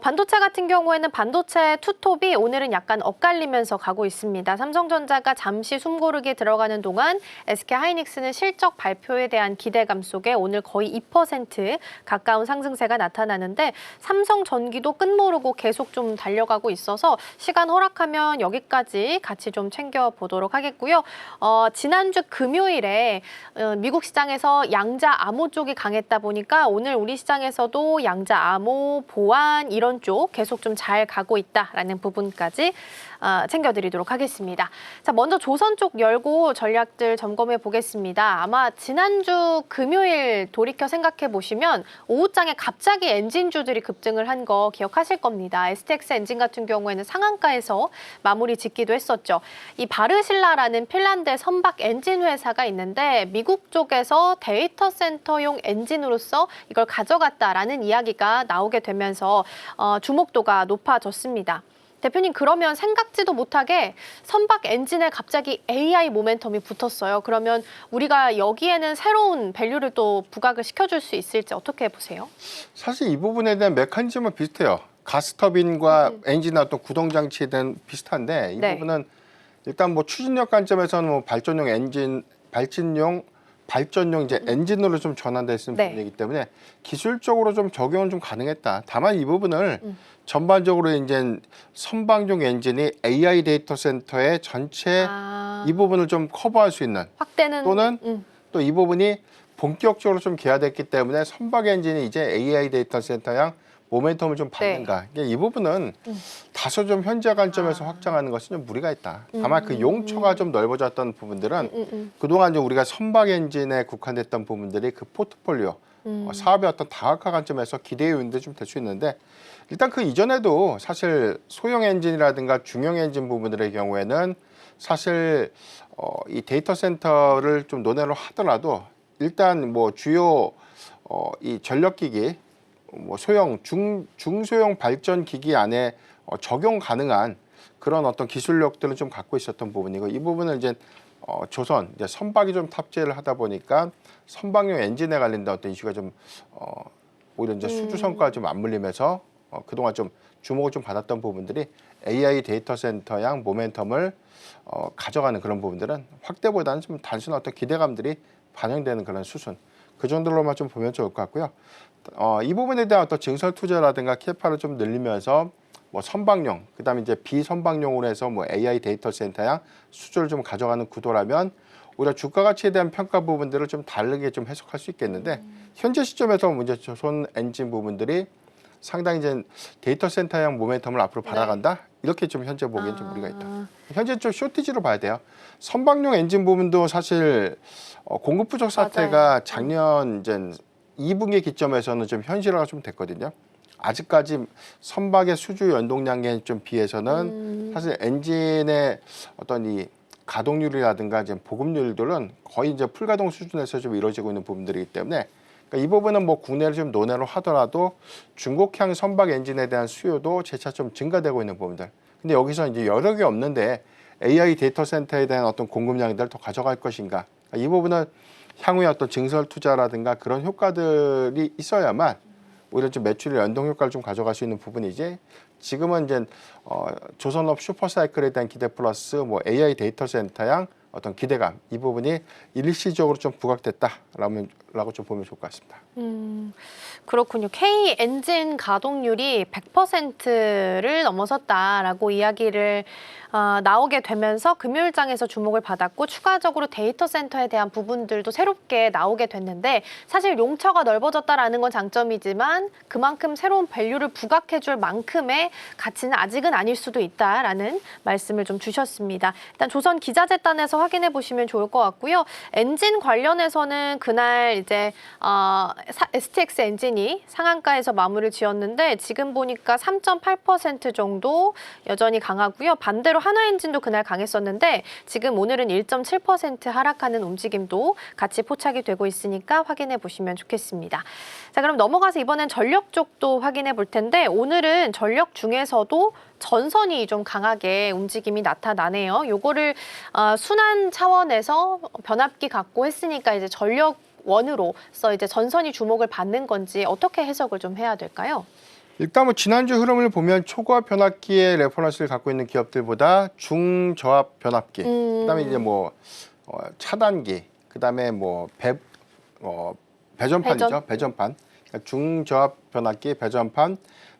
반도체 같은 경우에는 반도체 투톱이 오늘은 약간 엇갈리면서 가고 있습니다. 삼성전자가 잠시 숨고르기 들어가는 동안 SK하이닉스는 실적 발표에 대한 기대감 속에 오늘 거의 2% 가까운 상승세가 나타나는데 삼성전기도 끝모르고 계속 좀 달려가고 있어서 시간 허락하면 여기까지 같이 좀 챙겨보도록 하겠고요. 지난주 금요일에 미국 시장에서 양자 암호 쪽이 강했다 보니까 오늘 우리 시장에서도 양자 암호, 보안 이런 쪽 계속 좀 잘 가고 있다라는 부분까지 챙겨드리도록 하겠습니다. 자, 먼저 조선 쪽 열고 전략들 점검해 보겠습니다. 아마 지난주 금요일 돌이켜 생각해 보시면 오후장에 갑자기 엔진주들이 급등을 한 거 기억하실 겁니다. STX 엔진 같은 경우에는 상한가에서 마무리 짓기도 했었죠. 이 바르실라라는 핀란드의 선박 엔진 회사가 있는데 미국 쪽에서 데이터 센터용 엔진으로서 이걸 가져갔다라는 이야기가 나오게 되면서 주목도가 높아졌습니다. 대표님, 그러면 생각지도 못하게 선박 엔진에 갑자기 AI 모멘텀이 붙었어요. 그러면 우리가 여기에는 새로운 밸류를 또 부각을 시켜줄 수 있을지 어떻게 보세요? 사실 이 부분에 대한 메커니즘은 비슷해요. 가스터빈과 엔진의 어떤 구동장치에 대한 비슷한데 이 네. 부분은 일단 뭐 추진력 관점에서는 뭐 발전용 엔진, 발전용 이제 엔진으로 좀 전환돼 있는 네. 부분이기 때문에 기술적으로 좀 적용은 좀 가능했다. 다만 이 부분을 전반적으로 이제 선박용 엔진이 AI 데이터 센터의 전체 이 부분을 좀 커버할 수 있는 확대는 또는 또 이 부분이 본격적으로 좀 개화됐기 때문에 선박 엔진이 이제 AI 데이터 센터양 모멘텀을 좀 받는가. 그러니까 이 부분은 다소 좀 현재 관점에서 확장하는 것은 좀 무리가 있다. 다만 그 용처가 좀 넓어졌던 부분들은 그동안 이제 우리가 선박 엔진에 국한됐던 부분들이 그 포트폴리오 사업의 어떤 다각화 관점에서 기대의 요인도 좀 될 수 있는데 일단 그 이전에도 사실 소형 엔진이라든가 중형 엔진 부분들의 경우에는 사실 이 데이터 센터를 좀 논의를 하더라도 일단 뭐 주요 이 전력기기, 뭐 소형 중소형 발전 기기 안에 적용 가능한 그런 어떤 기술력들을 좀 갖고 있었던 부분이고, 이 부분을 이제 조선 이제 선박이 좀 탑재를 하다 보니까 선박용 엔진에 관련된 어떤 이슈가 좀 오히려 이제 수주 성과가 좀 맞물리면서 그동안 좀 주목을 좀 받았던 부분들이 AI 데이터 센터양 모멘텀을 가져가는 그런 부분들은 확대보다는 좀 단순한 어떤 기대감들이 반영되는 그런 수준, 그 정도로만 좀 보면 좋을 것 같고요. 이 부분에 대한 어떤 증설 투자라든가 캐파를 좀 늘리면서 뭐 선박용, 그다음에 이제 비선박용으로 해서 뭐 AI 데이터 센터양 수주를 좀 가져가는 구도라면 오히려 주가 가치에 대한 평가 부분들을 좀 다르게 좀 해석할 수 있겠는데, 현재 시점에서 문제 조선 엔진 부분들이 상당히 이제 데이터 센터형 모멘텀을 앞으로 받아간다, 이렇게 좀 현재 보기엔 좀 무리가 있다. 현재 좀 쇼티지로 봐야 돼요. 선박용 엔진 부분도 사실 공급 부족 사태가 작년 이제 2분기 기점에서는 좀 현실화가 좀 됐거든요. 아직까지 선박의 수주 연동량에 좀 비해서는 사실 엔진의 어떤 이 가동률이라든가 이제 보급률들은 거의 이제 풀가동 수준에서 좀 이루어지고 있는 부분들이기 때문에, 그러니까 이 부분은 뭐 국내를 좀 논의로 하더라도 중국향 선박 엔진에 대한 수요도 재차 좀 증가되고 있는 부분들. 근데 여기서 이제 여력이 없는데 AI 데이터 센터에 대한 어떤 공급량들을 더 가져갈 것인가? 그러니까 이 부분은 향후에 어떤 증설 투자라든가 그런 효과들이 있어야만 오히려 좀 매출의 연동 효과를 좀 가져갈 수 있는 부분이지, 지금은 이제 조선업 슈퍼사이클에 대한 기대 플러스 뭐 AI 데이터 센터양 어떤 기대감, 이 부분이 일시적으로 좀 부각됐다라고 좀 보면 좋을 것 같습니다. 그렇군요. K 엔진 가동률이 100%를 넘어섰다라고 이야기를 나오게 되면서 금요일장에서 주목을 받았고, 추가적으로 데이터 센터에 대한 부분들도 새롭게 나오게 됐는데, 사실 용처가 넓어졌다라는 건 장점이지만 그만큼 새로운 밸류를 부각해줄 만큼의 가치는 아직은 아닐 수도 있다라는 말씀을 좀 주셨습니다. 일단 조선 기자재단에서 확인해 보시면 좋을 것 같고요. 엔진 관련해서는 그날 이제 STX 엔진이 상한가에서 마무리를 지었는데, 지금 보니까 3.8% 정도 여전히 강하고요. 반대로 한화엔진도 그날 강했었는데 지금 오늘은 1.7% 하락하는 움직임도 같이 포착이 되고 있으니까 확인해 보시면 좋겠습니다. 자, 그럼 넘어가서 이번엔 전력 쪽도 확인해 볼 텐데, 오늘은 전력 중에서도 전선이 좀 강하게 움직임이 나타나네요. 요거를 순환 차원에서 변압기 갖고 했으니까 이제 전력 원으로서 이제 전선이 주목을 받는 건지 어떻게 해석을 좀 해야 될까요? 일단 뭐 지난주 흐름을 보면 초고압 변압기의 레퍼런스를 갖고 있는 기업들보다 중저압 변압기, 그다음에 이제 뭐 차단기, 그다음에 뭐 배전판이죠. 배전판. 그러니까 중저압 변압기, 배전판,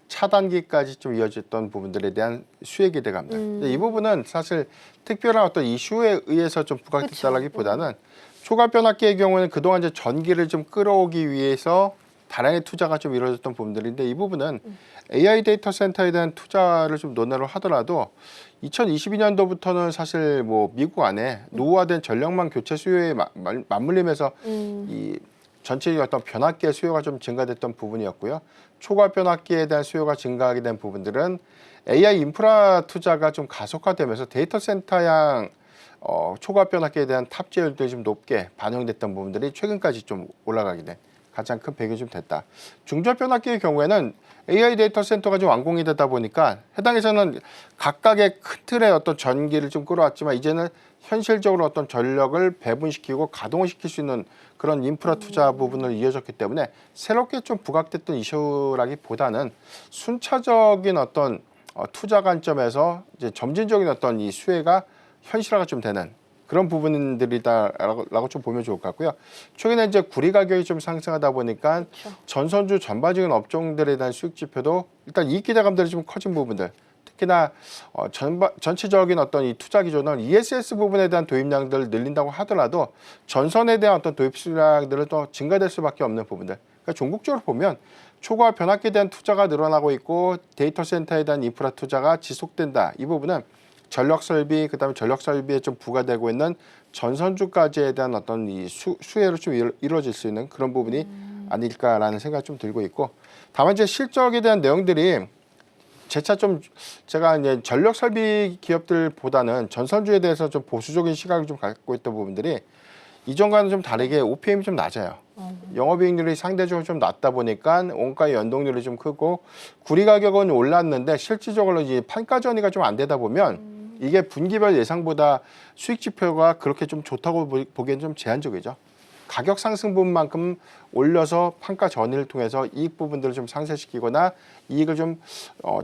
차단기까지 좀 이어졌던 부분들에 대한 수혜 기대감들. 이 부분은 사실 특별한 어떤 이슈에 의해서 좀 부각됐다라기보다는 초고압 변압기의 경우는 그동안 이제 전기를 좀 끌어오기 위해서 다량의 투자가 좀 이루어졌던 부분들인데, 이 부분은 AI 데이터 센터에 대한 투자를 좀 논의를 하더라도 2022년도부터는 사실 뭐 미국 안에 노후화된 전력망 교체 수요에 맞물리면서 이 전체적인 어떤 변압기의 수요가 좀 증가됐던 부분이었고요. 초고압 변압기에 대한 수요가 증가하게 된 부분들은 AI 인프라 투자가 좀 가속화되면서 데이터 센터양 초고압 변압기에 대한 탑재율도 좀 높게 반영됐던 부분들이 최근까지 좀 올라가게 된 가장 큰 배경이 좀 됐다. 중저압 변압기의 경우에는 AI 데이터 센터가 좀 완공이 되다 보니까 해당에서는 각각의 큰 틀의 어떤 전기를 좀 끌어왔지만, 이제는 현실적으로 어떤 전력을 배분시키고 가동을 시킬 수 있는 그런 인프라 투자 부분을 이어졌기 때문에 새롭게 좀 부각됐던 이슈라기보다는 순차적인 어떤 투자 관점에서 이제 점진적인 어떤 이 수혜가 현실화가 좀 되는 그런 부분들이다라고 좀 보면 좋을 것 같고요. 최근에 이제 구리 가격이 좀 상승하다 보니까 전선주 전반적인 업종들에 대한 수익 지표도 일단 이익 기대감들이 좀 커진 부분들, 특히나 전체적인 어떤 이 투자 기조는 ESS 부분에 대한 도입량들을 늘린다고 하더라도 전선에 대한 어떤 도입 수량들은 또 증가될 수밖에 없는 부분들. 그러니까 종국적으로 보면 초고압 변압기에 대한 투자가 늘어나고 있고 데이터 센터에 대한 인프라 투자가 지속된다. 이 부분은 전력 설비, 그다음에 전력 설비에 좀 부과되고 있는 전선주까지에 대한 어떤 이 수혜로 좀 이루어질 수 있는 그런 부분이 아닐까라는 생각이 좀 들고 있고, 다만 이제 실적에 대한 내용들이 재차 좀 제가 이제 전력 설비 기업들보다는 전선주에 대해서 좀 보수적인 시각을 좀 갖고 있던 부분들이 이전과는 좀 다르게 OPM이 좀 낮아요. 영업이익률이 상대적으로 좀 낮다 보니까 원가의 연동률이 좀 크고 구리 가격은 올랐는데 실질적으로 이제 판가 전이가 좀 안 되다 보면 이게 분기별 예상보다 수익 지표가 그렇게 좀 좋다고 보기엔 좀 제한적이죠. 가격 상승 부분만큼 올려서 판가 전이를 통해서 이익 부분들을 좀 상쇄시키거나 이익을 좀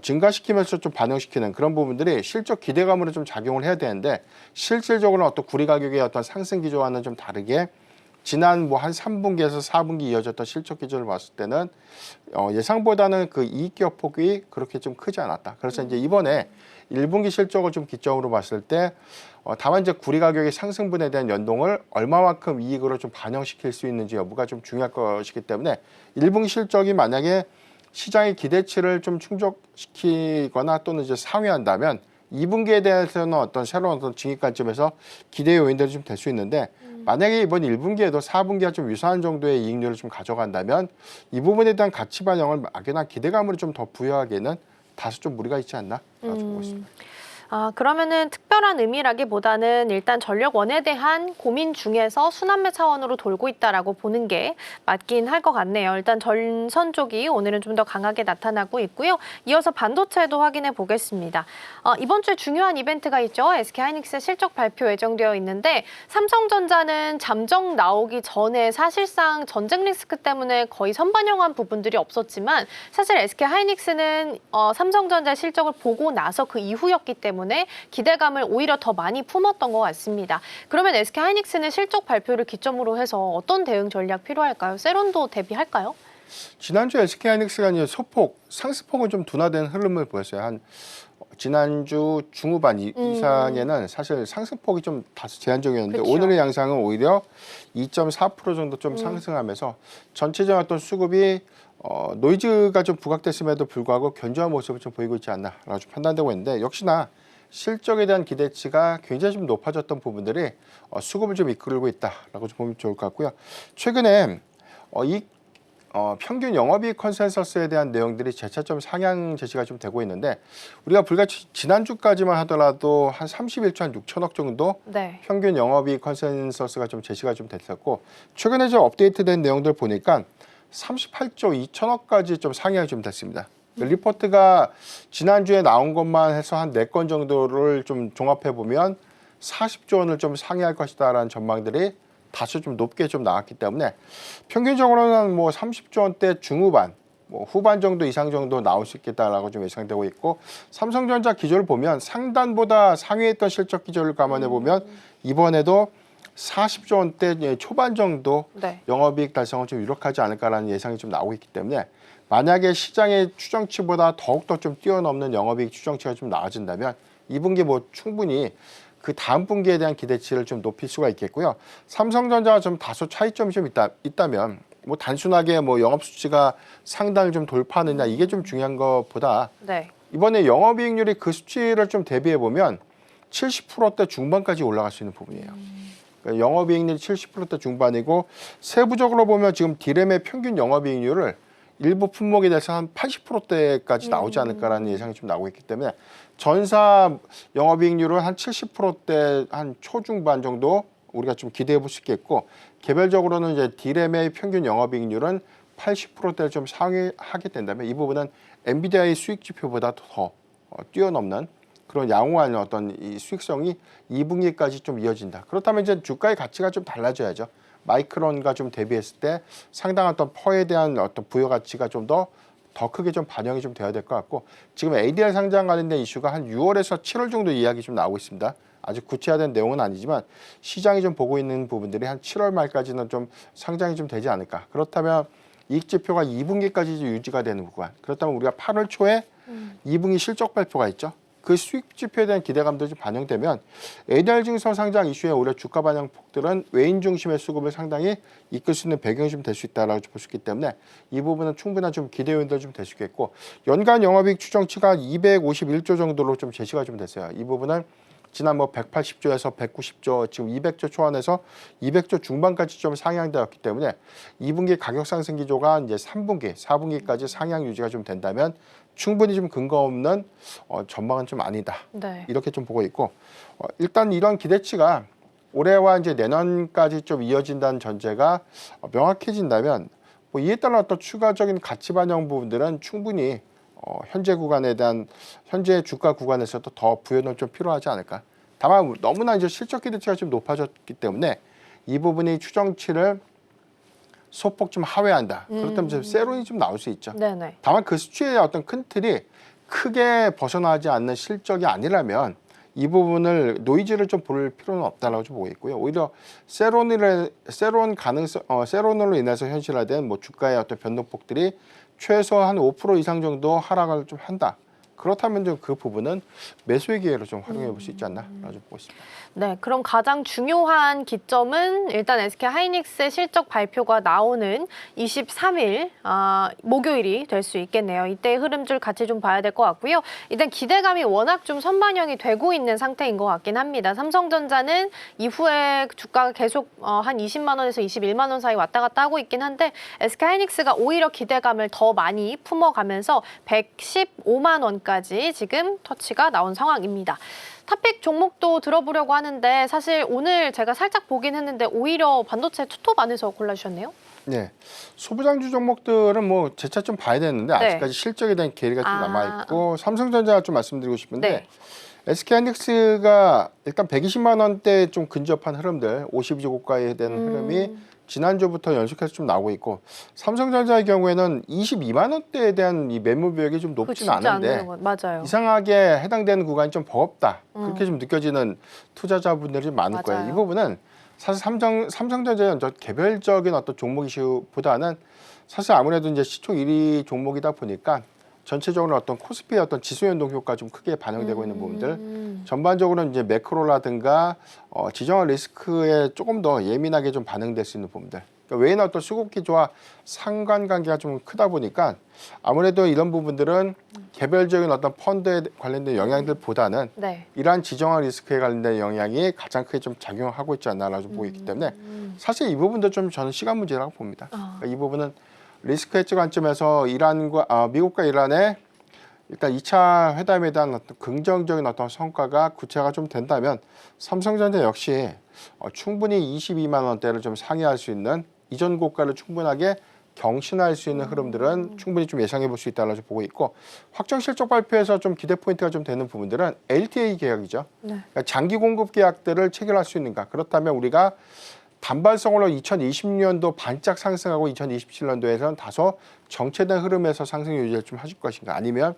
증가시키면서 좀 반영시키는 그런 부분들이 실적 기대감으로 좀 작용을 해야 되는데 실질적으로 어떤 구리 가격의 어떤 상승 기조와는 좀 다르게 지난 뭐 한 3분기에서 4분기 이어졌던 실적 기조를 봤을 때는 예상보다는 그 이익 기업폭이 그렇게 좀 크지 않았다. 그래서 이제 이번에 1분기 실적을 좀 기점으로 봤을 때 다만 이제 구리 가격의 상승분에 대한 연동을 얼마만큼 이익으로 좀 반영시킬 수 있는지 여부가 좀 중요할 것이기 때문에 1분기 실적이 만약에 시장의 기대치를 좀 충족시키거나 또는 이제 상회한다면 2분기에 대해서는 어떤 새로운 어떤 진입 관점에서 기대 요인들이 좀 될 수 있는데 만약에 이번 1분기에도 4분기와 좀 유사한 정도의 이익률을 좀 가져간다면 이 부분에 대한 가치 반영을 막연한 기대감을 좀 더 부여하기에는 다소 좀 무리가 있지 않나 보고 있습니다. 그러면은 특별한 의미라기보다는 일단 전력원에 대한 고민 중에서 순환매 차원으로 돌고 있다라고 보는 게 맞긴 할 것 같네요. 일단 전선 쪽이 오늘은 좀 더 강하게 나타나고 있고요. 이어서 반도체도 확인해 보겠습니다. 이번 주에 중요한 이벤트가 있죠. SK하이닉스 실적 발표 예정되어 있는데 삼성전자는 잠정 나오기 전에 사실상 전쟁 리스크 때문에 거의 선반영한 부분들이 없었지만 사실 SK하이닉스는 삼성전자 실적을 보고 나서 그 이후였기 때문에 기대감을 오히려 더 많이 품었던 것 같습니다. 그러면 SK하이닉스는 실적 발표를 기점으로 해서 어떤 대응 전략 필요할까요? 세론도 대비할까요? 지난주 SK하이닉스가 이제 소폭 상승폭은 좀 둔화된 흐름을 보였어요. 한 지난주 중후반 이상에는 사실 상승폭이 좀 다소 제한적이었는데 그쵸. 오늘의 양상은 오히려 2.4% 정도 좀 상승하면서 전체적인 어떤 수급이 노이즈가 좀 부각됐음에도 불구하고 견조한 모습을 좀 보이고 있지 않나라고 좀 판단되고 있는데 역시나 실적에 대한 기대치가 굉장히 좀 높아졌던 부분들이 수급을 좀 이끌고 있다라고 좀 보면 좋을 것 같고요. 최근에 이 평균 영업이익 컨센서스에 대한 내용들이 재차 좀 상향 제시가 좀 되고 있는데 우리가 불과 지난주까지만 하더라도 한 31조 한 6천억 정도 네. 평균 영업이익 컨센서스가 좀 제시가 좀 됐었고 최근에 좀 업데이트된 내용들 보니까 38조 2천억까지 좀 상향이 좀 됐습니다. 리포트가 지난주에 나온 것만 해서 한 4건 정도를 좀 종합해 보면 40조 원을 좀 상회할 것이다라는 전망들이 다소 좀 높게 좀 나왔기 때문에 평균적으로는 뭐 30조 원대 중후반, 뭐 후반 정도 이상 정도 나올 수 있겠다라고 좀 예상되고 있고 삼성전자 기조를 보면 상단보다 상회했던 실적 기조를 감안해 보면 이번에도 40조 원대 초반 정도 네. 영업이익 달성은 좀 유력하지 않을까라는 예상이 좀 나오고 있기 때문에 만약에 시장의 추정치보다 더욱더 좀 뛰어넘는 영업이익 추정치가 좀 나아진다면 2분기 뭐 충분히 그 다음 분기에 대한 기대치를 좀 높일 수가 있겠고요. 삼성전자가 좀 다소 차이점이 좀 있다면 뭐 단순하게 뭐 영업 수치가 상단을 좀 돌파하느냐 이게 좀 중요한 것보다 네. 이번에 영업이익률이 그 수치를 좀 대비해 보면 70%대 중반까지 올라갈 수 있는 부분이에요. 그러니까 영업이익률이 70%대 중반이고 세부적으로 보면 지금 디램의 평균 영업이익률을 일부 품목에 대해서 한 80%대까지 나오지 않을까라는 예상이 좀 나오고 있기 때문에 전사 영업이익률은 한 70%대 한 초중반 정도 우리가 좀 기대해 볼 수 있겠고 개별적으로는 이제 디램의 평균 영업이익률은 80%대를 좀 상회하게 된다면 이 부분은 엔비디아의 수익 지표보다 더 뛰어넘는 그런 양호한 어떤 이 수익성이 2분기까지 좀 이어진다. 그렇다면 이제 주가의 가치가 좀 달라져야죠. 마이크론과 좀 대비했을 때 상당한 어떤 퍼에 대한 어떤 부여 가치가 좀 더 크게 좀 반영이 좀 돼야 될 것 같고 지금 ADR 상장 관련된 이슈가 한 6월에서 7월 정도 이야기 좀 나오고 있습니다. 아직 구체화된 내용은 아니지만 시장이 좀 보고 있는 부분들이 한 7월 말까지는 좀 상장이 좀 되지 않을까. 그렇다면 이익 지표가 2분기까지 유지가 되는 구간. 그렇다면 우리가 8월 초에 2분기 실적 발표가 있죠. 그 수익 지표에 대한 기대감들이 좀 반영되면 ADR 증서 상장 이슈의 오히려 주가 반영 폭들은 외인 중심의 수급을 상당히 이끌 수 있는 배경이 좀 될 수 있다라고 볼 수 있기 때문에 이 부분은 충분한 좀 기대 요인들 좀 될 수 있겠고 연간 영업이익 추정치가 251조 정도로 좀 제시가 좀 됐어요. 이 부분은 지난 뭐 180조에서 190조, 지금 200조 초반에서 200조 중반까지 좀 상향되었기 때문에 2분기 가격 상승 기조가 이제 3분기, 4분기까지 상향 유지가 좀 된다면 충분히 좀 근거 없는 전망은 좀 아니다. 네. 이렇게 좀 보고 있고 일단 이런 기대치가 올해와 이제 내년까지 좀 이어진다는 전제가 명확해진다면 뭐 이에 따른 어떤 추가적인 가치 반영 부분들은 충분히 현재 구간에 대한 현재 주가 구간에서도 더 부연은 좀 필요하지 않을까. 다만 너무나 이제 실적 기대치가 좀 높아졌기 때문에 이 부분이 추정치를 소폭 좀 하회한다. 그렇다면 이제 세론이 좀 나올 수 있죠. 네네. 다만 그 수치의 어떤 큰 틀이 크게 벗어나지 않는 실적이 아니라면 이 부분을 노이즈를 좀 볼 필요는 없다라고 좀 보고 있고요. 오히려 세론으로 인해서 현실화된 뭐 주가의 어떤 변동폭들이 최소 한 5% 이상 정도 하락을 좀 한다. 그렇다면 좀 그 부분은 매수의 기회로 좀 활용해 볼 수 있지 않나라고 좀 보고 있습니다. 네, 그럼 가장 중요한 기점은 일단 SK 하이닉스의 실적 발표가 나오는 23일 목요일이 될 수 있겠네요. 이때의 흐름줄 같이 좀 봐야 될 것 같고요. 일단 기대감이 워낙 좀 선반영이 되고 있는 상태인 것 같긴 합니다. 삼성전자는 이후에 주가가 계속 한 20만 원에서 21만 원 사이 왔다 갔다 하고 있긴 한데 SK 하이닉스가 오히려 기대감을 더 많이 품어가면서 115만 원까지 지금 터치가 나온 상황입니다. 탑픽 종목도 들어보려고 하는데 사실 오늘 제가 살짝 보긴 했는데 오히려 반도체 투톱 안에서 골라주셨네요. 네, 소부장주 종목들은 뭐 재차 좀 봐야 되는데 네. 아직까지 실적에 대한 계리가 좀 아. 남아 있고 삼성전자 좀 말씀드리고 싶은데 네. SK하이닉스가 일단 120만 원대 좀 근접한 흐름들, 52주 고가에 대한 흐름이 지난주부터 연속해서 좀 나오고 있고 삼성전자의 경우에는 22만 원대에 대한 이 매물 비율이 좀 그거 높지는 진짜 안 않은데 되는 거 맞아요. 이상하게 해당되는 구간이 좀 버겁다. 그렇게 좀 느껴지는 투자자분들이 좀 많을 거예요. 이 맞아요. 부분은 사실 삼성전자의 개별적인 어떤 종목 이슈보다는 사실 아무래도 이제 시총 1위 종목이다 보니까 전체적으로 어떤 코스피의 어떤 지수 연동 효과 좀 크게 반영되고 있는 부분들, 전반적으로 이제 매크로라든가 지정학 리스크에 조금 더 예민하게 좀 반영될 수 있는 부분들. 그러니까 외인 어떤 수급 기조와 상관관계가 좀 크다 보니까 아무래도 이런 부분들은 개별적인 어떤 펀드에 관련된 영향들보다는 네. 이러한 지정학 리스크에 관련된 영향이 가장 크게 좀 작용하고 있지 않나라고 보고 있기 때문에 사실 이 부분도 좀 저는 시간 문제라고 봅니다. 그러니까 이 부분은 리스크 헤지 관점에서 미국과 이란의 일단 2차 회담에 대한 어떤 긍정적인 어떤 성과가 구체화가 좀 된다면 삼성전자 역시 충분히 22만 원대를 좀 상회할 수 있는 이전 고가를 충분하게 경신할 수 있는 흐름들은 충분히 좀 예상해 볼 수 있다고 보고 있고 확정 실적 발표에서 좀 기대 포인트가 좀 되는 부분들은 LTA 계약이죠. 네. 그러니까 장기 공급 계약들을 체결할 수 있는가. 그렇다면 우리가 단발성으로 2020년도 반짝 상승하고 2027년도에서는 다소 정체된 흐름에서 상승 유지를 좀 해줄 것인가 아니면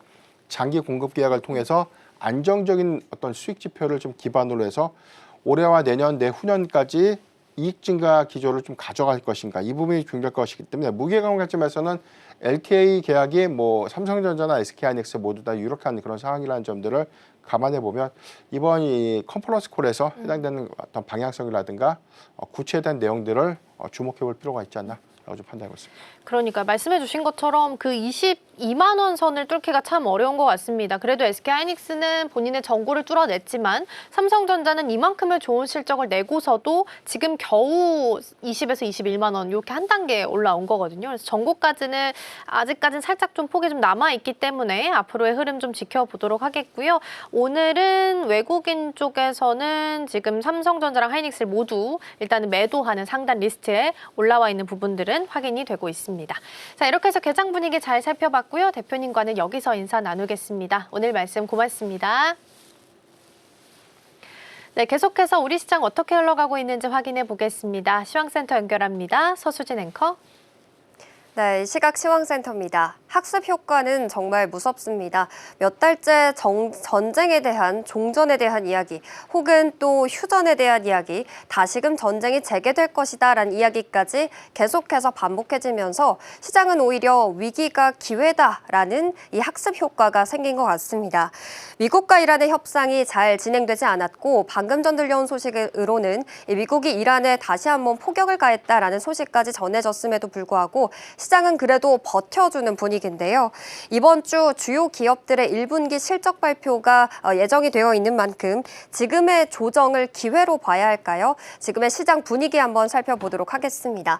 장기 공급 계약을 통해서 안정적인 어떤 수익 지표를 좀 기반으로 해서 올해와 내년 내후년까지 이익 증가 기조를 좀 가져갈 것인가 이 부분이 중요할 것이기 때문에 무게감 관점에서는 LTA 계약이 뭐 삼성전자나 SK하이닉스 모두 다 유력한 그런 상황이라는 점들을 감안해 보면 이번 이 컨퍼런스 콜에서 해당되는 어떤 방향성이라든가 구체화된 내용들을 주목해 볼 필요가 있지 않나라고 좀 판단하고 있습니다. 그러니까 말씀해 주신 것처럼 그 22만 원 선을 뚫기가 참 어려운 것 같습니다. 그래도 SK하이닉스는 본인의 전고를 뚫어냈지만 삼성전자는 이만큼의 좋은 실적을 내고서도 지금 겨우 20에서 21만 원 이렇게 한 단계 올라온 거거든요. 그래서 전고까지는 아직까지는 살짝 좀 폭이 좀 남아있기 때문에 앞으로의 흐름 좀 지켜보도록 하겠고요. 오늘은 외국인 쪽에서는 지금 삼성전자랑 하이닉스를 모두 일단은 매도하는 상단 리스트에 올라와 있는 부분들은 확인이 되고 있습니다. 자, 이렇게 해서 개장 분위기 잘 살펴봤고요. 대표님과는 여기서 인사 나누겠습니다. 오늘 말씀 고맙습니다. 네, 계속해서 우리 시장 어떻게 흘러가고 있는지 확인해 보겠습니다. 시황센터 연결합니다. 서수진 앵커. 네, 시각 시황센터입니다. 학습 효과는 정말 무섭습니다. 몇 달째 전쟁에 대한, 종전에 대한 이야기, 혹은 또 휴전에 대한 이야기, 다시금 전쟁이 재개될 것이다라는 이야기까지 계속해서 반복해지면서 시장은 오히려 위기가 기회다라는 이 학습 효과가 생긴 것 같습니다. 미국과 이란의 협상이 잘 진행되지 않았고 방금 전 들려온 소식으로는 미국이 이란에 다시 한번 포격을 가했다라는 소식까지 전해졌음에도 불구하고 시장은 그래도 버텨주는 분위기 분위기인데요. 이번 주 주요 기업들의 1분기 실적 발표가 예정이 되어 있는 만큼 지금의 조정을 기회로 봐야 할까요? 지금의 시장 분위기 한번 살펴보도록 하겠습니다.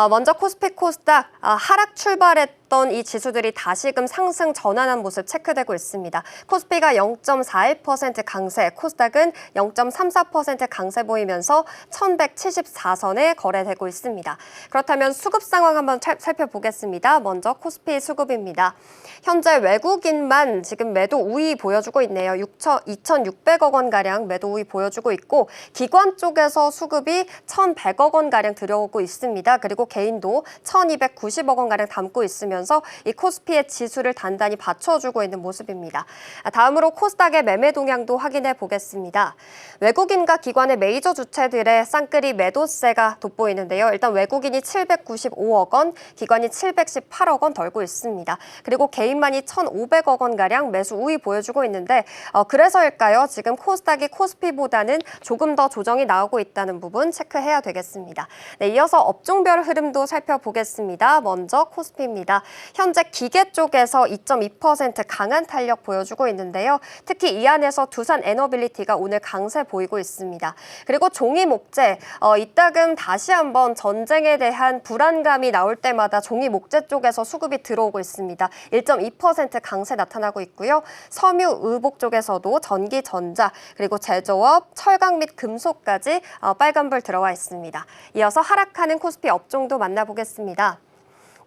먼저 코스피 코스닥 하락 출발했던 이 지수들이 다시금 상승 전환한 모습 체크되고 있습니다. 코스피가 0.41% 강세, 코스닥은 0.34% 강세 보이면서 1174선에 거래되고 있습니다. 그렇다면 수급 상황 한번 살펴보겠습니다. 먼저 코스피 수급입니다. 현재 외국인만 지금 매도 우위 보여주고 있네요. 2,600억 원가량 매도 우위 보여주고 있고 기관 쪽에서 수급이 1,100억 원가량 들어오고 있습니다. 그리고 개인도 1,290억 원가량 담고 있으면서 이 코스피의 지수를 단단히 받쳐주고 있는 모습입니다. 다음으로 코스닥의 매매 동향도 확인해 보겠습니다. 외국인과 기관의 메이저 주체들의 쌍끌이 매도세가 돋보이는데요. 일단 외국인이 795억 원, 기관이 718억 원 벌고 있습니다. 그리고 개인만이 1,500억 원가량 매수 우위 보여주고 있는데 그래서일까요? 지금 코스닥이 코스피보다는 조금 더 조정이 나오고 있다는 부분 체크해야 되겠습니다. 네, 이어서 업종별 흐름도 살펴보겠습니다. 먼저 코스피입니다. 현재 기계 쪽에서 2.2% 강한 탄력 보여주고 있는데요. 특히 이 안에서 두산 에너빌리티가 오늘 강세 보이고 있습니다. 그리고 종이 목재, 이따금 다시 한번 전쟁에 대한 불안감이 나올 때마다 종이 목재 쪽에서 수급이 들어오고 있습니다. 1.2% 강세 나타나고 있고요. 섬유 의복 쪽에서도 전기, 전자, 그리고 제조업, 철강 및 금속까지 빨간불 들어와 있습니다. 이어서 하락하는 코스피 업종도 만나보겠습니다.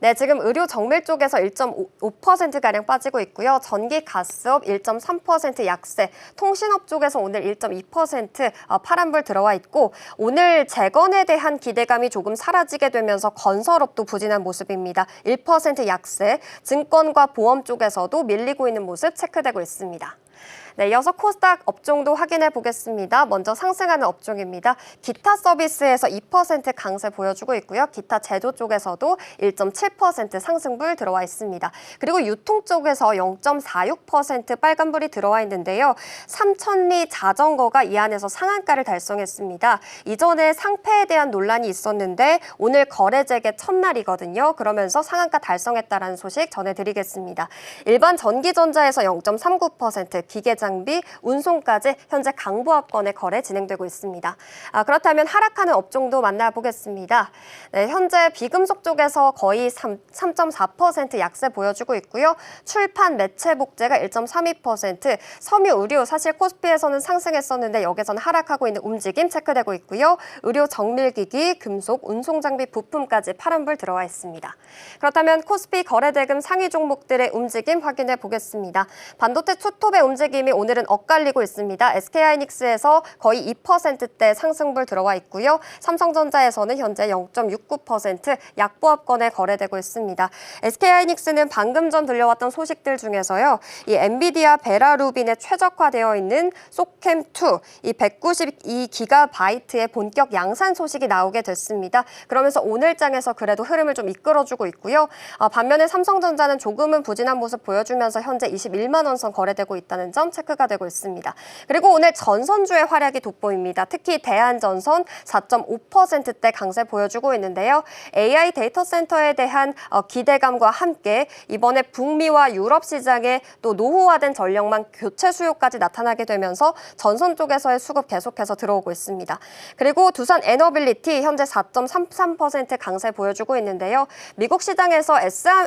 네, 지금 의료 정밀 쪽에서 1.5%가량 빠지고 있고요. 전기, 가스업 1.3% 약세, 통신업 쪽에서 오늘 1.2% 파란불 들어와 있고 오늘 재건에 대한 기대감이 조금 사라지게 되면서 건설업도 부진한 모습입니다. 1% 약세, 증권과 보험 쪽에서도 밀리고 있는 모습 체크되고 있습니다. 네, 이어서 코스닥 업종도 확인해 보겠습니다. 먼저 상승하는 업종입니다. 기타 서비스에서 2% 강세 보여주고 있고요. 기타 제조 쪽에서도 1.7% 상승불 들어와 있습니다. 그리고 유통 쪽에서 0.46% 빨간불이 들어와 있는데요. 삼천리 자전거가 이 안에서 상한가를 달성했습니다. 이전에 상패에 대한 논란이 있었는데 오늘 거래 재개 첫날이거든요. 그러면서 상한가 달성했다라는 소식 전해드리겠습니다. 일반 전기전자에서 0.39%, 기계장비, 운송까지 현재 강보합권의 거래 진행되고 있습니다. 그렇다면 하락하는 업종도 만나보겠습니다. 네, 현재 비금속 쪽에서 거의 3.4% 약세 보여주고 있고요. 출판, 매체, 복제가 1.32%, 섬유, 의료 사실 코스피에서는 상승했었는데 여기서는 하락하고 있는 움직임 체크되고 있고요. 의료, 정밀기기, 금속, 운송장비, 부품까지 파란불 들어와 있습니다. 그렇다면 코스피 거래대금 상위 종목들의 움직임 확인해 보겠습니다. 반도체 투톱의 움직임이 오늘은 엇갈리고 있습니다. SK하이닉스에서 거의 2%대 상승불 들어와 있고요. 삼성전자에서는 현재 0.69% 약보합권에 거래되고 있습니다. SK하이닉스는 방금 전 들려왔던 소식들 중에서요. 이 엔비디아 베라루빈에 최적화되어 있는 소캠2, 이 192GB의 본격 양산 소식이 나오게 됐습니다. 그러면서 오늘 장에서 그래도 흐름을 좀 이끌어주고 있고요. 반면에 삼성전자는 조금은 부진한 모습 보여주면서 현재 21만 원 선 거래되고 있다는 점 체크가 되고 있습니다. 그리고 오늘 전선주의 활약이 돋보입니다. 특히 대한전선 4.5%대 강세 보여주고 있는데요. AI 데이터 센터에 대한 기대감과 함께 이번에 북미와 유럽 시장에 또 노후화된 전력망 교체 수요까지 나타나게 되면서 전선 쪽에서의 수급 계속해서 들어오고 있습니다. 그리고 두산 에너빌리티 현재 4.33% 강세 보여주고 있는데요. 미국 시장에서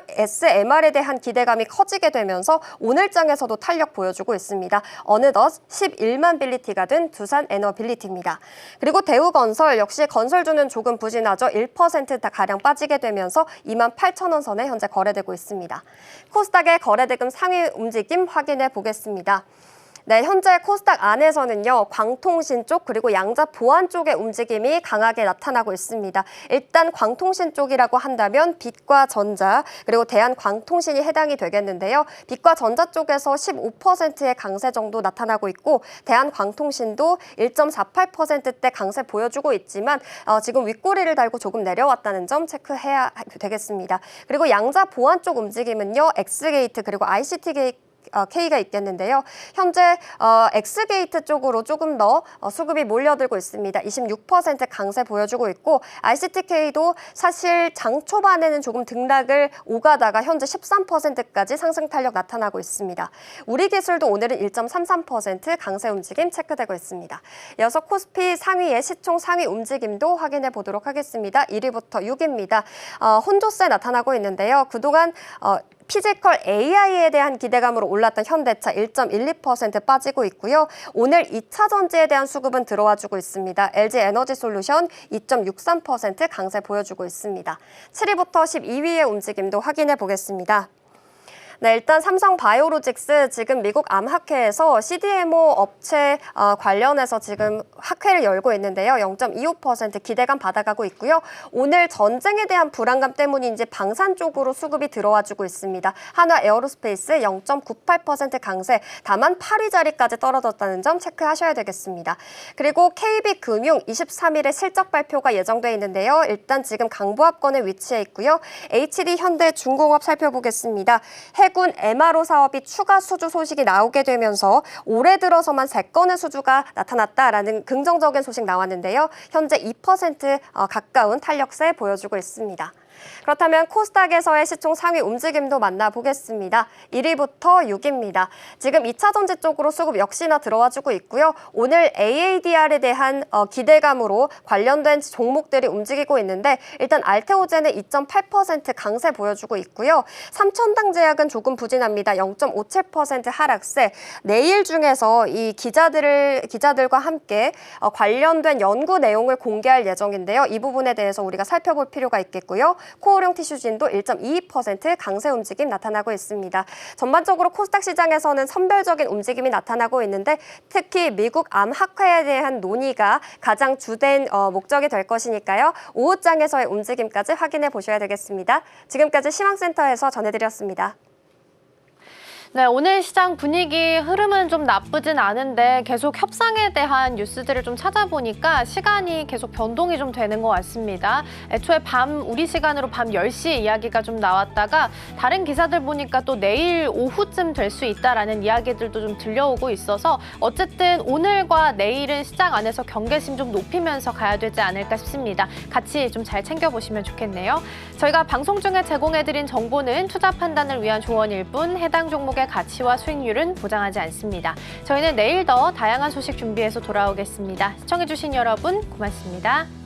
SMR에 대한 기대감이 커지게 되면서 오늘 장에서도 탄력 보여주고 있습니다. 어느덧 11만 빌리티가 된 두산 에너빌리티입니다. 그리고 대우건설 역시 건설주는 조금 부진하죠. 1%가량 빠지게 되면서 28,000원 선에 현재 거래되고 있습니다. 코스닥의 거래대금 상위 움직임 확인해 보겠습니다. 네, 현재 코스닥 안에서는요, 광통신 쪽 그리고 양자 보안 쪽의 움직임이 강하게 나타나고 있습니다. 일단 광통신 쪽이라고 한다면 빛과 전자 그리고 대한광통신이 해당이 되겠는데요. 빛과 전자 쪽에서 15%의 강세 정도 나타나고 있고 대한광통신도 1.48%대 강세 보여주고 있지만 지금 윗꼬리를 달고 조금 내려왔다는 점 체크해야 되겠습니다. 그리고 양자 보안 쪽 움직임은요, 엑스게이트 그리고 K가 있겠는데요. 현재 X게이트 쪽으로 조금 더 수급이 몰려들고 있습니다. 26% 강세 보여주고 있고 ICTK도 사실 장 초반에는 조금 등락을 오가다가 현재 13%까지 상승 탄력 나타나고 있습니다. 우리기술도 오늘은 1.33% 강세 움직임 체크되고 있습니다. 이어서 코스피 상위의 시총 상위 움직임도 확인해 보도록 하겠습니다. 1위부터 6위입니다. 혼조세 나타나고 있는데요. 그동안 피지컬 AI에 대한 기대감으로 올랐던 현대차 1.12% 빠지고 있고요. 오늘 2차 전지에 대한 수급은 들어와주고 있습니다. LG 에너지 솔루션 2.63% 강세 보여주고 있습니다. 7위부터 12위의 움직임도 확인해 보겠습니다. 네, 일단 삼성 바이오로직스 지금 미국 암학회에서 CDMO 업체 관련해서 지금 학회를 열고 있는데요. 0.25% 기대감 받아가고 있고요. 오늘 전쟁에 대한 불안감 때문인지 방산 쪽으로 수급이 들어와주고 있습니다. 한화 에어로스페이스 0.98% 강세, 다만 8위 자리까지 떨어졌다는 점 체크하셔야 되겠습니다. 그리고 KB금융 23일에 실적 발표가 예정돼 있는데요. 일단 지금 강보합권에 위치해 있고요. HD현대중공업 살펴보겠습니다. 해군 MRO 사업이 추가 수주 소식이 나오게 되면서 올해 들어서만 3건의 수주가 나타났다라는 긍정적인 소식 나왔는데요. 현재 2% 가까운 탄력세 보여주고 있습니다. 그렇다면 코스닥에서의 시총 상위 움직임도 만나보겠습니다. 1위부터 6위입니다. 지금 2차 전지 쪽으로 수급 역시나 들어와주고 있고요. 오늘 AADR에 대한 기대감으로 관련된 종목들이 움직이고 있는데 일단 알테오젠은 2.8% 강세 보여주고 있고요. 삼천당제약은 조금 부진합니다. 0.57% 하락세. 내일 중에서 이 기자들과 함께 관련된 연구 내용을 공개할 예정인데요. 이 부분에 대해서 우리가 살펴볼 필요가 있겠고요. 코오룡 티슈진도 1.22% 강세 움직임 나타나고 있습니다. 전반적으로 코스닥 시장에서는 선별적인 움직임이 나타나고 있는데 특히 미국 암학회에 대한 논의가 가장 주된 목적이 될 것이니까요. 오후장에서의 움직임까지 확인해 보셔야 되겠습니다. 지금까지 시황센터에서 전해드렸습니다. 네, 오늘 시장 분위기 흐름은 좀 나쁘진 않은데 계속 협상에 대한 뉴스들을 좀 찾아보니까 시간이 계속 변동이 좀 되는 것 같습니다. 애초에 우리 시간으로 밤 10시 이야기가 좀 나왔다가 다른 기사들 보니까 또 내일 오후쯤 될 수 있다라는 이야기들도 좀 들려오고 있어서 어쨌든 오늘과 내일은 시장 안에서 경계심 좀 높이면서 가야 되지 않을까 싶습니다. 같이 좀 잘 챙겨보시면 좋겠네요. 저희가 방송 중에 제공해드린 정보는 투자 판단을 위한 조언일 뿐 해당 종목의 가치와 수익률은 보장하지 않습니다. 저희는 내일 더 다양한 소식 준비해서 돌아오겠습니다. 시청해주신 여러분 고맙습니다.